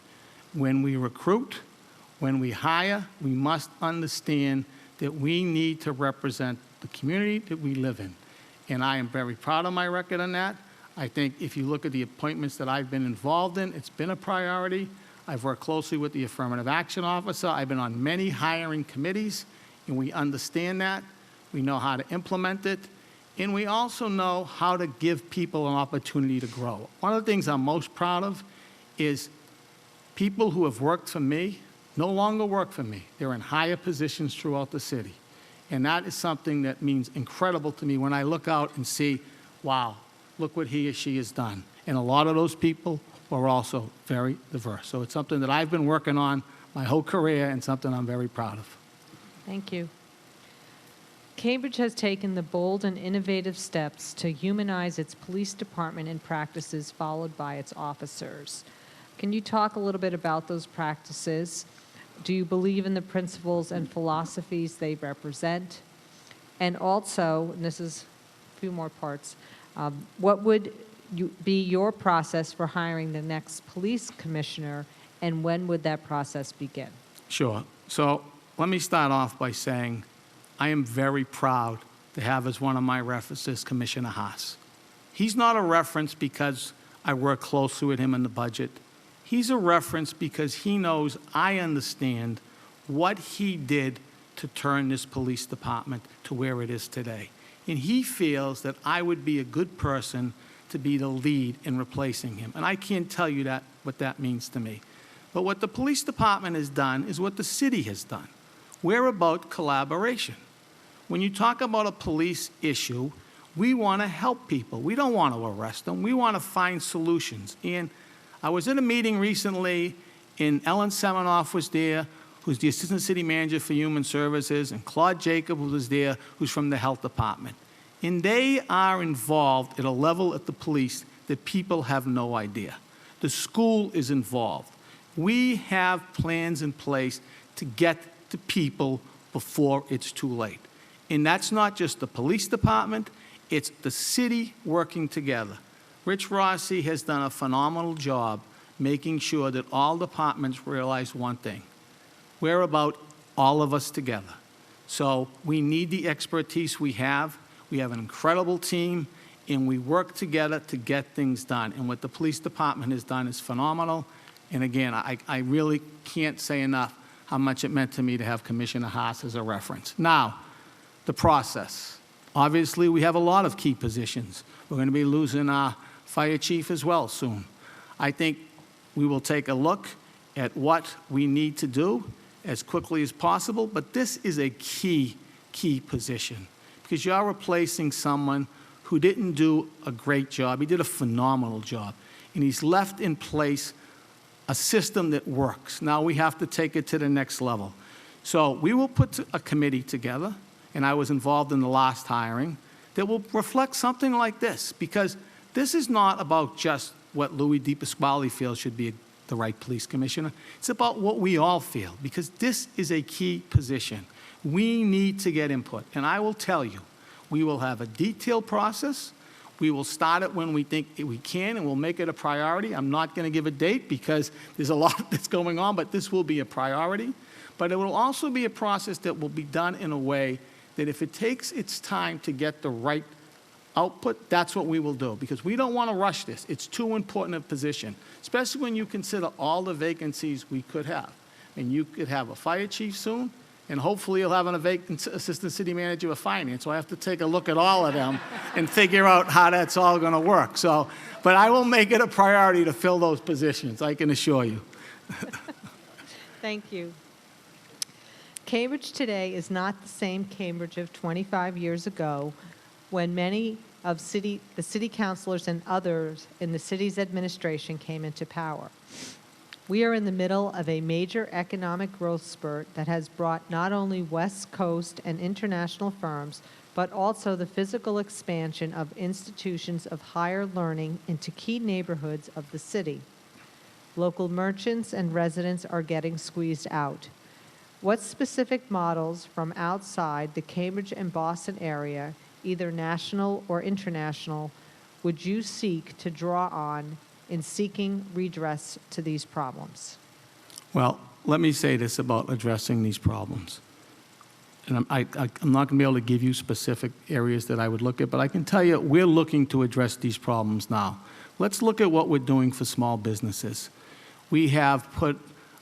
When we recruit, when we hire, we must understand that we need to represent the community that we live in. And I am very proud of my record on that. I think if you look at the appointments that I've been involved in, it's been a priority. I've worked closely with the Affirmative Action Officer. I've been on many hiring committees, and we understand that. We know how to implement it, and we also know how to give people an opportunity to grow. One of the things I'm most proud of is people who have worked for me no longer work for me. They're in higher positions throughout the city. And that is something that means incredible to me when I look out and see, wow, look what he or she has done. And a lot of those people are also very diverse. So it's something that I've been working on my whole career and something I'm very proud of. Thank you. Cambridge has taken the bold and innovative steps to humanize its police department and practices followed by its officers. Can you talk a little bit about those practices? Do you believe in the principles and philosophies they represent? And also, and this is a few more parts, what would be your process for hiring the next police commissioner, and when would that process begin? Sure. So let me start off by saying I am very proud to have as one of my references Commissioner Haas. He's not a reference because I work closely with him in the budget. He's a reference because he knows I understand what he did to turn this police department to where it is today. And he feels that I would be a good person to be the lead in replacing him. And I can't tell you what that means to me. But what the police department has done is what the city has done. We're about collaboration. When you talk about a police issue, we want to help people. We don't want to arrest them. We want to find solutions. And I was at a meeting recently, and Ellen Semenoff was there, who's the Assistant City Manager for Human Services, and Claude Jacob, who was there, who's from the Health Department. And they are involved at a level at the police that people have no idea. The school is involved. We have plans in place to get to people before it's too late. And that's not just the police department, it's the city working together. Rich Rossi has done a phenomenal job making sure that all departments realize one thing. We're about all of us together. So we need the expertise we have. We have an incredible team, and we work together to get things done. And what the police department has done is phenomenal. And again, I really can't say enough how much it meant to me to have Commissioner Haas as a reference. Now, the process. Obviously, we have a lot of key positions. We're going to be losing our fire chief as well soon. I think we will take a look at what we need to do as quickly as possible, but this is a key position because you're replacing someone who didn't do a great job. He did a phenomenal job, and he's left in place a system that works. Now we have to take it to the next level. So we will put a committee together, and I was involved in the last hiring, that will reflect something like this, because this is not about just what Louis DePasquale feels should be the right police commissioner. It's about what we all feel, because this is a key position. We need to get input, and I will tell you, we will have a detailed process. We will start it when we think we can, and we'll make it a priority. I'm not going to give a date because there's a lot that's going on, but this will be a priority. But it will also be a process that will be done in a way that if it takes its time to get the right output, that's what we will do, because we don't want to rush this. It's too important a position, especially when you consider all the vacancies we could have. And you could have a fire chief soon, and hopefully you'll have a vacant assistant city manager of finance. So I have to take a look at all of them and figure out how that's all going to work. So, but I will make it a priority to fill those positions, I can assure you. Thank you. Cambridge today is not the same Cambridge of 25 years ago when many of the city councilors and others in the city's administration came into power. We are in the middle of a major economic growth spurt that has brought not only West Coast and international firms, but also the physical expansion of institutions of higher learning into key neighborhoods of the city. Local merchants and residents are getting squeezed out. What specific models from outside the Cambridge and Boston area, either national or international, would you seek to draw on in seeking redress to these problems? Well, let me say this about addressing these problems. And I'm not going to be able to give you specific areas that I would look at, but I can tell you we're looking to address these problems now. Let's look at what we're doing for small businesses. We have put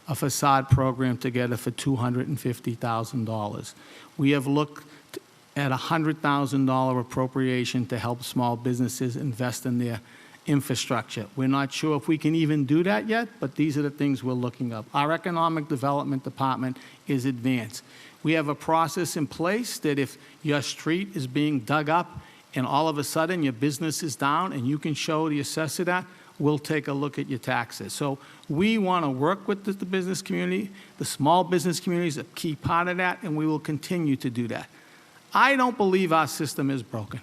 a facade program together for $250,000. We have looked at a $100,000 appropriation to help small businesses invest in their infrastructure. We're not sure if we can even do that yet, but these are the things we're looking at. Our economic development department is advanced. We have a process in place that if your street is being dug up and all of a sudden your business is down and you can show the assessor that, we'll take a look at your taxes. So we want to work with the business community. The small business community is a key part of that, and we will continue to do that. I don't believe our system is broken.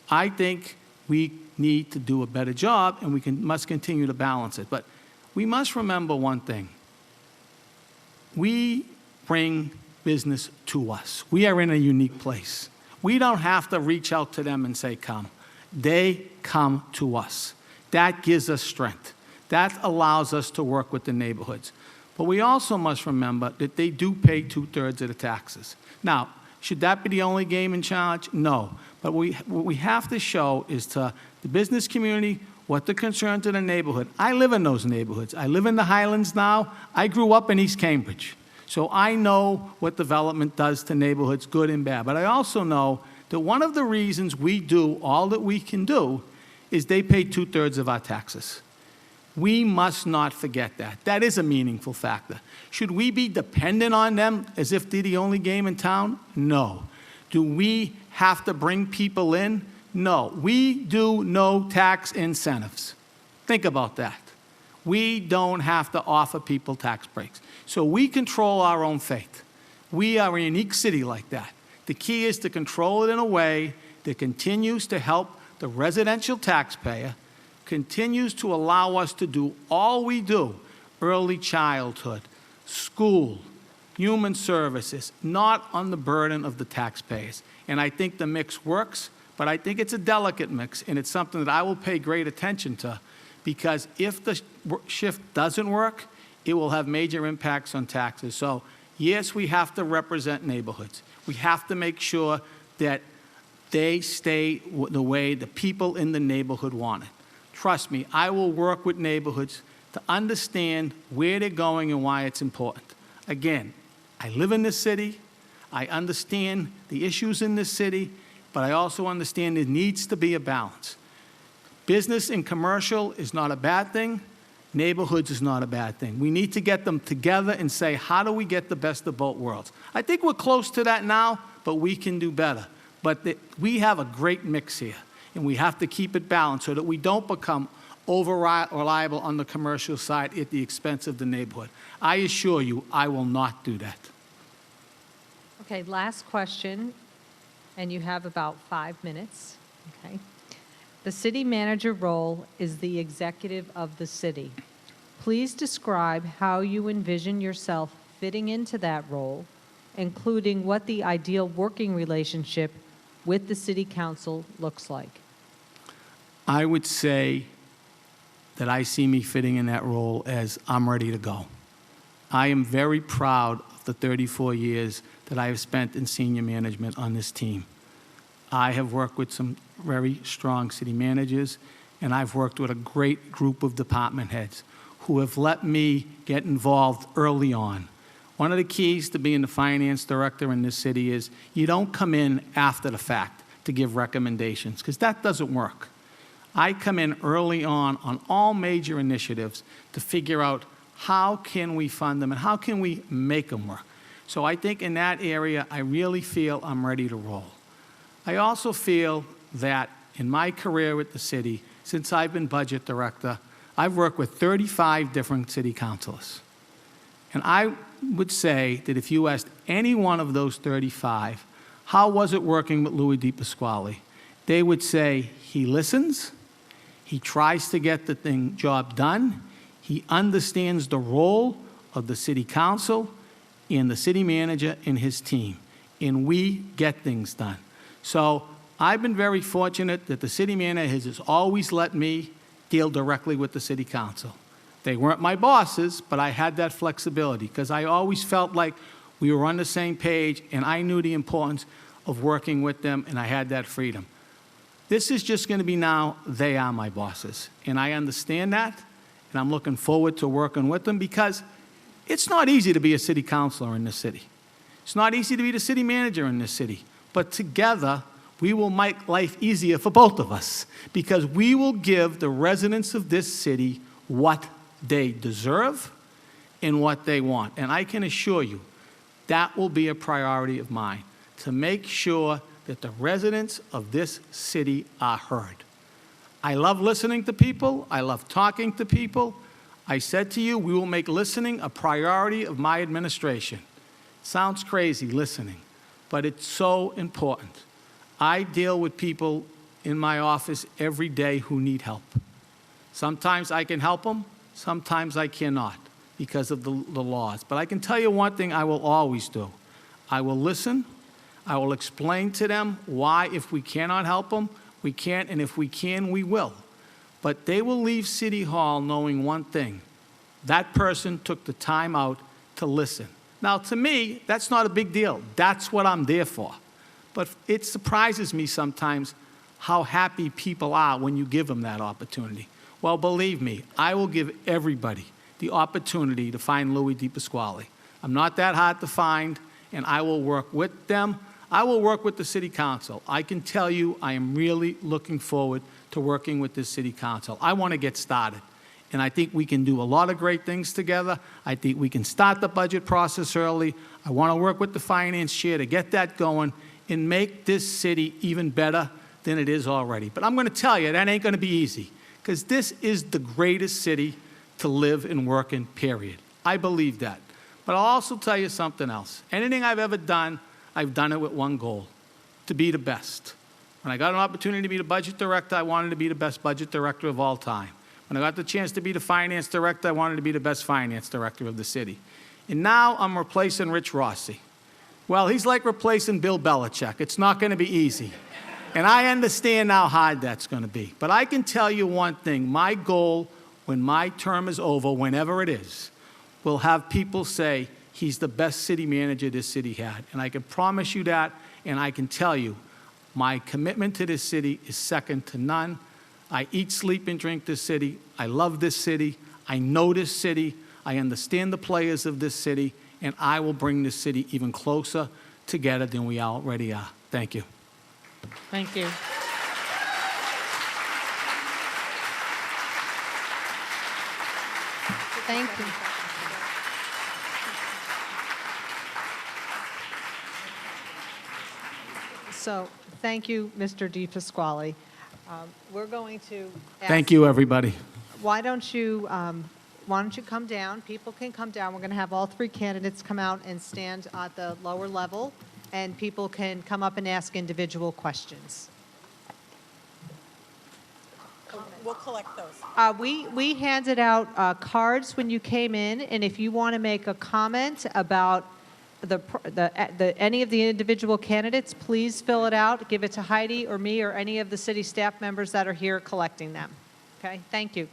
I think we need to do a better job, and we must continue to balance it. But we must remember one thing. We bring business to us. We are in a unique place. We don't have to reach out to them and say, come. They come to us. That gives us strength. That allows us to work with the neighborhoods. But we also must remember that they do pay 2/3 of the taxes. Now, should that be the only game in charge? No. But what we have to show is to the business community what the concerns of the neighborhood. I live in those neighborhoods. I live in the Highlands now. I grew up in East Cambridge. So I know what development does to neighborhoods, good and bad. But I also know that one of the reasons we do all that we can do is they pay 2/3 of our taxes. We must not forget that. That is a meaningful factor. Should we be dependent on them as if they're the only game in town? No. Do we have to bring people in? No. We do no tax incentives. Think about that. We don't have to offer people tax breaks. So we control our own fate. We are a unique city like that. The key is to control it in a way that continues to help the residential taxpayer, continues to allow us to do all we do, early childhood, school, human services, not on the burden of the taxpayers. And I think the mix works, but I think it's a delicate mix, and it's something that I will pay great attention to, because if the shift doesn't work, it will have major impacts on taxes. So yes, we have to represent neighborhoods. We have to make sure that they stay the way the people in the neighborhood want it. Trust me, I will work with neighborhoods to understand where they're going and why it's important. Again, I live in this city. I understand the issues in this city, but I also understand there needs to be a balance. Business and commercial is not a bad thing. Neighborhoods is not a bad thing. We need to get them together and say, how do we get the best of both worlds? I think we're close to that now, but we can do better. But we have a great mix here, and we have to keep it balanced so that we don't become over-reliable on the commercial side at the expense of the neighborhood. I assure you, I will not do that. Okay, last question, and you have about 5 minutes, okay? The city manager role is the executive of the city. Please describe how you envision yourself fitting into that role, including what the ideal working relationship with the city council looks like. I would say that I see me fitting in that role as I'm ready to go. I am very proud of the 34 years that I have spent in senior management on this team. I have worked with some very strong city managers, and I've worked with a great group of department heads who have let me get involved early on. One of the keys to being the finance director in this city is you don't come in after the fact to give recommendations, because that doesn't work. I come in early on all major initiatives to figure out how can we fund them and how can we make them work. So I think in that area, I really feel I'm ready to roll. I also feel that in my career with the city, since I've been budget director, I've worked with 35 different city councilors. And I would say that if you asked any one of those 35, how was it working with Louis DePasquale? They would say, he listens, he tries to get the job done, he understands the role of the city council and the city manager and his team, and we get things done. So I've been very fortunate that the city manager has always let me deal directly with the city council. They weren't my bosses, but I had that flexibility because I always felt like we were on the same page and I knew the importance of working with them and I had that freedom. This is just going to be now, they are my bosses. And I understand that, and I'm looking forward to working with them because it's not easy to be a city councilor in this city. It's not easy to be the city manager in this city. But together, we will make life easier for both of us because we will give the residents of this city what they deserve and what they want. And I can assure you that will be a priority of mine, to make sure that the residents of this city are heard. I love listening to people. I love talking to people. I said to you, we will make listening a priority of my administration. Sounds crazy, listening. but it's so important. I deal with people in my office every day who need help. Sometimes I can help them, sometimes I cannot because of the laws. But I can tell you one thing I will always do. I will listen. I will explain to them why, if we cannot help them, we can't, and if we can, we will. But they will leave City Hall knowing one thing. That person took the time out to listen. Now, to me, that's not a big deal. That's what I'm there for. But it surprises me sometimes how happy people are when you give them that opportunity. Well, believe me, I will give everybody the opportunity to find Louis DePasquale. I'm not that hard to find, and I will work with them. I will work with the City Council. I can tell you I am really looking forward to working with this City Council. I want to get started, and I think we can do a lot of great things together. I think we can start the budget process early. I want to work with the Finance Chair to get that going and make this city even better than it is already. But I'm going to tell you, that ain't going to be easy, because this is the greatest city to live and work in, period. I believe that. But I'll also tell you something else. Anything I've ever done, I've done it with one goal, to be the best. When I got an opportunity to be the budget director, I wanted to be the best budget director of all time. When I got the chance to be the finance director, I wanted to be the best finance director of the city. And now I'm replacing Rich Rossi. Well, he's like replacing Bill Belichick. It's not going to be easy. And I understand how hard that's going to be. But I can tell you one thing. My goal, when my term is over, whenever it is, will have people say he's the best city manager this city had. And I can promise you that, and I can tell you, my commitment to this city is second to none. I eat, sleep, and drink this city. I love this city. I know this city. I understand the players of this city, and I will bring this city even closer together than we already are. Thank you. Thank you. Thank you. So, thank you, Mr. DePasquale. We're going to ask, Thank you, everybody. why don't you come down? People can come down. We're going to have all three candidates come out and stand at the lower level, and people can come up and ask individual questions. We'll collect those. We handed out cards when you came in, and if you want to make a comment about any of the individual candidates, please fill it out, give it to Heidi or me or any of the city staff members that are here collecting them. Okay, thank you.